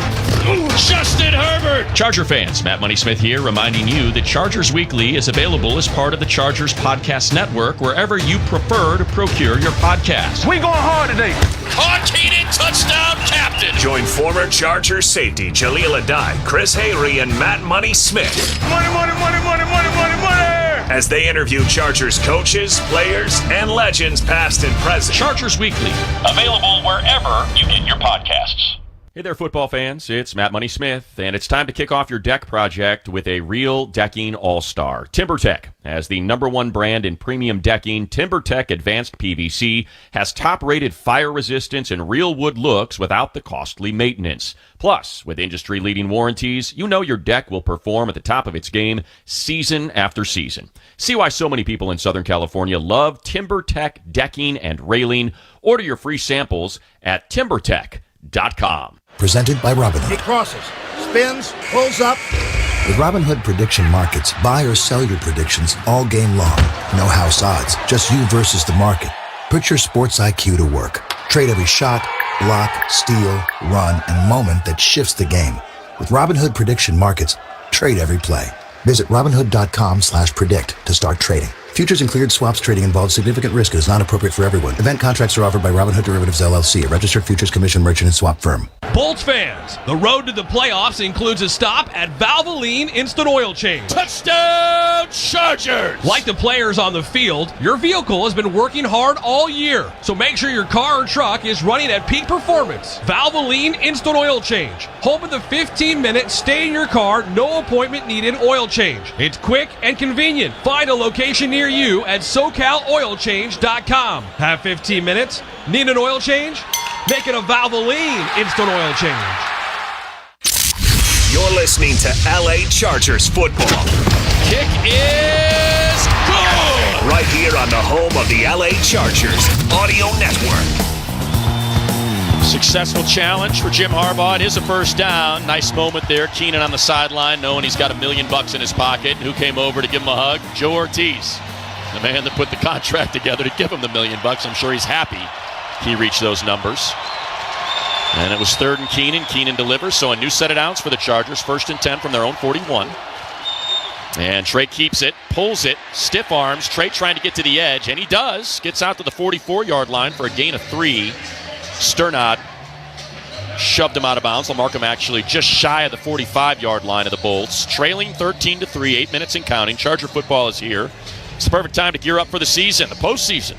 Justin Herbert! Charger fans, Matt Money Smith here, reminding you that Chargers Weekly is available as part of the Chargers Podcast Network wherever you prefer to procure your podcast. We going hard today. Caught Keenan, touchdown, captain! Join former Chargers safety Jaleel Adai, Chris Hayre, and Matt Money Smith. Money, money, money, money, money, money, money! As they interview Chargers coaches, players, and legends past and present. Chargers Weekly, available wherever you get your podcasts. Hey there, football fans. It's Matt Money Smith, and it's time to kick off your deck project with a real decking all-star. TimberTech, as the #1 brand in premium decking, TimberTech Advanced PVC has top-rated fire resistance and real wood looks without the costly maintenance. Plus, with industry-leading warranties, you know your deck will perform at the top of its game season after season. See why so many people in Southern California love TimberTech decking and railing. Order your free samples at TimberTech.com. Presented by Robinhood. He crosses, spins, pulls up. With Robinhood Prediction Markets, buy or sell your predictions all game long. No house odds, just you versus the market. Put your sports IQ to work. Trade every shot, block, steal, run, and moment that shifts the game. With Robinhood Prediction Markets, trade every play. Visit Robinhood.com/predict to start trading. Futures and cleared swaps trading involves significant risk and is not appropriate for everyone. Event contracts are offered by Robinhood Derivatives LLC, a registered futures commission merchant and swap firm. Bolts fans, the road to the playoffs includes a stop at Valvoline Instant Oil Change. Touchdown, Chargers! Like the players on the field, your vehicle has been working hard all year. So make sure your car or truck is running at peak performance. Valvoline Instant Oil Change. Home of the 15-minute stay-in-your-car, no-appointment needed oil change. It's quick and convenient. Find a location near you at SoCalOilChange.com. Have 15 minutes? Need an oil change? Make it a Valvoline Instant Oil Change. You're listening to LA Chargers football. Kick is good! Right here on the home of the LA Chargers Audio Network. Successful challenge for Jim Harbaugh. It is a first down. Nice moment there. Keenan on the sideline knowing he's got $1 million in his pocket. Who came over to give him a hug? Joe Ortiz, the man that put the contract together to give him the $1 million. I'm sure he's happy he reached those numbers. And it was 3rd and Keenan. Keenan delivers, so a new set of downs for the Chargers. 1st and 10 from their own 41. And Trey keeps it, pulls it, stiff arms. Trey trying to get to the edge, and he does. Gets out to the 44-yard line for a gain of 3. Sternad shoved him out of bounds. They'll mark him actually just shy of the 45-yard line of the Bolts. Trailing 13-3, 8 minutes and counting. Charger football is here. It's the perfect time to gear up for the season, the postseason.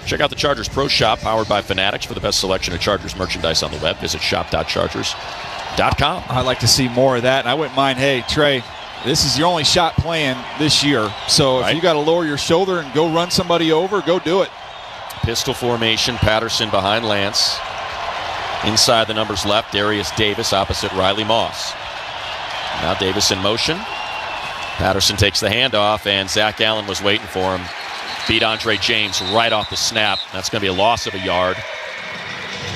Check out the Chargers Pro Shop, powered by Fanatics, for the best selection of Chargers merchandise on the web. Visit shop.chargers.com. I'd like to see more of that, and I wouldn't mind, hey, Trey, this is your only shot playing this year. So if you got to lower your shoulder and go run somebody over, go do it. Pistol formation, Patterson behind Lance. Inside the numbers left, Darius Davis opposite Riley Moss. Now Davis in motion. Patterson takes the handoff, and Zach Allen was waiting for him. Beat Andre James right off the snap. That's going to be a loss of a yard.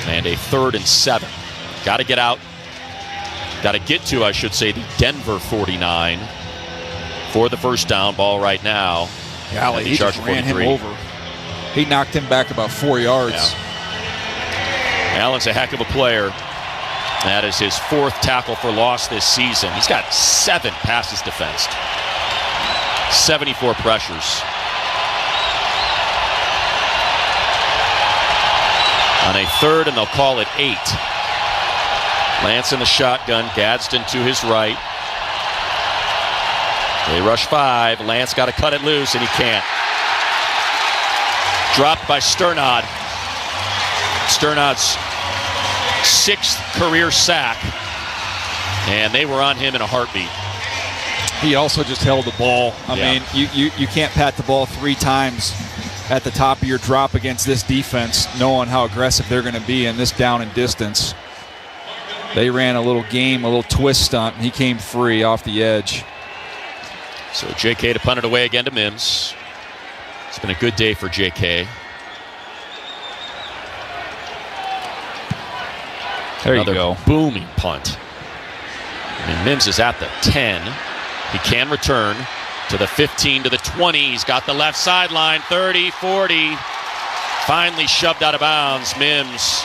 And a 3rd and 7. Got to get out. Got to get to, I should say, the Denver 49 for the first down. Ball right now. Golly, he just ran him over. He knocked him back about 4 yards. Yeah. Allen's a heck of a player. That is his 4th tackle for loss this season. He's got 7 passes defensed. 74 pressures. On a 3rd, and they'll call it 8. Lance in the shotgun, Gadsden to his right. They rush 5. Lance got to cut it loose, and he can't. Dropped by Sternad. Sternad's 6th career sack, and they were on him in a heartbeat. He also just held the ball. I mean, you can't pat the ball 3 times at the top of your drop against this defense, knowing how aggressive they're going to be in this down and distance. They ran a little game, a little twist stunt, and he came free off the edge. So JK to punt it away again to Mims. It's been a good day for JK. There Another you go. Booming punt. And Mims is at the 10. He can return to the 15, to the 20. He's got the left sideline, 30, 40. Finally shoved out of bounds. Mims,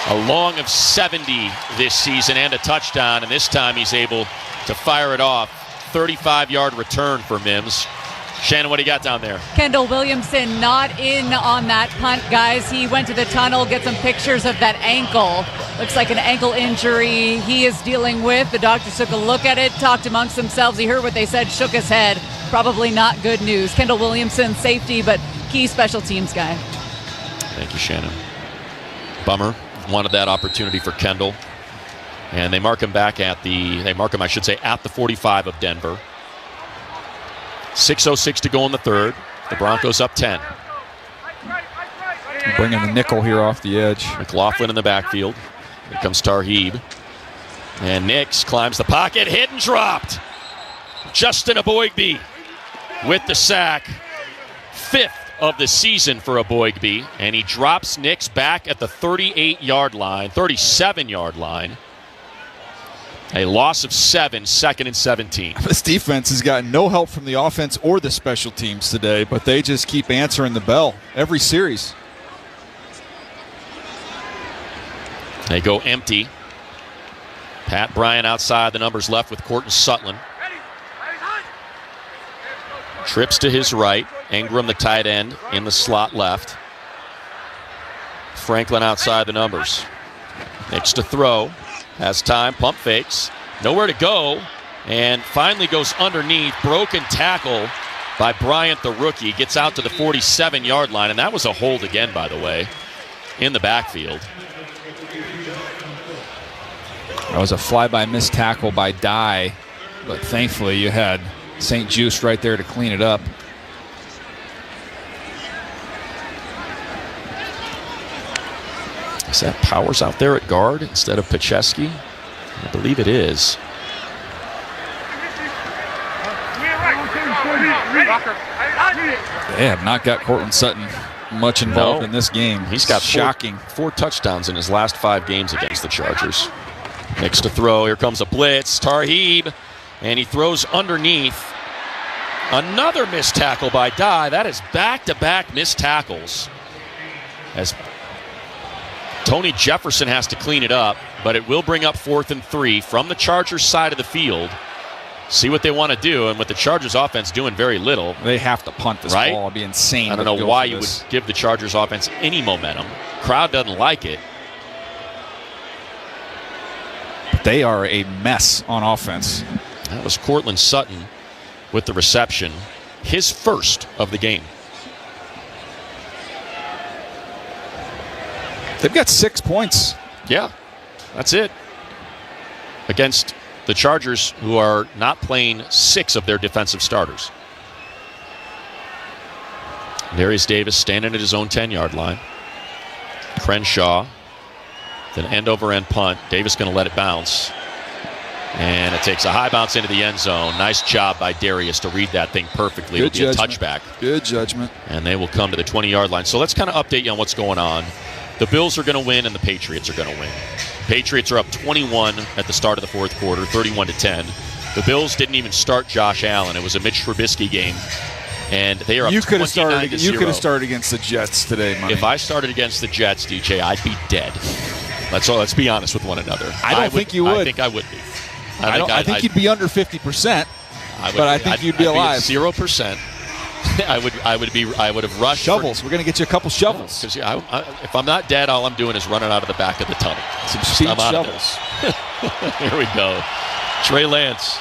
a long of 70 this season and a touchdown, and this time he's able to fire it off. 35-yard return for Mims. Shannon, what do you got down there? Kendall Williamson not in on that punt, guys. He went to the tunnel, get some pictures of that ankle. Looks like an ankle injury he is dealing with. The doctors took a look at it, talked amongst themselves. He heard what they said, shook his head. Probably not good news. Kendall Williamson, safety, but key special teams guy. Thank you, Shannon. Bummer. Wanted that opportunity for Kendall. And they mark him back at the, at the 45 of Denver. 6:06 to go in the 3rd. The Broncos up 10. Bringing the nickel here off the edge. McLaughlin in the backfield. Here comes Tarheeb. And Nix climbs the pocket, hit and dropped. Justin Aboigbe with the sack. 5th of the season for Aboigbe. And he drops Nix back at the 38-yard line, 37-yard line. A loss of 7, 2nd and 17. This defense has gotten no help from the offense or the special teams today, but they just keep answering the bell every series. They go empty. Pat Bryant outside, the numbers left with Courtney Sutton. Trips to his right. Ingram, the tight end, in the slot left. Franklin outside the numbers. Makes to throw. Has time. Pump fakes. Nowhere to go. And finally goes underneath. Broken tackle by Bryant, the rookie. Gets out to the 47-yard line. And that was a hold again, by the way, in the backfield. That was a fly-by missed tackle by Dye. But thankfully you had St. Juste right there to clean it up. Is that Powers out there at guard instead of Pacheski? I believe it is. They have not got Cortland Sutton much involved in this game. He's got shocking. Four touchdowns in his last 5 games against the Chargers. Next to throw. Here comes a blitz. Tarheeb. And he throws underneath. Another missed tackle by Dye. That is back-to-back missed tackles. As Tony Jefferson has to clean it up, but it will bring up 4th and 3 from the Chargers side of the field. See what they want to do, and with the Chargers offense doing very little. They have to punt this ball. It'd be insane. I don't know why you would give the Chargers offense any momentum. Crowd doesn't like it. They are a mess on offense. That was Cortland Sutton with the reception. His first of the game. They've got 6 points. Yeah, that's it. Against the Chargers, who are not playing 6 of their defensive starters. Darius Davis standing at his own 10-yard line. Crenshaw, then end-over-end punt. Davis going to let it bounce. And it takes a high bounce into the end zone. Nice job by Darius to read that thing perfectly. Good It'll be judgment. a touchback. Good judgment. And they will come to the 20-yard line. So let's kind of update you on what's going on. The Bills are going to win, and the Patriots are going to win. Patriots are up 21 at the start of the 4th quarter, 31-10. The Bills didn't even start Josh Allen. It was a Mitch Trubisky game, and they are up 29-0. You could have started against the Jets today, Money. If I started against the Jets, DJ, I'd be dead. Let's be honest with one another. I don't think you would. I think I would be. I think you'd be under 50%, but I think you'd be alive. 0%. I would have rushed shovels. We're going to get you a couple shovels. Because if I'm not dead, all I'm doing is running out of the back of the tunnel. Some speed shovels. Here we go. Trey Lance.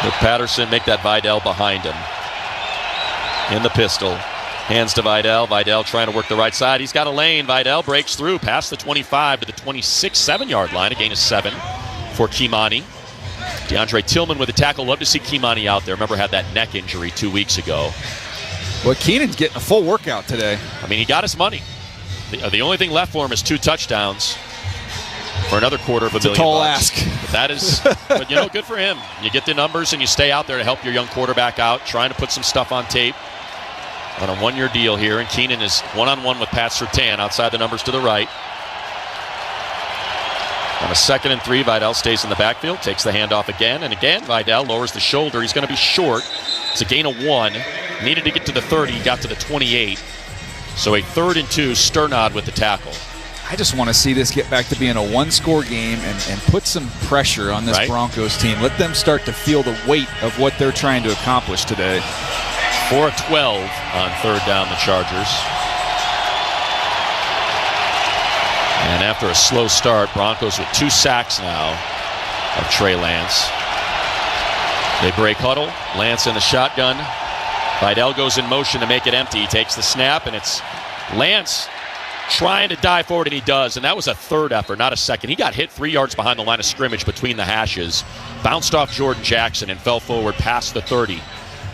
With Patterson, make that Vidal behind him. In the pistol. Hands to Vidal. Vidal trying to work the right side. He's got a lane. Vidal breaks through past the 25 to the 26-7-yard line. A gain of 7 for Kimani. DeAndre Tillman with a tackle. Love to see Kimani out there. Remember, had that neck injury 2 weeks ago. Well, Keenan's getting a full workout today. I mean, he got his money. The only thing left for him is 2 touchdowns for another $250,000. It's a tall ask. But that is, but good for him. You get the numbers and you stay out there to help your young quarterback out, trying to put some stuff on tape on a 1-year deal here. And Keenan is one-on-one with Pat Surtain outside the numbers to the right. On a 2nd and 3, Vidal stays in the backfield, takes the handoff again, and again, Vidal lowers the shoulder. He's going to be short. It's a gain of 1. Needed to get to the 30, got to the 28. So a 3rd and 2, Sternad with the tackle. I just want to see this get back to being a 1-score game and put some pressure on this Broncos team. Let them start to feel the weight of what they're trying to accomplish today. 4 of 12 on 3rd down, the Chargers. And after a slow start, Broncos with 2 sacks now of Trey Lance. They break huddle. Lance in the shotgun. Vidal goes in motion to make it empty. He takes the snap, and it's Lance trying to dive forward, and he does. And that was a 3rd effort, not a 2nd. He got hit 3 yards behind the line of scrimmage between the hashes. Bounced off Jordan Jackson and fell forward past the 30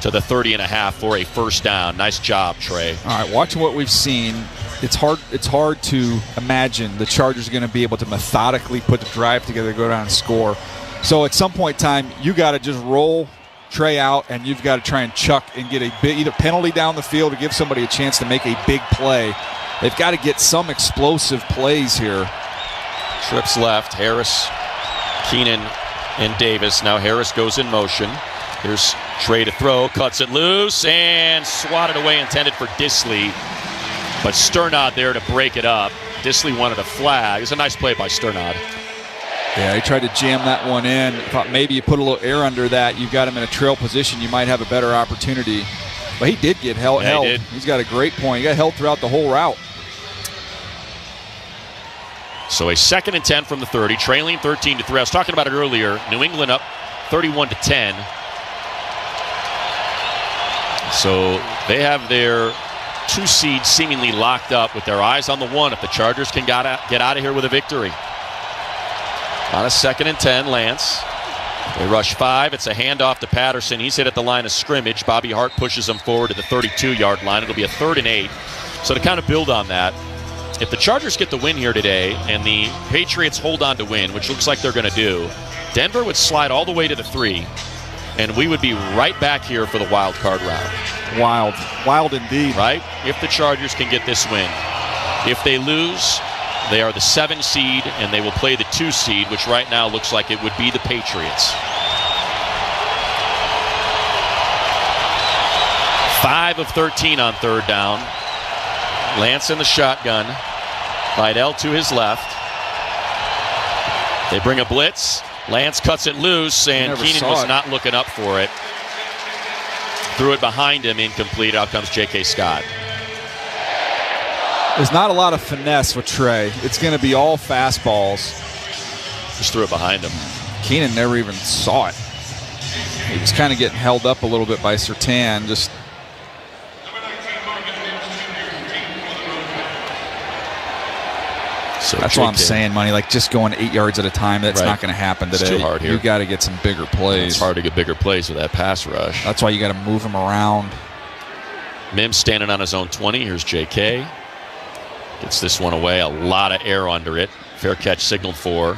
to the 30.5 for a 1st down. Nice job, Trey. All right, watching what we've seen, it's hard to imagine the Chargers are going to be able to methodically put the drive together, go down and score. So at some point in time, you got to just roll Trey out, and you've got to try and chuck and get a big, either penalty down the field or give somebody a chance to make a big play. They've got to get some explosive plays here. Trips left. Harris, Keenan, and Davis. Now Harris goes in motion. Here's Trey to throw, cuts it loose, and swatted away, intended for Disley. But Sternad there to break it up. Disley wanted a flag. It was a nice play by Sternad. Yeah, he tried to jam that one in. Thought maybe you put a little air under that. You've got him in a trail position. You might have a better opportunity. But he did get held. He did. He's got a great point. He got held throughout the whole route. So a 2nd and 10 from the 30, trailing 13-3. I was talking about it earlier. New England up 31-10. So they have their 2 seed seemingly locked up with their eyes on the 1 if the Chargers can get out of here with a victory. On a 2nd and 10, Lance. They rush 5. It's a handoff to Patterson. He's hit at the line of scrimmage. Bobby Hart pushes him forward to the 32-yard line. It'll be a 3rd and 8. So to kind of build on that, if the Chargers get the win here today and the Patriots hold on to win, which looks like they're going to do, Denver would slide all the way to the 3, and we would be right back here for the wild card round. Wild indeed. Right? If the Chargers can get this win. If they lose, they are the 7 seed, and they will play the 2 seed, which right now looks like it would be the Patriots. 5 of 13 on 3rd down. Lance in the shotgun. Vidal to his left. They bring a blitz. Lance cuts it loose, and Keenan was not looking up for it. Threw it behind him, incomplete. Out comes J.K. Scott. There's not a lot of finesse with Trey. It's going to be all fastballs. Just threw it behind him. Keenan never even saw it. He was kind of getting held up a little bit by Surtain. That's what I'm saying, Money. Like, just going 8 yards at a time, that's not going to happen today. It's too hard here. You got to get some bigger plays. It's hard to get bigger plays with that pass rush. That's why you got to move him around. Mims standing on his own 20. Here's J.K. Gets this one away. A lot of air under it. Fair catch signaled for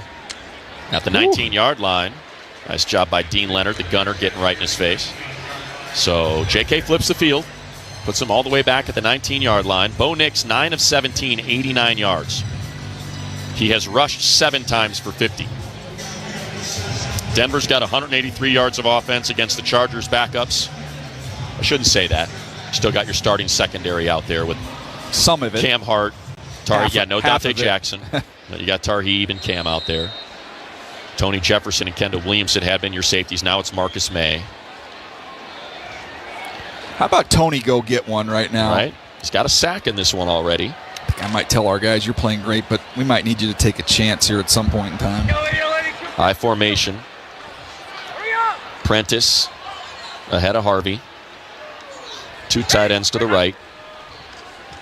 at the 19-yard line. Nice job by Dean Leonard, the gunner, getting right in his face. So J.K. flips the field, puts him all the way back at the 19-yard line. Bo Nix, 9 of 17, 89 yards. He has rushed 7 times for 50. Denver's got 183 yards of offense against the Chargers backups. I shouldn't say that. Still got your starting secondary out there with some of it. Cam Hart, Dante Jackson. You got Tarheeb and Cam out there. Tony Jefferson and Kendall Williamson had been your safeties. Now it's Marcus May. How about Tony go get one right now? Right. He's got a sack in this one already. I think I might tell our guys, you're playing great, but we might need you to take a chance here at some point in time. High formation. Prentice ahead of Harvey. 2 tight ends to the right.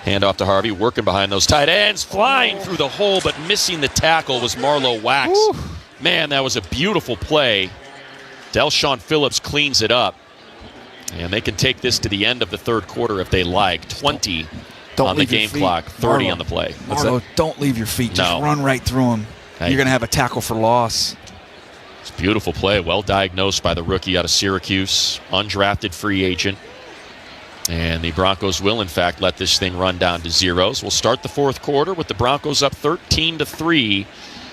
Hand off to Harvey, working behind those tight ends. Flying through the hole, but missing the tackle was Marlowe Wax. Woo. Man, that was a beautiful play. Delshon Phillips cleans it up. And they can take this to the end of the 3rd quarter if they like. 20 on the game clock, 30 on the play. Marlowe, don't leave your feet. Just run right through them. You're going to have a tackle for loss. It's a beautiful play. Well diagnosed by the rookie out of Syracuse. Undrafted free agent. And the Broncos will, in fact, let this thing run down to zeros. We'll start the 4th quarter with the Broncos up 13-3,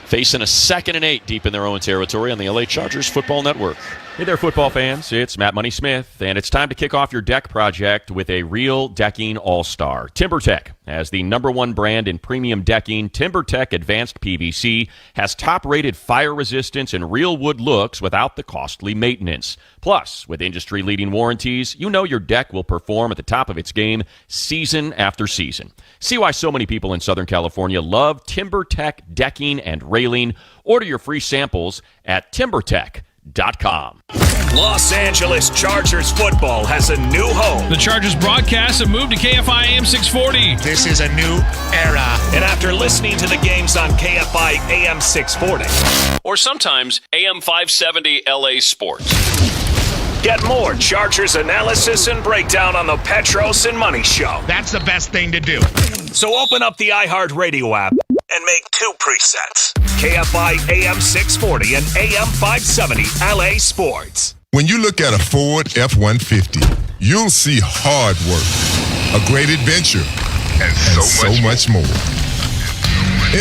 facing a 2nd and 8 deep in their own territory on the LA Chargers Football Network. Hey there, football fans. It's Matt Money Smith, and it's time to kick off your deck project with a real decking all-star. TimberTech. As the #1 brand in premium decking, TimberTech Advanced PVC has top-rated fire resistance and real wood looks without the costly maintenance. Plus, with industry-leading warranties, you know your deck will perform at the top of its game season after season. See why so many people in Southern California love TimberTech decking and railing. Order your free samples at TimberTech.com. Los Angeles Chargers football has a new home. The Chargers broadcast have moved to KFI AM 640. This is a new era. And after listening to the games on KFI AM 640, or sometimes AM 570 LA Sports, get more Chargers analysis and breakdown on the Petros and Money Show. That's the best thing to do. So open up the iHeartRadio app and make 2 presets. KFI AM 640 and AM 570 LA Sports. When you look at a Ford F-150, you'll see hard work, a great adventure, and so much more.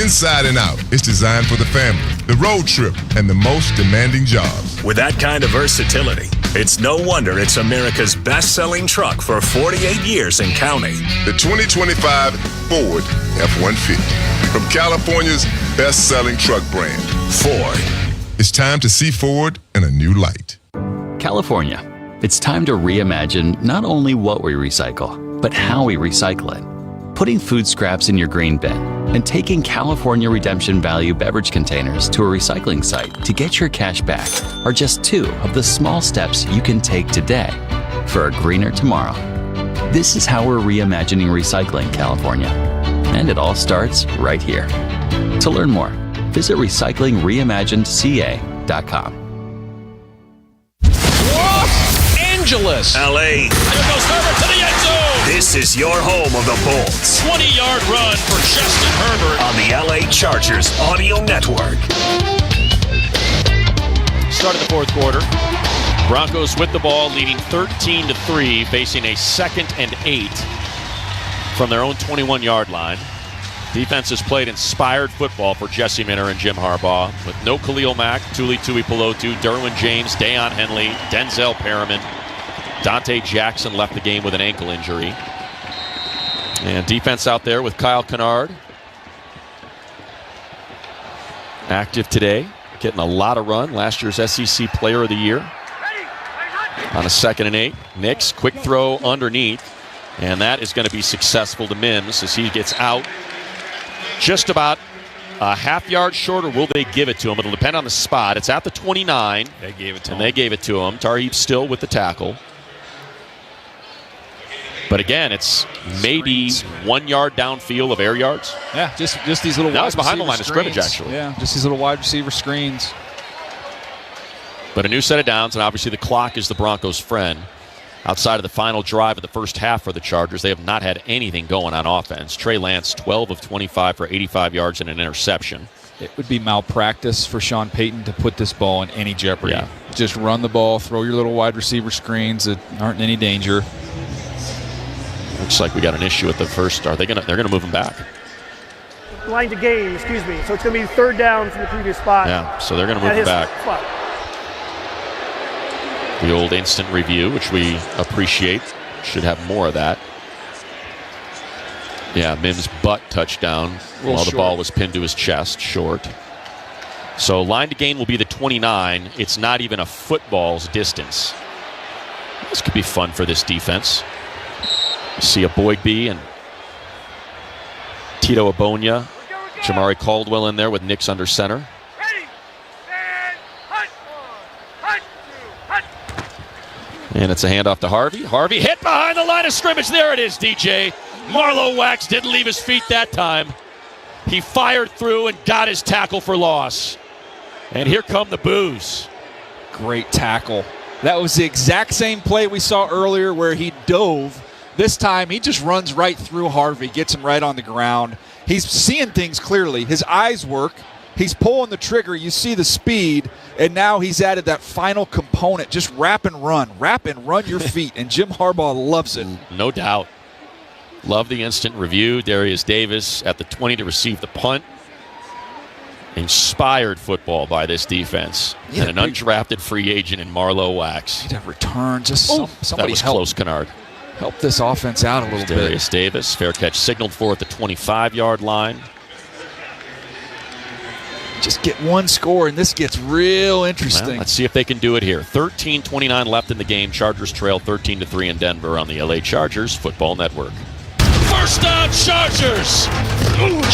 Inside and Out is designed for the family, the road trip, and the most demanding jobs. With that kind of versatility, it's no wonder it's America's best-selling truck for 48 years and counting. The 2025 Ford F-150, from California's best-selling truck brand, Ford. It's time to see Ford in a new light. California, it's time to reimagine not only what we recycle, but how we recycle it. Putting food scraps in your green bin and taking California Redemption Value beverage containers to a recycling site to get your cash back are just 2 of the small steps you can take today for a greener tomorrow. This is how we're reimagining recycling, California. And it all starts right here. To learn more, visit recyclingreimaginedca.com. Los Angeles. LA. There goes Herbert to the end zone. This is your home of the Bolts. 20-yard run for Justin Herbert. On the LA Chargers Audio Network. Start of the fourth quarter. Broncos with the ball, leading 13-3, facing a 2nd and 8 from their own 21-yard line. Defense has played inspired football for Jesse Minter and Jim Harbaugh, with no Khalil Mack, Tuli Tuipulotu, Derwin James, Deion Henley, Denzel Perriman. Dante Jackson left the game with an ankle injury. And defense out there with Kyle Kennard. Active today, getting a lot of run. Last year's SEC Player of the Year. On a 2nd and 8. Nix, quick throw underneath. And that is going to be successful to Mims as he gets out just about a half yard short, or will they give it to him? It'll depend on the spot. It's at the 29. They gave it to him. And they gave it to him. Tarheeb still with the tackle. But again, it's maybe 1 yard downfield of air yards. Yeah, just these little that wide was behind the line receiver of scrimmage, actually. Yeah, just these little wide receiver screens. But a new set of downs, and obviously the clock is the Broncos' friend. Outside of the final drive of the first half for the Chargers, they have not had anything going on offense. Trey Lance, 12 of 25 for 85 yards and an interception. It would be malpractice for Sean Payton to put this ball in any jeopardy. Yeah. Just run the ball, throw your little wide receiver screens that aren't in any danger. Looks like we got an issue at the first. They're gonna move him back. Line to gain, excuse me. So it's going to be 3rd down from the previous spot. Yeah, so they're gonna move him back. Spot. The old instant review, which we appreciate. Should have more of that. Yeah, Mims' butt touchdown while the ball was pinned to his chest, short. So line to gain will be the 29. It's not even a football's distance. This could be fun for this defense. You see a Boyd B and Tito Abonia, Jamari Caldwell in there with Nix under center. And it's a handoff to Harvey. Harvey hit behind the line of scrimmage. There it is, DJ. Marlowe Wax didn't leave his feet that time. He fired through and got his tackle for loss. And here come the boos. Great tackle. That was the exact same play we saw earlier where he dove. This time he just runs right through Harvey, gets him right on the ground. He's seeing things clearly. His eyes work. He's pulling the trigger. You see the speed. And now he's added that final component. Just wrap and run your feet. And Jim Harbaugh loves it. No doubt. Love the instant review. Darius Davis at the 20 to receive the punt. Inspired football by this defense. Yeah, and an undrafted free agent in Marlowe Wax. He'd have returned. Just somebody that was close, Kennard. Help this offense out a little bit. Darius Davis. Fair catch signaled for at the 25-yard line. Just get one score, and this gets real interesting. Well, let's see if they can do it here. 13:29 left in the game. Chargers trail 13-3 in Denver on the LA Chargers Football Network. First down, Chargers.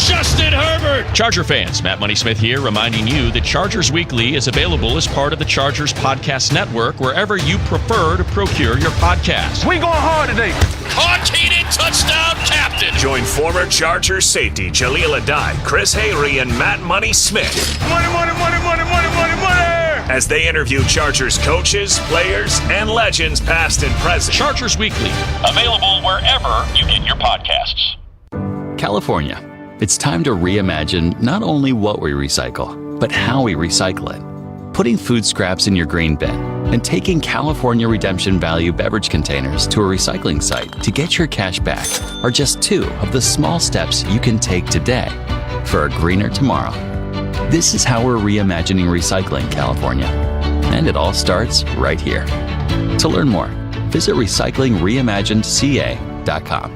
Justin Herbert. Charger fans, Matt Money Smith here, reminding you that Chargers Weekly is available as part of the Chargers Podcast Network wherever you prefer to procure your podcast. We going hard today. Caught Keenan, touchdown, captain. Join former Chargers safety Jaleel Adai, Chris Hayre, and Matt Money Smith. Money, money, money, money, money, money, money. As they interview Chargers coaches, players, and legends past and present. Chargers Weekly, available wherever you get your podcasts. California, it's time to reimagine not only what we recycle, but how we recycle it. Putting food scraps in your green bin and taking California Redemption Value beverage containers to a recycling site to get your cash back are just 2 of the small steps you can take today for a greener tomorrow. This is how we're reimagining recycling, California. And it all starts right here. To learn more, visit recyclingreimaginedca.com.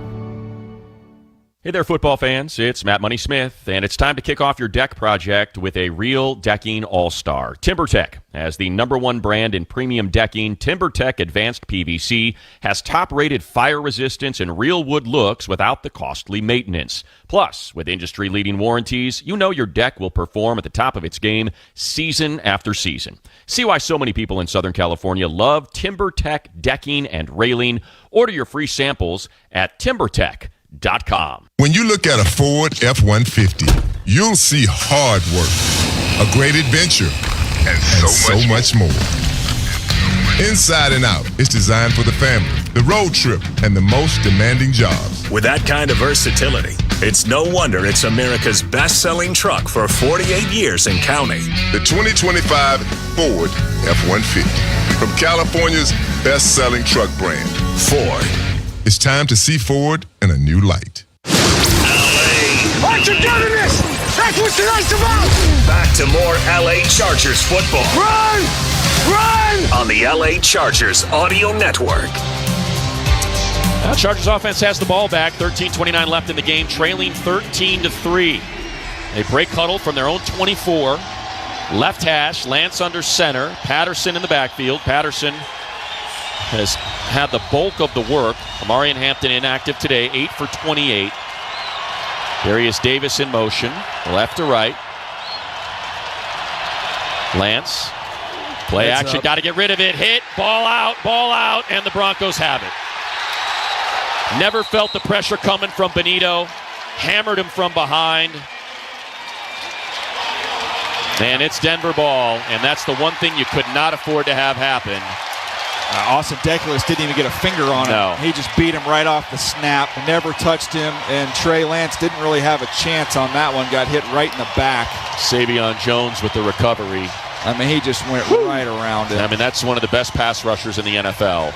Hey there, football fans. It's Matt Money Smith, and it's time to kick off your deck project with a real decking all-star. TimberTech. As the #1 brand in premium decking, TimberTech Advanced PVC has top-rated fire resistance and real wood looks without the costly maintenance. Plus, with industry-leading warranties, you know your deck will perform at the top of its game season after season. See why so many people in Southern California love TimberTech decking and railing. Order your free samples at TimberTech.com. When you look at a Ford F-150, you'll see hard work, a great adventure, and so much more. Inside and Out is designed for the family, the road trip, and the most demanding jobs. With that kind of versatility, it's no wonder it's America's best-selling truck for 48 years and counting. The 2025 Ford F-150, from California's best-selling truck brand, Ford. It's time to see Ford in a new light. Aren't you doing this? That's what tonight's about! Back to more LA Chargers football. Run! Run! On the LA Chargers Audio Network. Chargers offense has the ball back. 13:29 left in the game, trailing 13-3. A break huddle from their own 24. Left hash, Lance under center. Patterson in the backfield. Patterson has had the bulk of the work. Amarian Hampton inactive today, 8 for 28. Darius Davis in motion, left to right. Lance, play Heads action, up. got to get rid of it. Hit, ball out, and the Broncos have it. Never felt the pressure coming from Benito. Hammered him from behind. And it's Denver ball, and that's the one thing you could not afford to have happen. Austin Deculus didn't even get a finger on him. No. He just beat him right off the snap, never touched him, and Trey Lance didn't really have a chance on that one. Got hit right in the back. Savion Jones with the recovery. I mean, he just went right around him. I mean, that's one of the best pass rushers in the NFL.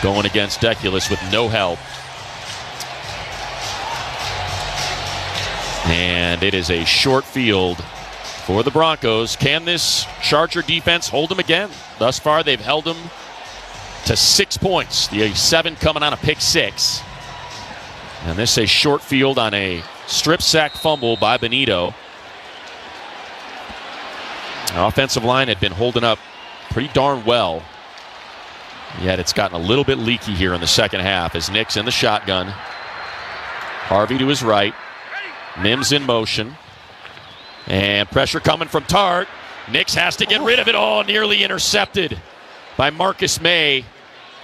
Going against Deculus with no help. And it is a short field for the Broncos. Can this Charger defense hold them again? Thus far, they've held them to 6 points. The 7 coming on a pick 6. And this is a short field on a strip sack fumble by Benito. The offensive line had been holding up pretty darn well. Yet it's gotten a little bit leaky here in the second half as Nick's in the shotgun. Harvey to his right. Mims in motion. And pressure coming from Tart. Nix has to get rid of it all, nearly intercepted by Marcus May.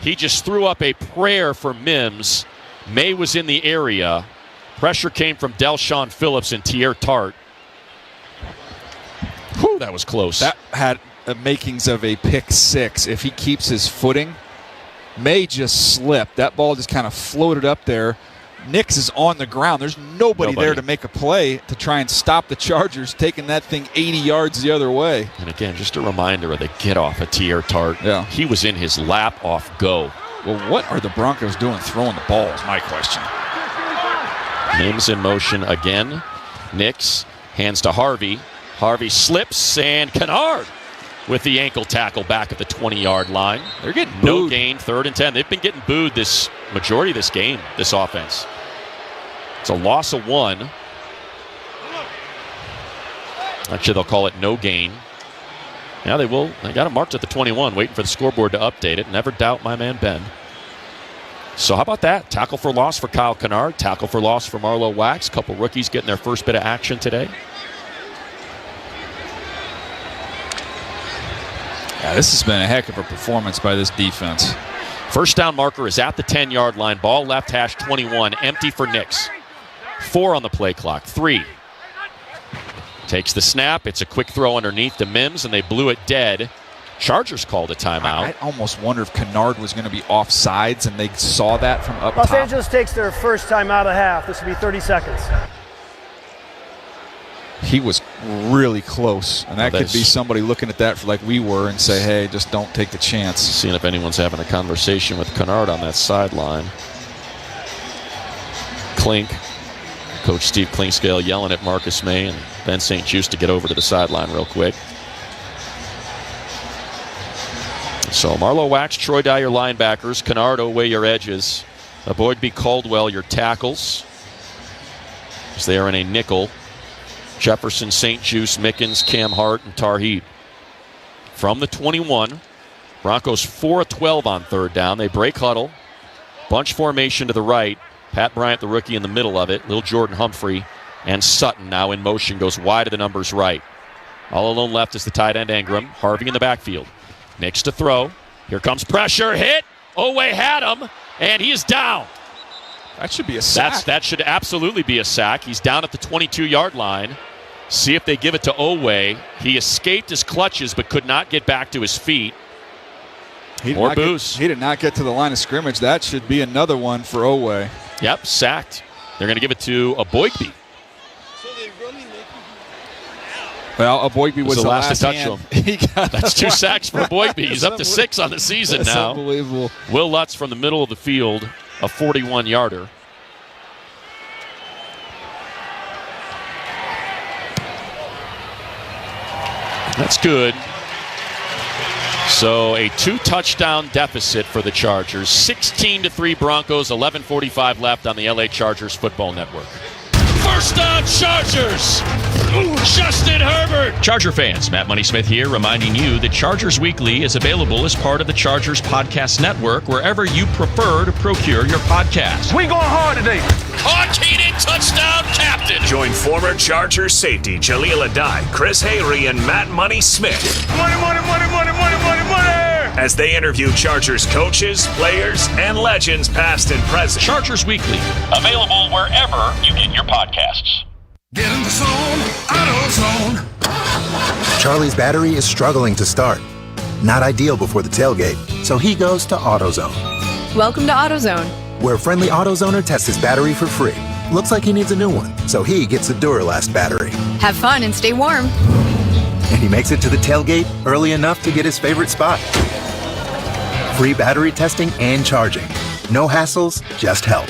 He just threw up a prayer for Mims. May was in the area. Pressure came from Delshon Phillips and Tier Tart. Whew, that was close. That had the makings of a pick 6. If he keeps his footing, May just slipped. That ball just kind of floated up there. Nix is on the ground. There's nobody there to make a play to try and stop the Chargers taking that thing 80 yards the other way. And again, just a reminder of the get off of Tier Tart. Yeah. He was in his lap off go. Well, what are the Broncos doing throwing the ball is my question. Mims in motion again. Nix hands to Harvey. Harvey slips, and Kennard with the ankle tackle back at the 20-yard line. They're getting no gain, 3rd and 10. They've been getting booed this majority of this game, this offense. It's a loss of 1. Actually, they'll call it no gain. Yeah, they will. They got it marked at the 21, waiting for the scoreboard to update it. Never doubt my man Ben. So how about that? Tackle for loss for Kyle Kennard. Tackle for loss for Marlo Wax. Couple rookies getting their first bit of action today. Yeah, this has been a heck of a performance by this defense. First down marker is at the 10-yard line. Ball left hash 21, empty for Nix. 4 on the play clock, 3. Takes the snap. It's a quick throw underneath to Mims, and they blew it dead. Chargers called a timeout. I almost wonder if Kennard was going to be offsides, and they saw that from up Los top. Angeles takes their first time out of half. This will be 30 seconds. He was really close, and that could be somebody looking at that for like we were and say, hey, just don't take the chance. Seeing if anyone's having a conversation with Kennard on that sideline. Klink, Coach Steve Clinkscale yelling at Marcus May and Ben St. Juste to get over to the sideline real quick. So Marlo Wax, Troy Dye, your linebackers. Kennard, Oweh, your edges. Boyd B. Caldwell, your tackles. as they are in a nickel. Jefferson, St. Juste, Mickens, Cam Hart, and Tarheed. From the 21, Broncos 4 of 12 on third down. They break huddle. Bunch formation to the right. Pat Bryant, the rookie, in the middle of it. Little Jordan Humphrey and Sutton now in motion. Goes wide to the numbers right. All alone left is the tight end Ingram. Harvey in the backfield. Next to throw. Here comes pressure. Hit. Owe had him. And he is down. That should be a sack. That should absolutely be a sack. He's down at the 22-yard line. See if they give it to Owe. He escaped his clutches but could not get back to his feet. More booze. He did not get to the line of scrimmage. That should be another one for Owe. Yep, sacked. They're going to give it to Aboigbe. Well, Aboigbe was the last to touch him. That's 2 sacks for Aboigbe. He's up to 6 on the season now. Unbelievable. Will Lutz from the middle of the field, a 41-yarder. That's good. So a 2-touchdown deficit for the Chargers. 16-3 Broncos, 11:45 left on the LA Chargers Football Network. First down, Chargers! Justin Herbert! Charger fans, Matt Money Smith here, reminding you that Chargers Weekly is available as part of the Chargers Podcast Network wherever you prefer to procure your podcast. We going hard today. Caught Keenan, touchdown, captain! Join former Chargers safety Jaleel Adai, Chris Hayre, and Matt Money Smith. Money, money, money, money, money, money, money! As they interview Chargers coaches, players, and legends past and present. Chargers Weekly, available wherever you get your podcasts. Get in the zone, AutoZone. Charlie's battery is struggling to start. Not ideal before the tailgate, so he goes to AutoZone. Welcome to AutoZone. Where a friendly AutoZoner tests his battery for free. Looks like he needs a new one, so he gets a Duralast battery. Have fun and stay warm. And he makes it to the tailgate early enough to get his favorite spot. Free battery testing and charging. No hassles, just help.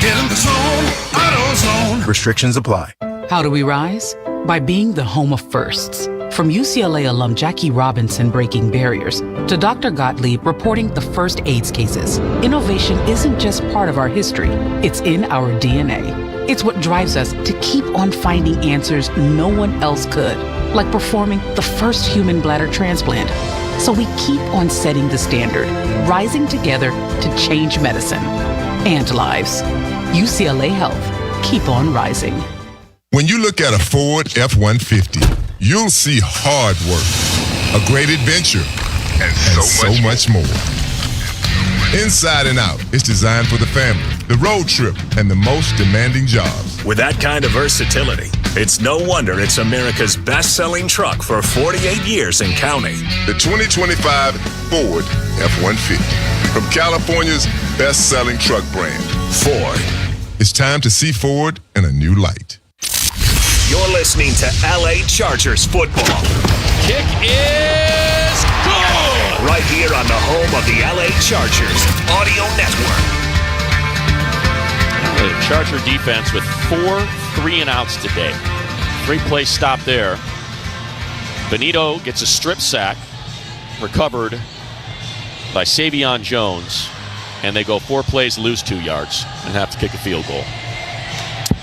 Get in the zone, AutoZone. Restrictions apply. How do we rise? By being the home of firsts. From UCLA alum Jackie Robinson breaking barriers to Dr. Gottlieb reporting the first AIDS cases, innovation isn't just part of our history, it's in our DNA. It's what drives us to keep on finding answers no one else could, like performing the first human bladder transplant. So we keep on setting the standard, rising together to change medicine and lives. UCLA Health. Keep on rising. When you look at a Ford F-150, you'll see hard work, a great adventure, and so much more. Inside and Out is designed for the family, the road trip, and the most demanding jobs. With that kind of versatility, it's no wonder it's America's best-selling truck for 48 years and counting. The 2025 Ford F-150, from California's best-selling truck brand, Ford. It's time to see Ford in a new light. You're listening to LA Chargers football. Kick is good! Right here on the home of the LA Chargers Audio Network. The Charger defense with 4 3-and-outs today. 3-play stop there. Benito gets a strip sack, recovered by Savion Jones, and they go 4 plays, lose 2 yards, and have to kick a field goal.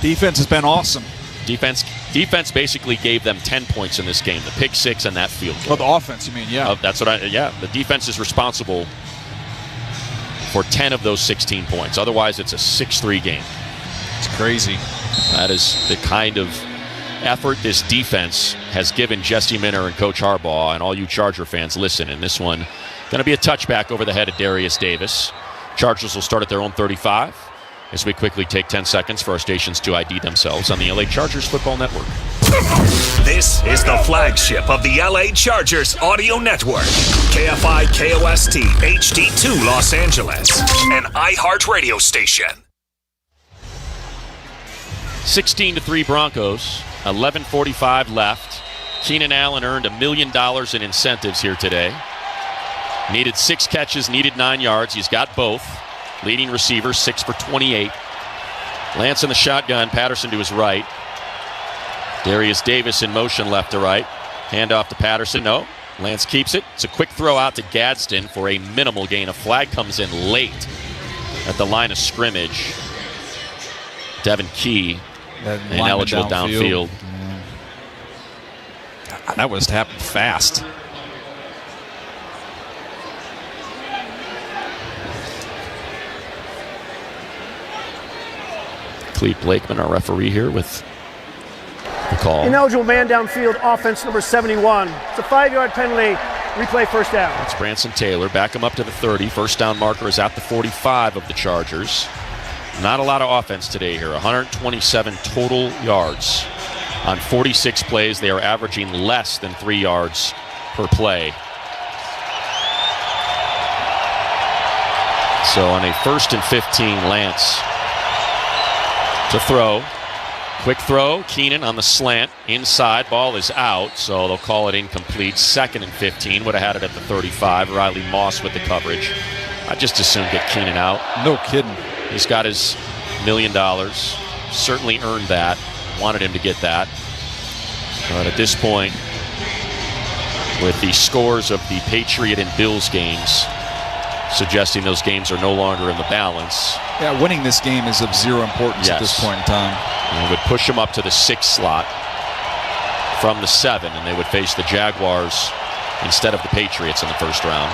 Defense has been awesome. Defense basically gave them 10 points in this game. The pick 6 and that field goal. Oh, the offense, you mean? Yeah. That's what the defense is responsible for 10 of those 16 points. Otherwise, it's a 6-3 game. It's crazy. That is the kind of effort this defense has given Jesse Minter and Coach Harbaugh, and all you Charger fans listen. And this one going to be a touchback over the head of Darius Davis. Chargers will start at their own 35. As we quickly take 10 seconds for our stations to ID themselves on the LA Chargers Football Network. This is the flagship of the LA Chargers Audio Network. KFI KOST HD2 Los Angeles, an iHeartRadio station. 16-3 Broncos, 11:45 left. Keenan Allen earned $1 million in incentives here today. Needed 6 catches, needed 9 yards. He's got both. Leading receiver, 6 for 28. Lance in the shotgun, Patterson to his right. Darius Davis in motion left to right. Handoff to Patterson, no. Lance keeps it. It's a quick throw out to Gadsden for a minimal gain. A flag comes in late at the line of scrimmage. Devin Key Ineligible downfield. That was happened fast. Clete Blakeman, our referee here, with the call. Ineligible man downfield, offense number 71. It's a 5-yard penalty. Replay first down. That's Branson Taylor. Back him up to the 30. First down marker is at the 45 of the Chargers. Not a lot of offense today here. 127 total yards. On 46 plays, they are averaging less than 3 yards per play. So on a 1st and 15, Lance to throw. Quick throw, Keenan on the slant, inside, ball is out, so they'll call it incomplete. 2nd and 15, would have had it at the 35. Riley Moss with the coverage. I'd just as soon get Keenan out. No kidding. He's got his $1 million. Certainly earned that. Wanted him to get that. But at this point, with the scores of the Patriot and Bills games, suggesting those games are no longer in the balance. Yeah, winning this game is of zero importance at this point in time. And they would push them up to the 6 slot from the 7, and they would face the Jaguars instead of the Patriots in the first round.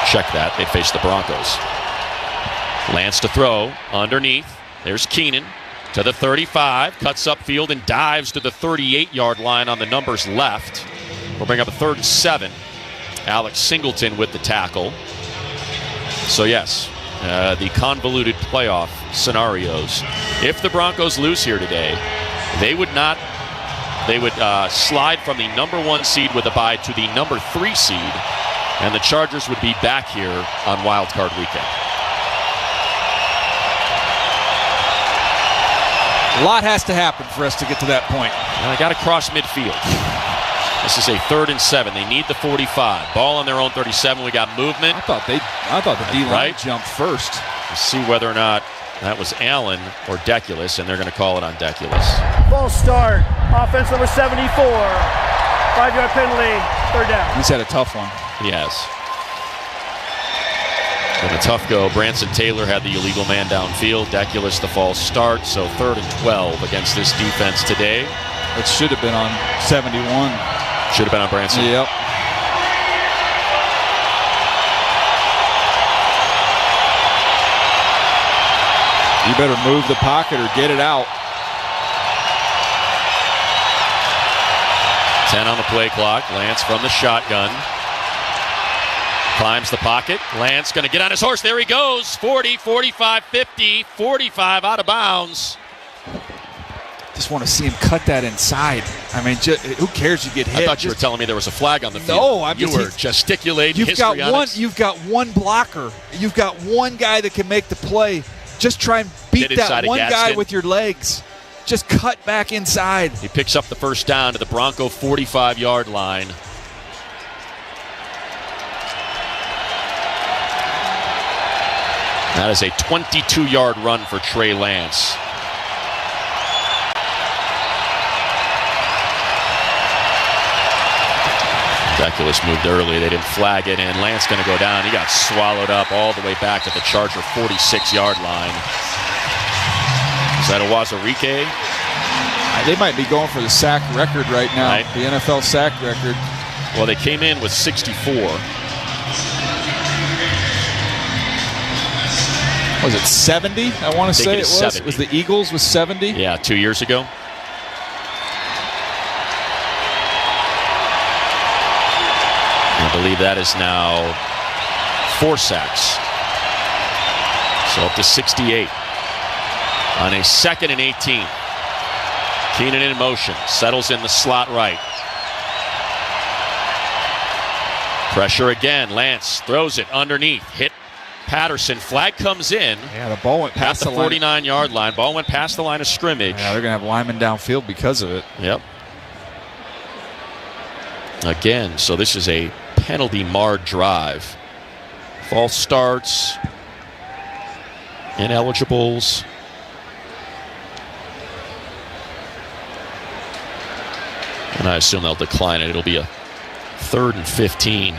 Check that. They'd face the Broncos. Lance to throw underneath. There's Keenan to the 35, cuts upfield and dives to the 38-yard line on the numbers left. We'll bring up a 3rd and 7. Alex Singleton with the tackle. So yes, the convoluted playoff scenarios. If the Broncos lose here today, they would slide from the number 1 seed with a bye to the number 3 seed, and the Chargers would be back here on Wild Card Weekend. A lot has to happen for us to get to that point. And I got to cross midfield. This is a 3rd and 7. They need the 45. Ball on their own 37. We got movement. I thought the D-line jumped first. We'll see whether or not that was Allen or Deculus, and they're going to call it on Deculus. False start. Offense number 74. 5-yard penalty. 3rd down. He's had a tough one. He has. Been a tough go. Branson Taylor had the illegal man downfield. Deculus the false start. So 3rd and 12 against this defense today. It should have been on 71. Should have been on Branson. Yep. You better move the pocket or get it out. 10 on the play clock. Lance from the shotgun. Climbs the pocket. Lance going to get on his horse. There he goes. 40, 45, 50, 45 out of bounds. Just want to see him cut that inside. I mean, who cares? You get hit. I thought you were telling me there was a flag on the field. No, you were gesticulating. You've got one blocker. You've got one guy that can make the play. Just try and beat that one guy with your legs. Just cut back inside. He picks up the first down to the Bronco 45-yard line. That is a 22-yard run for Trey Lance. Deculus moved early. They didn't flag it, and Lance going to go down. He got swallowed up all the way back at the Charger 46-yard line. Is that Owazurike? They might be going for the sack record right now, right. The NFL sack record. Well, they came in with 64. Was it 70? I want to say it was. 70. Was the Eagles with 70? Yeah, 2 years ago. I believe that is now 4 sacks. So up to 68. On a 2nd and 18. Keenan in motion. Settles in the slot right. Pressure again. Lance throws it underneath. Hit Patterson. Flag comes in. Yeah, the ball went past the 49-yard line. Ball went past the line of scrimmage. Yeah, they're going to have linemen downfield because of it. Yep. Again, so this is a penalty-marred drive. False starts. Ineligibles. And I assume they'll decline it. It'll be a 3rd and 15.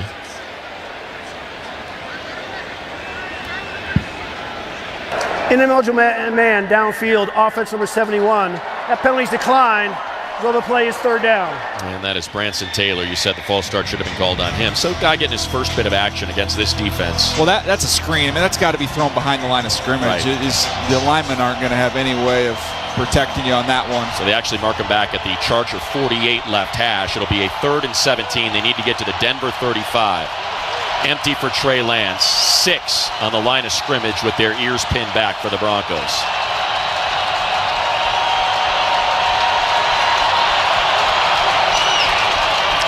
Ineligible man downfield, offense number 71. That penalty's declined. So the play is third down. And that is Branson Taylor. You said the false start should have been called on him. So guy getting his first bit of action against this defense. Well, that's a screen. I mean, that's got to be thrown behind the line of scrimmage. Right. The linemen aren't going to have any way of protecting you on that one. So they actually mark him back at the Charger 48 left hash. It'll be a 3rd and 17. They need to get to the Denver 35. Empty for Trey Lance. 6 on the line of scrimmage with their ears pinned back for the Broncos.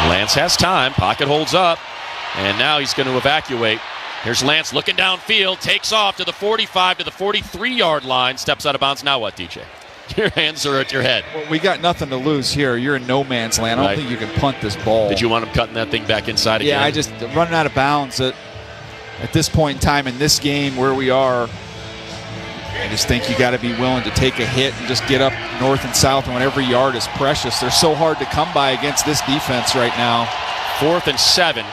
Lance has time. Pocket holds up. And now he's going to evacuate. Here's Lance looking downfield. Takes off to the 45 to the 43-yard line. Steps out of bounds. Now what, DJ? Your hands are at your head. Well, we got nothing to lose here. You're in no man's land. I don't think you can punt this ball. Did you want him cutting that thing back inside again? Yeah, I just running out of bounds at this point in time in this game where we are. I just think you got to be willing to take a hit and just get up north and south, and when every yard is precious. They're so hard to come by against this defense right now. 4th and 7.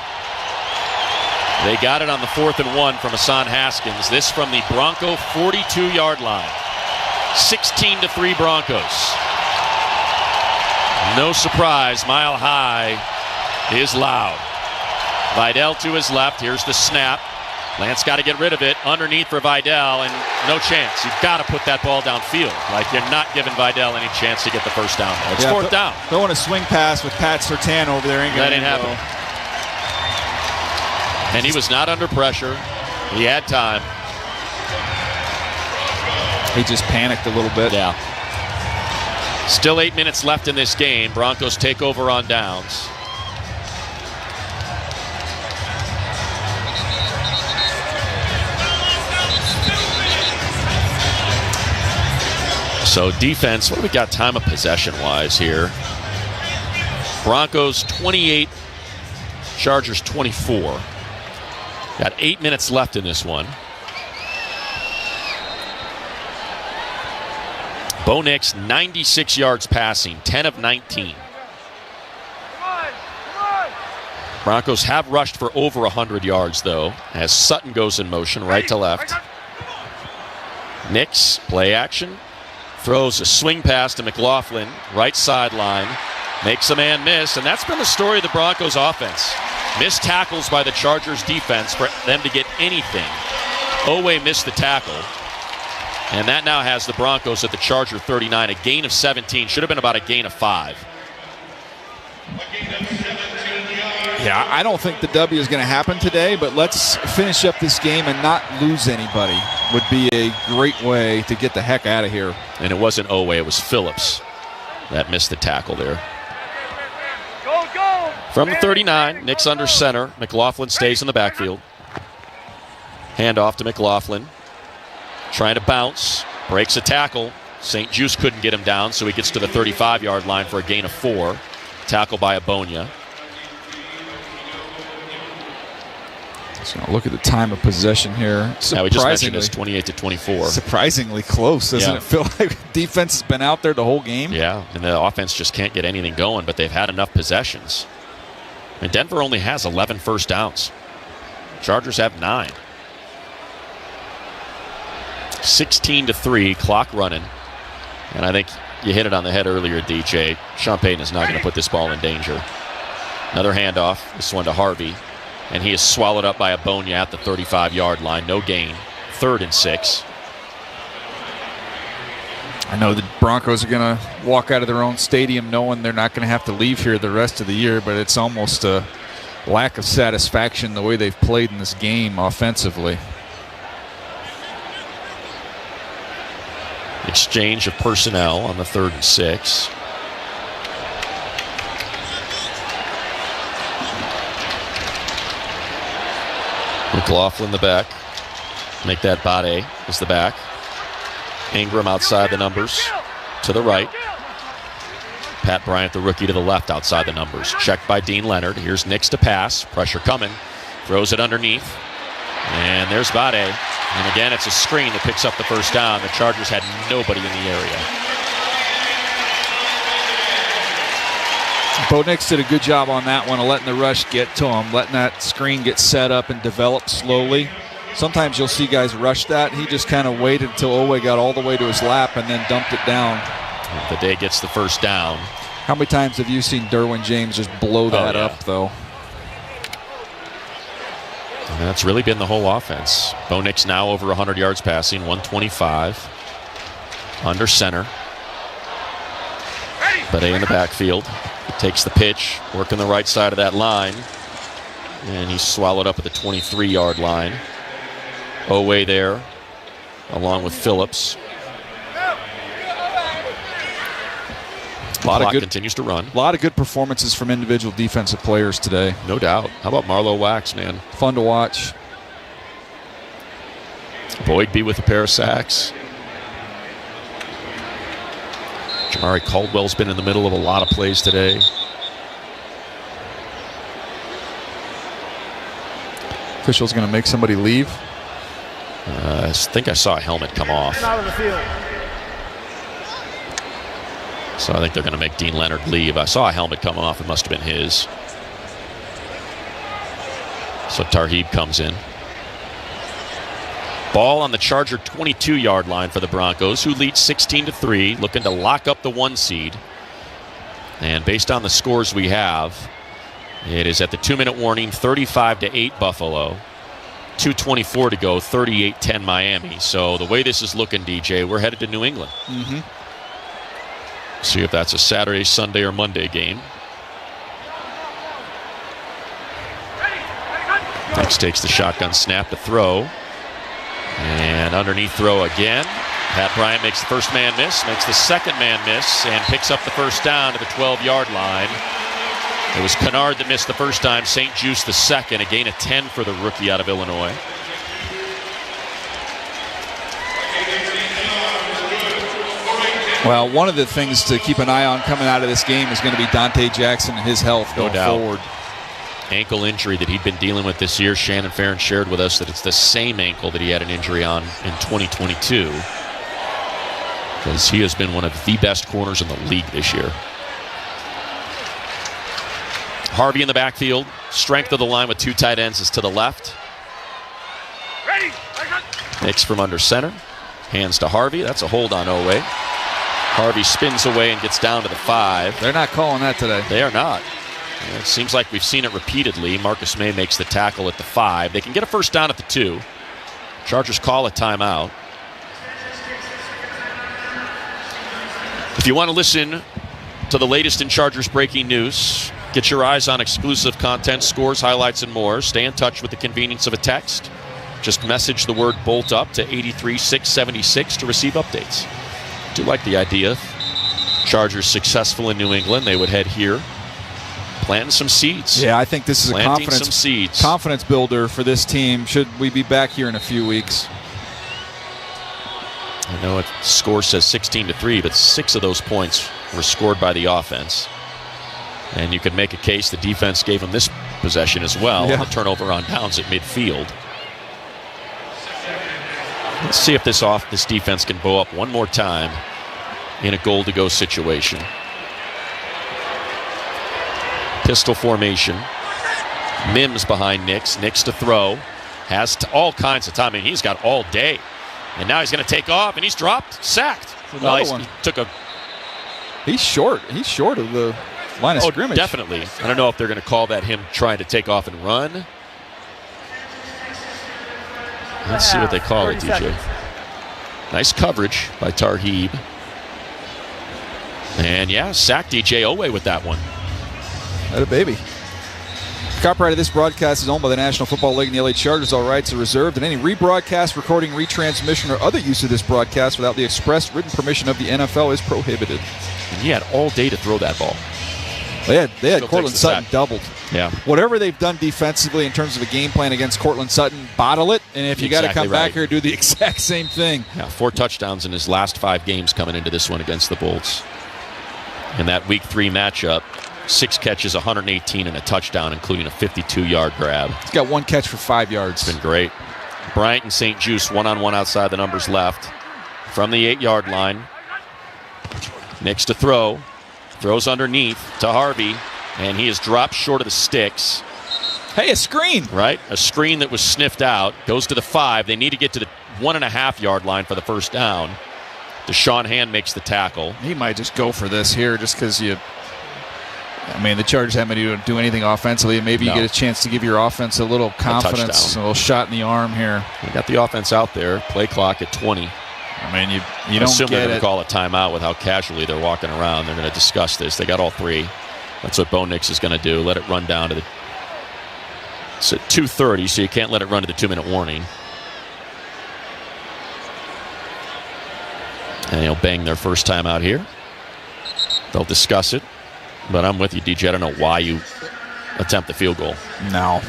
They got it on the 4th and 1 from Hassan Haskins. This from the Bronco 42-yard line. 16-3 Broncos. No surprise, Mile High is loud. Vidal to his left. Here's the snap. Lance got to get rid of it. Underneath for Vidal, and no chance. You've got to put that ball downfield. Like, you're not giving Vidal any chance to get the first down. It's 4th down. Throwing a swing pass with Pat Surtain over there. That didn't happen. And he was not under pressure. He had time. He just panicked a little bit. Yeah. Still 8 minutes left in this game. Broncos take over on downs. So defense, what do we got time of possession-wise here? Broncos 28, Chargers 24. Got 8 minutes left in this one. Bo Nix, 96 yards passing, 10 of 19. Broncos have rushed for over 100 yards, though, as Sutton goes in motion, right to left. Nix, play action. Throws a swing pass to McLaughlin, right sideline, makes a man miss, and that's been the story of the Broncos offense. Missed tackles by the Chargers defense for them to get anything. Owe missed the tackle, and that now has the Broncos at the Charger 39, a gain of 17, should have been about a gain of 5. Yeah, I don't think the W is going to happen today, but let's finish up this game and not lose anybody would be a great way to get the heck out of here. And it wasn't Owe, it was Phillips that missed the tackle there. From the 39, Nix under center. McLaughlin stays in the backfield. Handoff to McLaughlin. Trying to bounce. Breaks a tackle. St. Juste couldn't get him down, so he gets to the 35-yard line for a gain of 4. Tackle by Abonia. So look at the time of possession here. Now we just mentioned it's 28-24. Surprisingly close, doesn't it feel like defense has been out there the whole game? Yeah, and the offense just can't get anything going, but they've had enough possessions. And Denver only has 11 first downs. Chargers have 9. 16-3, clock running. And I think you hit it on the head earlier, DJ. Sean Payton is not going to put this ball in danger. Another handoff, this one to Harvey. And he is swallowed up by Abonia at the 35-yard line. No gain. 3rd and 6. I know the Broncos are going to walk out of their own stadium knowing they're not going to have to leave here the rest of the year, but it's almost a lack of satisfaction the way they've played in this game offensively. Exchange of personnel on the 3rd and 6. McLaughlin the back. Make that Bade is the back. Ingram outside the numbers to the right. Pat Bryant, the rookie, to the left outside the numbers. Checked by Dean Leonard. Here's Nix to pass. Pressure coming. Throws it underneath. And there's Bade. And again, it's a screen that picks up the first down. The Chargers had nobody in the area. Bo Nix did a good job on that one of letting the rush get to him, letting that screen get set up and develop slowly. Sometimes you'll see guys rush that. He just kind of waited until Owe got all the way to his lap and then dumped it down. The day gets the first down. How many times have you seen Derwin James just blow that up, though? And that's really been the whole offense. Bo Nix now over 100 yards passing, 125. Under center. Bede in the backfield. Takes the pitch, working the right side of that line. And he's swallowed up at the 23-yard line. Owe there, along with Phillips. Clock continues to run. A lot of good performances from individual defensive players today. No doubt. How about Marlowe Wax, man? Fun to watch. Boyd be with a pair of sacks. Jamari Caldwell's been in the middle of a lot of plays today. Official's going to make somebody leave. I think I saw a helmet come off. Out of the field. So I think they're going to make Dean Leonard leave. I saw a helmet come off. It must have been his. So Tarheeb comes in. Ball on the Charger 22-yard line for the Broncos, who lead 16-3, looking to lock up the 1 seed. And based on the scores we have, it is at the 2-minute warning, 35-8 Buffalo. 2:24 to go, 38-10 Miami. So the way this is looking, DJ, we're headed to New England. Mm-hmm. See if that's a Saturday, Sunday, or Monday game. Next takes the shotgun snap to throw. And underneath throw again. Pat Bryant makes the first man miss, makes the second man miss, and picks up the first down to the 12-yard line. It was Kennard that missed the first time, St. Juste the second, a gain of 10 for the rookie out of Illinois. Well, one of the things to keep an eye on coming out of this game is going to be Dante Jackson and his health going forward. Ankle injury that he'd been dealing with this year. Shannon Farron shared with us that it's the same ankle that he had an injury on in 2022. Because he has been one of the best corners in the league this year. Harvey in the backfield. Strength of the line with 2 tight ends is to the left. Nix from under center. Hands to Harvey. That's a hold on Owe. Harvey spins away and gets down to the 5. They're not calling that today. They are not. It seems like we've seen it repeatedly. Marcus May makes the tackle at the 5. They can get a first down at the 2. Chargers call a timeout. If you want to listen to the latest in Chargers breaking news, get your eyes on exclusive content, scores, highlights, and more. Stay in touch with the convenience of a text. Just message the word BOLT up to 83676 to receive updates. I do like the idea. Chargers successful in New England, they would head here. Planting some seeds. Yeah, I think this is Planting a some seeds. confidence builder for this team. Should we be back here in a few weeks? I know it score says 16-3, but 6 of those points were scored by the offense. And you can make a case the defense gave them this possession as well. Yeah. The turnover on downs at midfield. Let's see if this defense can bow up one more time in a goal-to-go situation. Pistol formation. Mims behind Nix. Nix to throw. Has all kinds of time. I mean, he's got all day. And now he's going to take off, and he's dropped, sacked. He's short. He's short of the line of scrimmage. Definitely. I don't know if they're going to call that him trying to take off and run. Let's see what they call it, DJ. Nice coverage by Tarheeb. And yeah, sack DJ Owe with that one. That a baby. Copyright of this broadcast is owned by the National Football League and the LA Chargers. All rights are reserved, and any rebroadcast, recording, retransmission, or other use of this broadcast without the express written permission of the NFL is prohibited. And he had all day to throw that ball. They had Cortland Sutton sack. doubled. Yeah. Whatever they've done defensively in terms of a game plan against Cortland Sutton, bottle it, and if you got to come back here, do the exact same thing. Yeah, 4 touchdowns in his last 5 games coming into this one against the Bolts. In that Week 3 matchup, 6 catches, 118, and a touchdown, including a 52-yard grab. He's got 1 catch for 5 yards. It's been great. Bryant and St. Juste one-on-one outside the numbers left. From the 8-yard line. Nix to throw. Throws underneath to Harvey, and he is dropped short of the sticks. Hey, a screen. Right? A screen that was sniffed out. Goes to the 5. They need to get to the 1.5-yard line for the first down. Deshaun Hand makes the tackle. He might just go for this here just because the Chargers haven't been able to do anything offensively. Maybe you get a chance to give your offense a little confidence, a little shot in the arm here. We got the offense out there. Play clock at 20. I mean, you I don't assume get they're going it. to call a timeout with how casually they're walking around. They're going to discuss this. They got all 3. That's what Bo Nix is going to do. Let it run down to it's at 2:30, so you can't let it run to the 2-minute warning. And they'll bang their first time out here. They'll discuss it. But I'm with you, DJ. I don't know why you attempt the field goal. No.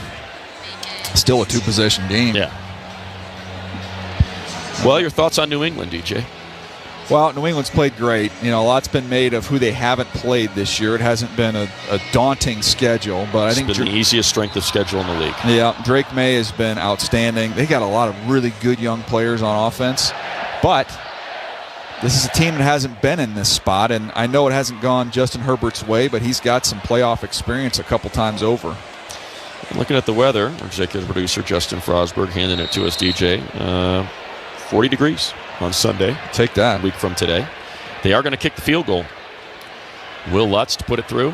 Still a 2-possession game. Yeah. Well, your thoughts on New England, DJ? Well, New England's played great. A lot's been made of who they haven't played this year. It hasn't been a daunting schedule, but I think it's been the easiest strength of schedule in the league. Yeah, Drake May has been outstanding. They got a lot of really good young players on offense, but this is a team that hasn't been in this spot, and I know it hasn't gone Justin Herbert's way, but he's got some playoff experience a couple times over. Looking at the weather, our executive producer Justin Frosberg handing it to us, DJ. 40 degrees on Sunday. Take that. A week from today. They are going to kick the field goal. Will Lutz to put it through.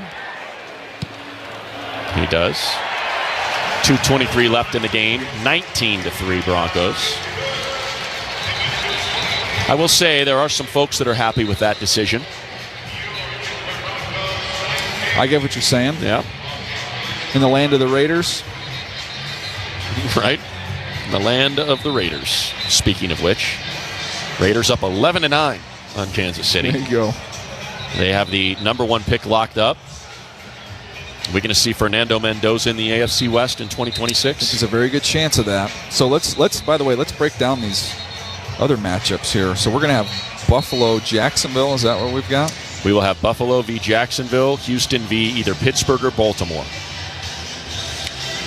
He does. 2:23 left in the game. 19-3 Broncos. I will say there are some folks that are happy with that decision. I get what you're saying. Yeah. In the land of the Raiders. Right. In the land of the Raiders. Speaking of which, Raiders up 11-9 on Kansas City. There you go. They have the number 1 pick locked up. We're going to see Fernando Mendoza in the AFC West in 2026. This is a very good chance of that. So let's by the way, let's break down these other matchups here. So we're going to have Buffalo, Jacksonville. Is that what we've got? We will have Buffalo v. Jacksonville, Houston v. either Pittsburgh or Baltimore.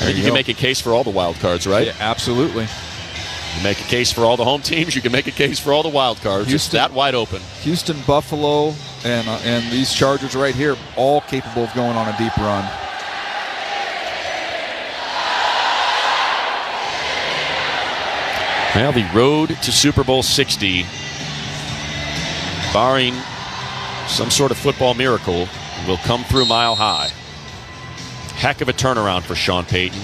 You can make a case for all the wild cards, right? Yeah, absolutely. You make a case for all the home teams. You can make a case for all the wild cards. It's that wide open. Houston, Buffalo, and these Chargers right here, all capable of going on a deep run. Well, the road to Super Bowl 60, barring some sort of football miracle, will come through Mile High. Heck of a turnaround for Sean Payton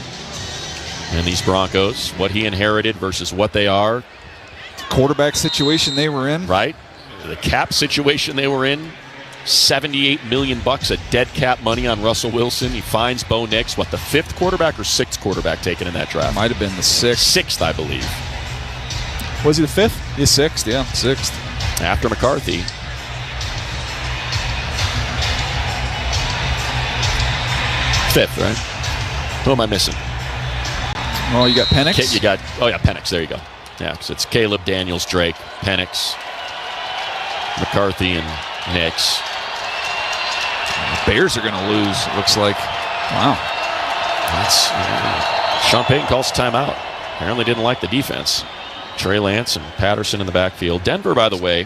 and these Broncos. What he inherited versus what they are. Quarterback situation they were in. Right. The cap situation they were in. $78 million of dead cap money on Russell Wilson. He finds Bo Nix. What, the 5th quarterback or 6th quarterback taken in that draft? Might have been the 6th. 6th, I believe. Was he the 5th? He's 6th, yeah, 6th. After McCarthy. Fifth, right? Who am I missing? Well, you got Penix. Penix. There you go. Yeah, because it's Caleb, Daniels, Drake, Penix, McCarthy, and Nix. The Bears are going to lose, it looks like. Wow. Sean Payton calls timeout. Apparently didn't like the defense. Trey Lance and Patterson in the backfield. Denver, by the way,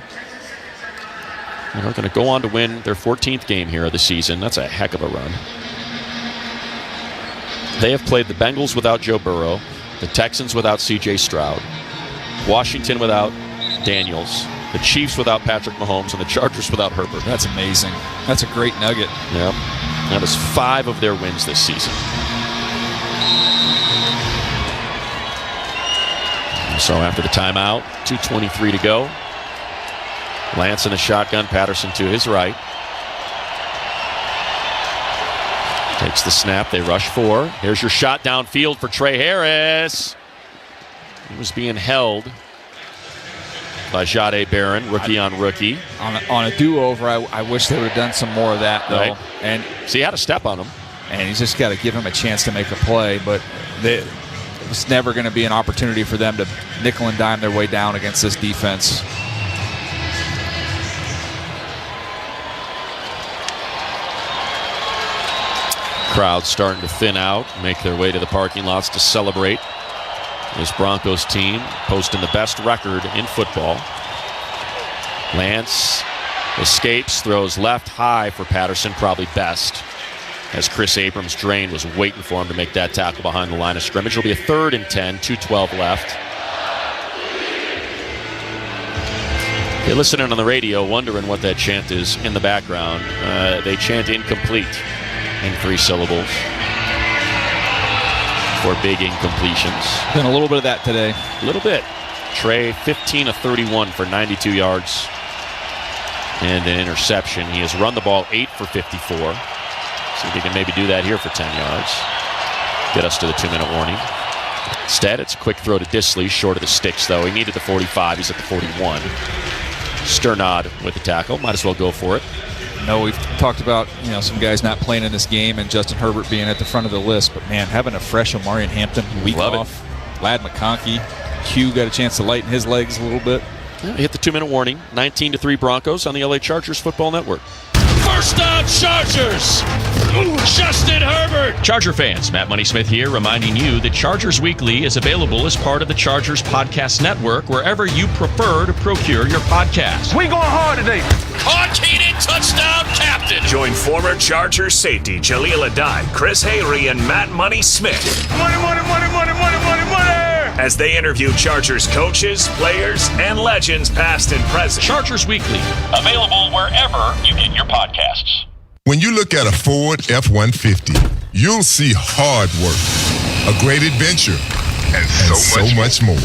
they're going to go on to win their 14th game here of the season. That's a heck of a run. They have played the Bengals without Joe Burrow, the Texans without C.J. Stroud, Washington without Daniels, the Chiefs without Patrick Mahomes, and the Chargers without Herbert. That's amazing. That's a great nugget. Yeah. That is 5 of their wins this season. So after the timeout, 2:23 to go. Lance in the shotgun, Patterson to his right. Takes the snap, they rush 4. Here's your shot downfield for Trey Harris. He was being held by Jahdae Barron, rookie on rookie. On a do-over, I wish they would have done some more of that, though. Right. And so he had a step on him. And he's just got to give him a chance to make a play, but it was never going to be an opportunity for them to nickel and dime their way down against this defense. Crowds starting to thin out, make their way to the parking lots to celebrate. This Broncos team posting the best record in football. Lance escapes, throws left high for Patterson, probably best. as Chris Abrams-Drain was waiting for him to make that tackle behind the line of scrimmage. It'll be a 3rd and 10, 2:12 left. You're listening on the radio, wondering what that chant is in the background. They chant incomplete in 3 syllables for big incompletions. Been a little bit of that today. A little bit. Trey, 15 of 31 for 92 yards and an interception. He has run the ball 8 for 54. See if he can maybe do that here for 10 yards. Get us to the 2-minute warning. Instead, it's a quick throw to Disley, short of the sticks, though. He needed the 45. He's at the 41. Sternad with the tackle. Might as well go for it. No, we've talked about some guys not playing in this game and Justin Herbert being at the front of the list. But, man, having a fresh Omarion Hampton week off. Ladd McConkey. Q got a chance to lighten his legs a little bit. Yeah, hit the 2-minute warning. 19-3 Broncos on the LA Chargers Football Network. First down, Chargers! Justin Herbert! Charger fans, Matt Money Smith here, reminding you that Chargers Weekly is available as part of the Chargers Podcast Network wherever you prefer to procure your podcast. We going hard today. Caught Keenan, touchdown, captain! Join former Chargers safety Jaleel Adai, Chris Hayre, and Matt Money Smith. Money, money, money, money, money, money, money! As they interview Chargers coaches, players, and legends past and present. Chargers Weekly, available wherever you get your podcasts. When you look at a Ford F-150, you'll see hard work, a great adventure, and so much more.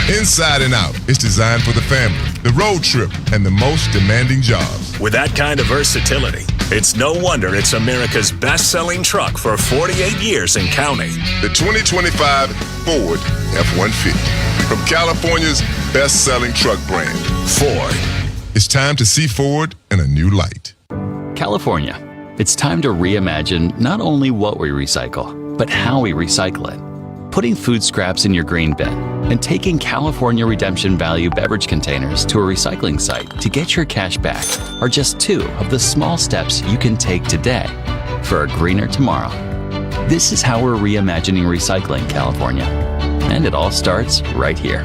Inside and Out is designed for the family, the road trip, and the most demanding jobs. With that kind of versatility, it's no wonder it's America's best-selling truck for 48 years and counting. The 2025 Ford F-150, from California's best-selling truck brand, Ford. It's time to see Ford in a new light. California, it's time to reimagine not only what we recycle, but how we recycle it. Putting food scraps in your green bin and taking California Redemption Value beverage containers to a recycling site to get your cash back are just 2 of the small steps you can take today for a greener tomorrow. This is how we're reimagining recycling, California. And it all starts right here.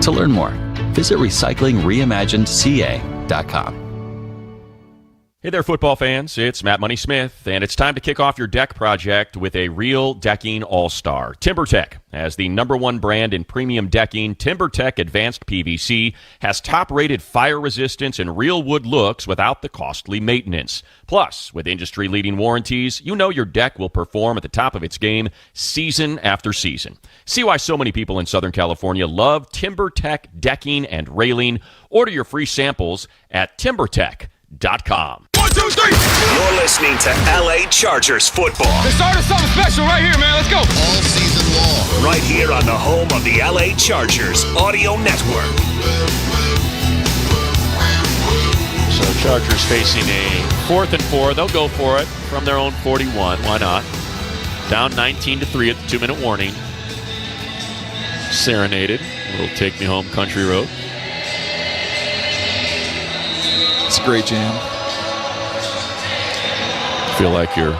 To learn more, visit recyclingreimaginedca.com. Hey there, football fans. It's Matt Money Smith, and it's time to kick off your deck project with a real decking all-star. TimberTech, as the #1 brand in premium decking, TimberTech Advanced PVC has top-rated fire resistance and real wood looks without the costly maintenance. Plus, with industry-leading warranties, you know your deck will perform at the top of its game season after season. See why so many people in Southern California love TimberTech decking and railing. Order your free samples at TimberTech.com. 1, 2, 3. You're listening to LA Chargers football. They started something special right here, man. Let's go. All season long. Right here on the home of the LA Chargers Audio Network. So Chargers facing a 4th and 4. They'll go for it from their own 41. Why not? Down 19-3 at the 2-minute warning. Serenaded. A little Take Me Home Country Road. It's a great jam. Feel like you're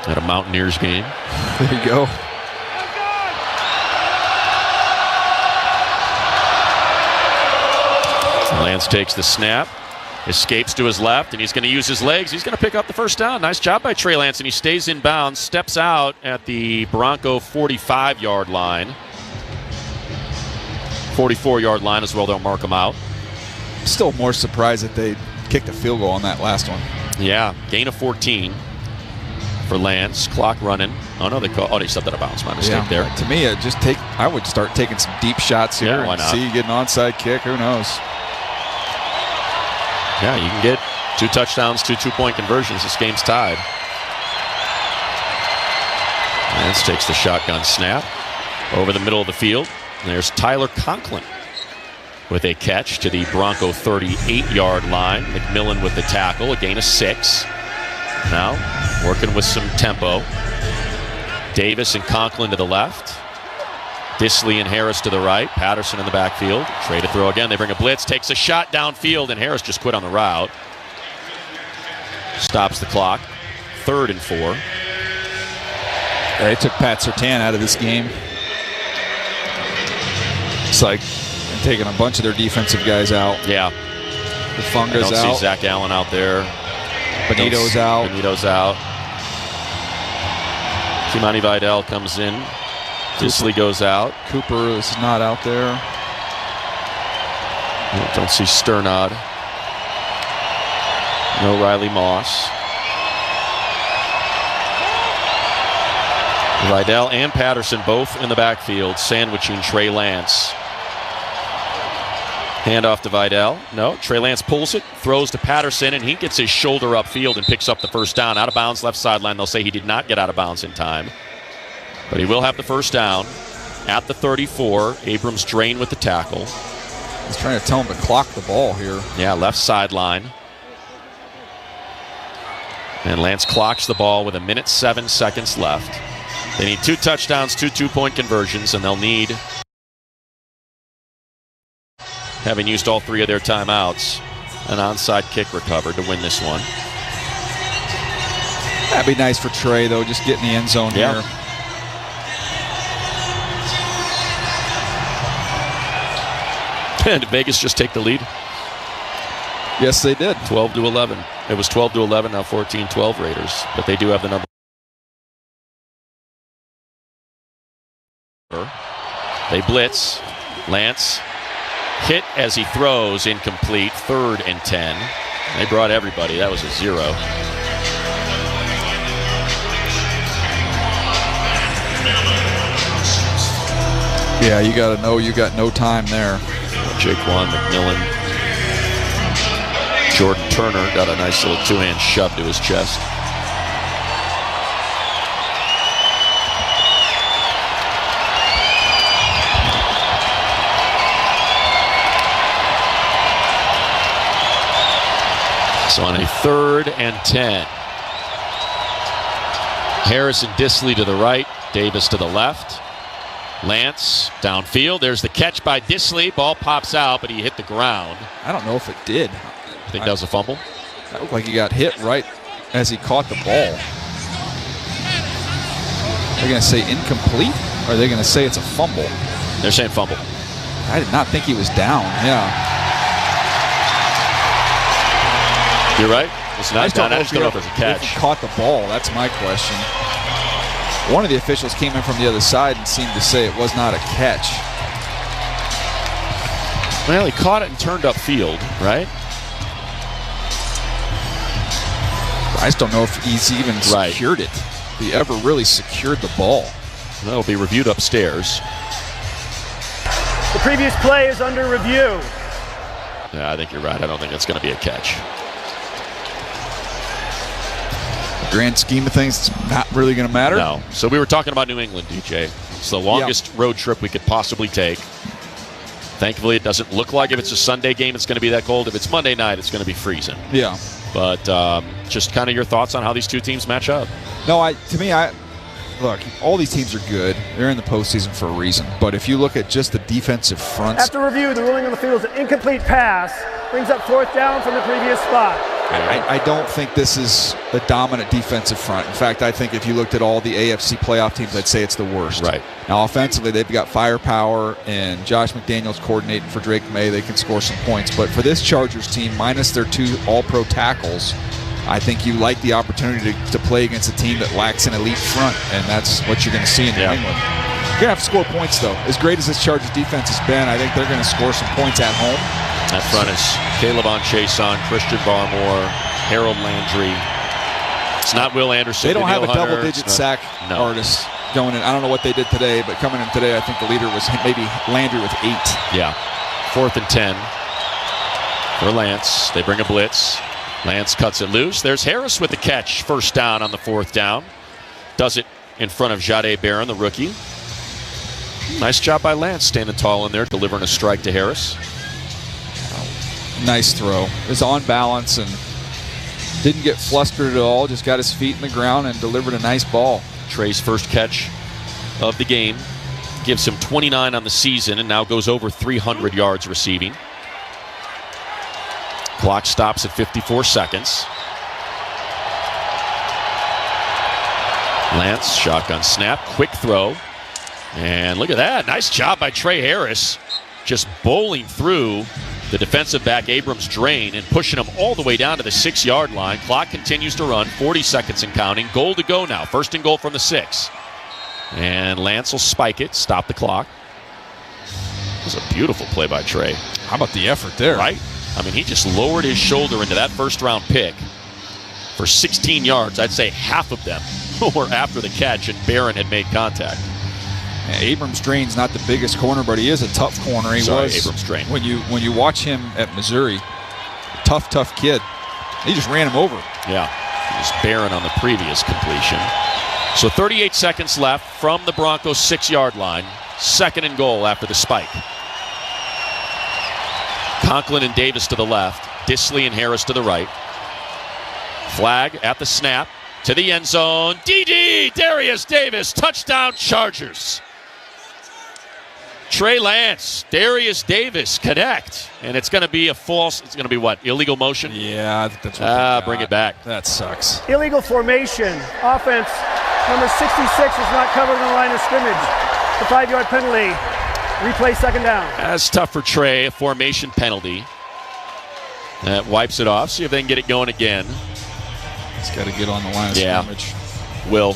at a Mountaineers game. There you go. Lance takes the snap, escapes to his left, and he's going to use his legs. He's going to pick up the first down. Nice job by Trey Lance, and he stays in bounds, steps out at the Bronco 45-yard line. 44-yard line as well. They'll mark him out. Still more surprised that they kicked a field goal on that last one. Yeah, gain of 14 for Lance. Clock running. Oh, no, they stepped out of bounds. My mistake there. To me, I would start taking some deep shots here why and not? see you get an onside kick. Who knows? Yeah, you can get 2 touchdowns, 2 two-point conversions. This game's tied. Lance takes the shotgun snap over the middle of the field. And there's Tyler Conklin with a catch to the Bronco 38-yard line. McMillan with the tackle, a gain of 6. Now working with some tempo. Davis and Conklin to the left. Disley and Harris to the right. Patterson in the backfield. Trey to throw again. They bring a blitz, takes a shot downfield, and Harris just quit on the route. Stops the clock. 3rd and 4. They took Pat Surtain out of this game. It's like taking a bunch of their defensive guys out. Yeah. The Funga's out. I don't see Zach Allen out there. Benito's out. Benito's out. Kimani Vidal comes in. Disley goes out. Cooper is not out there. Don't see Sternad. No Riley Moss. Vidal and Patterson both in the backfield, sandwiching Trey Lance. Handoff to Vidal. No, Trey Lance pulls it, throws to Patterson, and he gets his shoulder upfield and picks up the first down. Out of bounds, left sideline. They'll say he did not get out of bounds in time. But he will have the first down at the 34. Abrams Drain with the tackle. He's trying to tell him to clock the ball here. Yeah, left sideline. And Lance clocks the ball with 1:07 left. They need 2 touchdowns, 2 two-point conversions, and they'll need, having used all 3 of their timeouts, an onside kick recovered to win this one. That'd be nice for Trey, though, just get in the end zone here. Did Vegas just take the lead? Yes, they did. 12-11. It was 12-11, now 14-12 Raiders, but they do have the number. They blitz. Lance hit as he throws, incomplete. 3rd and 10. They brought everybody. That was a 0. Yeah, you got to know you got no time there. Jaquan McMillan. Jordan Turner got a nice little 2-hand shove to his chest. So on a 3rd and 10. Harris and Disley to the right, Davis to the left. Lance downfield. There's the catch by Disley. Ball pops out, but he hit the ground. I don't know if it did. I think that was a fumble. That looked like he got hit right as he caught the ball. They're going to say incomplete, or are they going to say it's a fumble? They're saying fumble. I did not think he was down. Yeah. You're right. It's not down. I just don't know if it's a catch. If he caught the ball, that's my question. One of the officials came in from the other side and seemed to say it was not a catch. Well, he caught it and turned upfield, right? I just don't know if he's even secured it. If he ever really secured the ball. That'll be reviewed upstairs. The previous play is under review. Yeah, I think you're right. I don't think it's going to be a catch. Grand scheme of things, it's not really going to matter. No. So we were talking about New England, DJ. It's the longest road trip we could possibly take. Thankfully, it doesn't look like if it's a Sunday game it's going to be that cold. If it's Monday night, it's going to be freezing. Yeah. But just kind of your thoughts on how these two teams match up. No, look, all these teams are good. They're in the postseason for a reason. But if you look at just the defensive fronts. After review, the ruling on the field is an incomplete pass. Brings up 4th down from the previous spot. I don't think this is a dominant defensive front. In fact, I think if you looked at all the AFC playoff teams, I'd say it's the worst. Right. Now, offensively, they've got firepower, and Josh McDaniels coordinating for Drake May. They can score some points. But for this Chargers team, minus their 2 all-pro tackles, I think you like the opportunity to play against a team that lacks an elite front, and that's what you're going to see in New England. You're going to have to score points, though. As great as this Chargers defense has been, I think they're going to score some points at home. That front is Caleb Chason, Christian Barmore, Harold Landry. It's not Will Anderson. They don't have a Hunter. double-digit sack artist going in. I don't know what they did today, but coming in today, I think the leader was maybe Landry with 8. Yeah. 4th and 10 for Lance. They bring a blitz. Lance cuts it loose. There's Harris with the catch. First down on the 4th down. Does it in front of Jahdae Barron, the rookie. Nice job by Lance standing tall in there, delivering a strike to Harris. Nice throw. It was on balance and didn't get flustered at all. Just got his feet in the ground and delivered a nice ball. Trey's first catch of the game. Gives him 29 on the season and now goes over 300 yards receiving. Clock stops at 54 seconds. Lance, shotgun snap, quick throw. And look at that. Nice job by Trey Harris. Just bowling through the defensive back Abrams Drain and pushing him all the way down to the 6-yard line. Clock continues to run. 40 seconds and counting. Goal to go now. 1st and goal from the 6. And Lance will spike it, stop the clock. It was a beautiful play by Trey. How about the effort there? Right? I mean, he just lowered his shoulder into that first-round pick for 16 yards. I'd say half of them were after the catch, and Barron had made contact. Yeah, Abrams Drain's not the biggest corner, but he is a tough corner. Abrams Drain. When you watch him at Missouri, tough kid. He just ran him over. Yeah, it was Barron on the previous completion. So 38 seconds left from the Broncos' 6-yard line. 2nd and goal after the spike. Conklin and Davis to the left. Disley and Harris to the right. Flag at the snap. To the end zone. DD! Darius Davis. Touchdown Chargers. Trey Lance. Darius Davis connect. And it's going to be it's going to be what? Illegal motion? Yeah, I think that's what bring it back. That sucks. Illegal formation. Offense. Number 66 is not covered on the line of scrimmage. The 5-yard penalty. Replay 2nd down. That's tough for Trey. A formation penalty. That wipes it off. See if they can get it going again. He's got to get on the line of scrimmage. Will.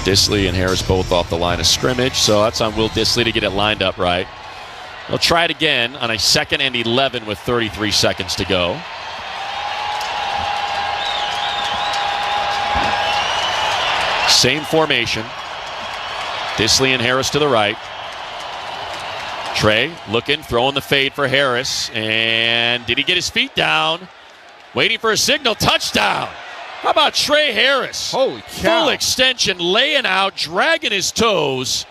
Disley and Harris both off the line of scrimmage. So that's on Will Disley to get it lined up right. They'll try it again on a 2nd and 11 with 33 seconds to go. Same formation. Disley and Harris to the right. Trey looking, throwing the fade for Harris. And did he get his feet down? Waiting for a signal. Touchdown. How about Trey Harris? Holy cow. Full extension, laying out, dragging his toes.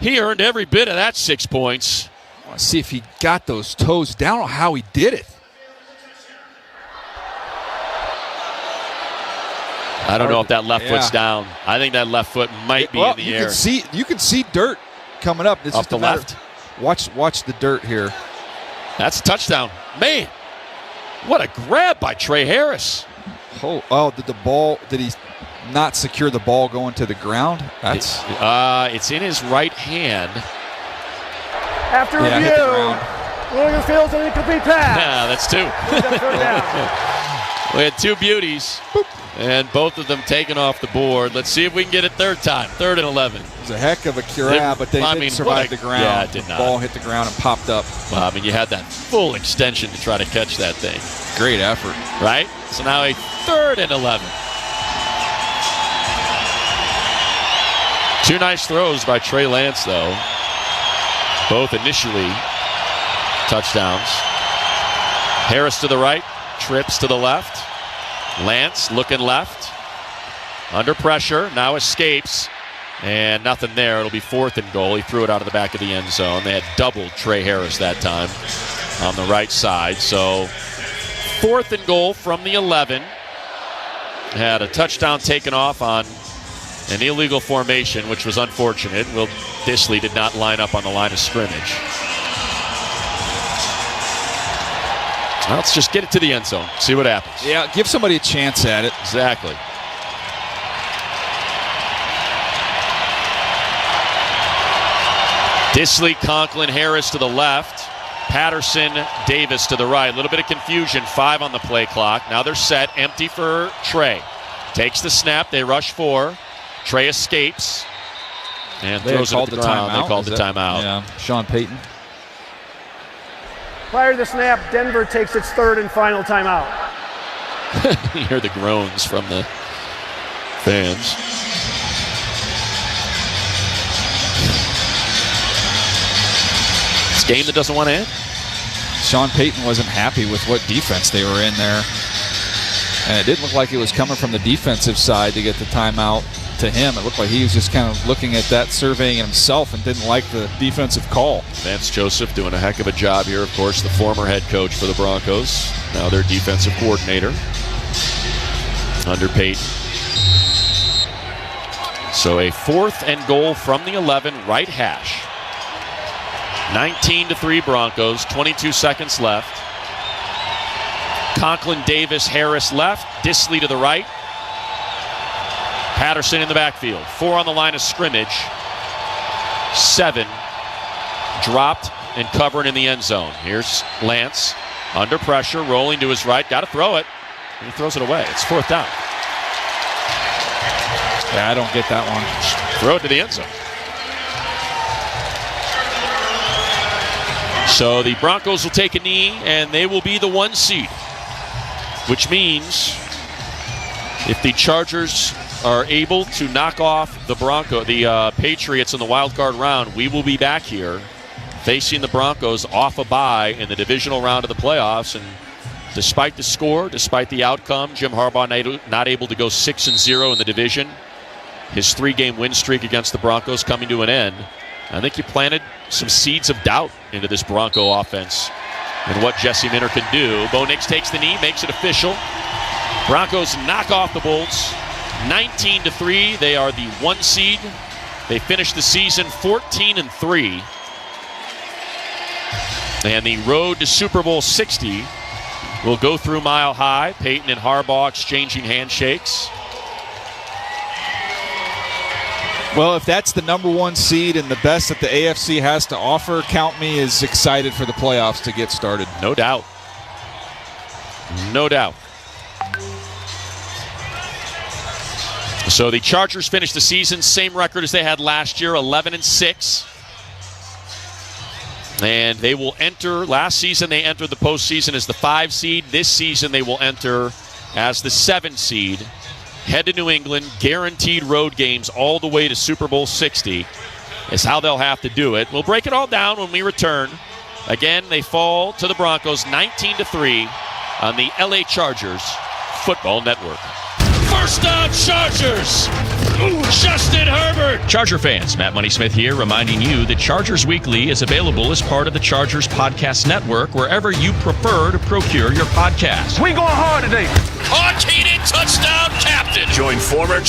He earned every bit of that 6 points. I want to see if he got those toes down or how he did it. I don't know if that left foot's down. I think that left foot might be in the air. You can see dirt coming up. It's Up just the left. Watch the dirt here. That's a touchdown. Man, what a grab by Trey Harris. Did he not secure the ball going to the ground? It's in his right hand. After review, Williams fields an incomplete pass. Yeah, that's 2. We had 2 beauties. Boop. And both of them taken off the board. Let's see if we can get it 3rd time. 3rd and 11. It was a heck of a cure, but they didn't survive the ground. Yeah, it did not. The ball hit the ground and popped up. Well, I mean, you had that full extension to try to catch that thing. Great effort. Right? So now a 3rd and 11. 2 nice throws by Trey Lance, though. Both initially touchdowns. Harris to the right, trips to the left. Lance looking left. Under pressure, now escapes. And nothing there. It'll be 4th and goal. He threw it out of the back of the end zone. They had doubled Trey Harris that time on the right side. So 4th and goal from the 11. Had a touchdown taken off on an illegal formation, which was unfortunate. Will Disley did not line up on the line of scrimmage. Well, let's just get it to the end zone. See what happens. Yeah, give somebody a chance at it. Exactly. Disley, Conklin, Harris to the left. Patterson, Davis to the right. A little bit of confusion. 5 on the play clock. Now they're set. Empty for Trey. Takes the snap. They rush 4. Trey escapes and throws it at the ground. They called the timeout. Yeah, Sean Payton. Prior to the snap, Denver takes its 3rd and final timeout. You hear the groans from the fans. It's a game that doesn't want to end. Sean Payton wasn't happy with what defense they were in there. And it didn't look like it was coming from the defensive side to get the timeout to him. It looked like he was just kind of looking at that, surveying himself, and didn't like the defensive call. Vance Joseph doing a heck of a job here. Of course, the former head coach for the Broncos. Now their defensive coordinator under Payton. So a 4th and goal from the 11, right hash. 19-3 Broncos, 22 seconds left. Conklin, Davis, Harris left. Disley to the right. Patterson in the backfield. 4 on the line of scrimmage. 7 dropped and covering in the end zone. Here's Lance under pressure, rolling to his right. Got to throw it. And he throws it away. It's 4th down. Yeah, I don't get that one. Throw it to the end zone. So the Broncos will take a knee, and they will be the 1 seed, which means if the Chargers are able to knock off the Patriots in the wild card round, we will be back here facing the Broncos off a bye in the divisional round of the playoffs. And despite the score, despite the outcome, Jim Harbaugh not able to go 6-0 in the division. His 3-game win streak against the Broncos coming to an end. I think you planted some seeds of doubt into this Bronco offense and what Jesse Minter can do. Bo Nix takes the knee, makes it official. Broncos knock off the Bolts 19-3. They are the 1 seed. They finished the season 14-3. And the road to Super Bowl 60 will go through Mile High. Peyton and Harbaugh exchanging handshakes. Well, if that's the number 1 seed and the best that the AFC has to offer, count me as excited for the playoffs to get started. No doubt. No doubt. So the Chargers finished the season, same record as they had last year, 11-6. And they will enter, last season they entered the postseason as the 5 seed. This season they will enter as the 7 seed. Head to New England, guaranteed road games all the way to Super Bowl 60 is how they'll have to do it. We'll break it all down when we return. Again, they fall to the Broncos 19-3 on the LA Chargers Football Network. First down, Chargers! Justin Herbert! Charger fans, Matt Money Smith here, reminding you that Chargers Weekly is available as part of the Chargers Podcast Network wherever you prefer to procure your podcast. We going hard today. Hard-Keenan touchdown captain. Join former